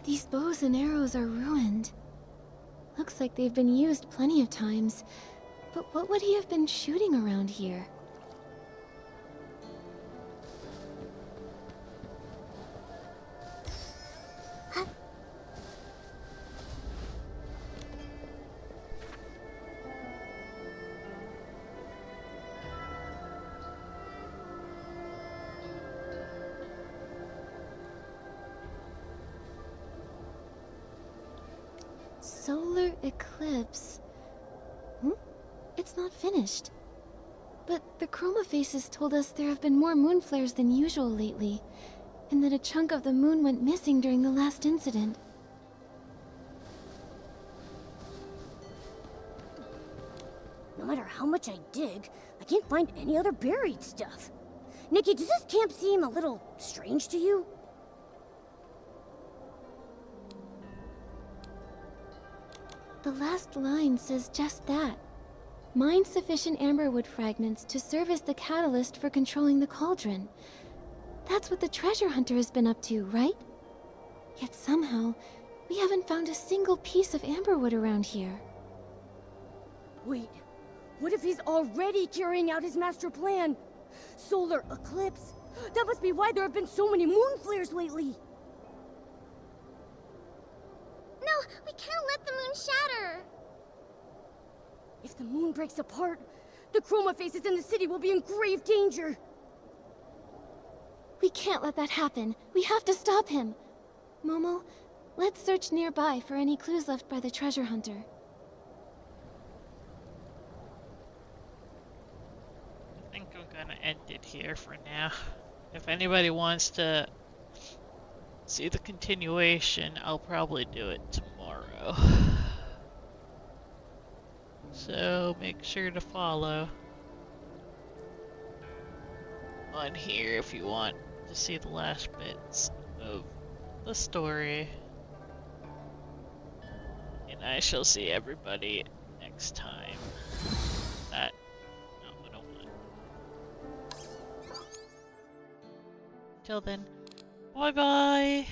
These bows and arrows are ruined. Looks like they've been used plenty of times. But what would he have been shooting around here? Solar eclipse. It's not finished. But the chroma faces told us there have been more moon flares than usual lately, and that a chunk of the moon went missing during the last incident. No matter how much I dig, I can't find any other buried stuff. Nikki, does this camp seem a little strange to you? The last line says just that. Mine sufficient amberwood fragments to serve as the catalyst for controlling the cauldron. That's what the treasure hunter has been up to, right? Yet somehow, we haven't found a single piece of amberwood around here. Wait, what if he's already carrying out his master plan? Solar eclipse? That must be why there have been so many moon flares lately. No, we can't let the moon shatter. If the moon breaks apart, The Chroma faces in the city will be in grave danger. We can't let that happen. We have to stop him. Momo, let's search nearby for any clues left by the treasure hunter. I think I'm gonna end it here for now. If anybody wants to see the continuation, I'll probably do it tomorrow. So make sure to follow on here if you want to see the last bits of the story. And I shall see everybody next time. That not what I want. Till then, bye bye!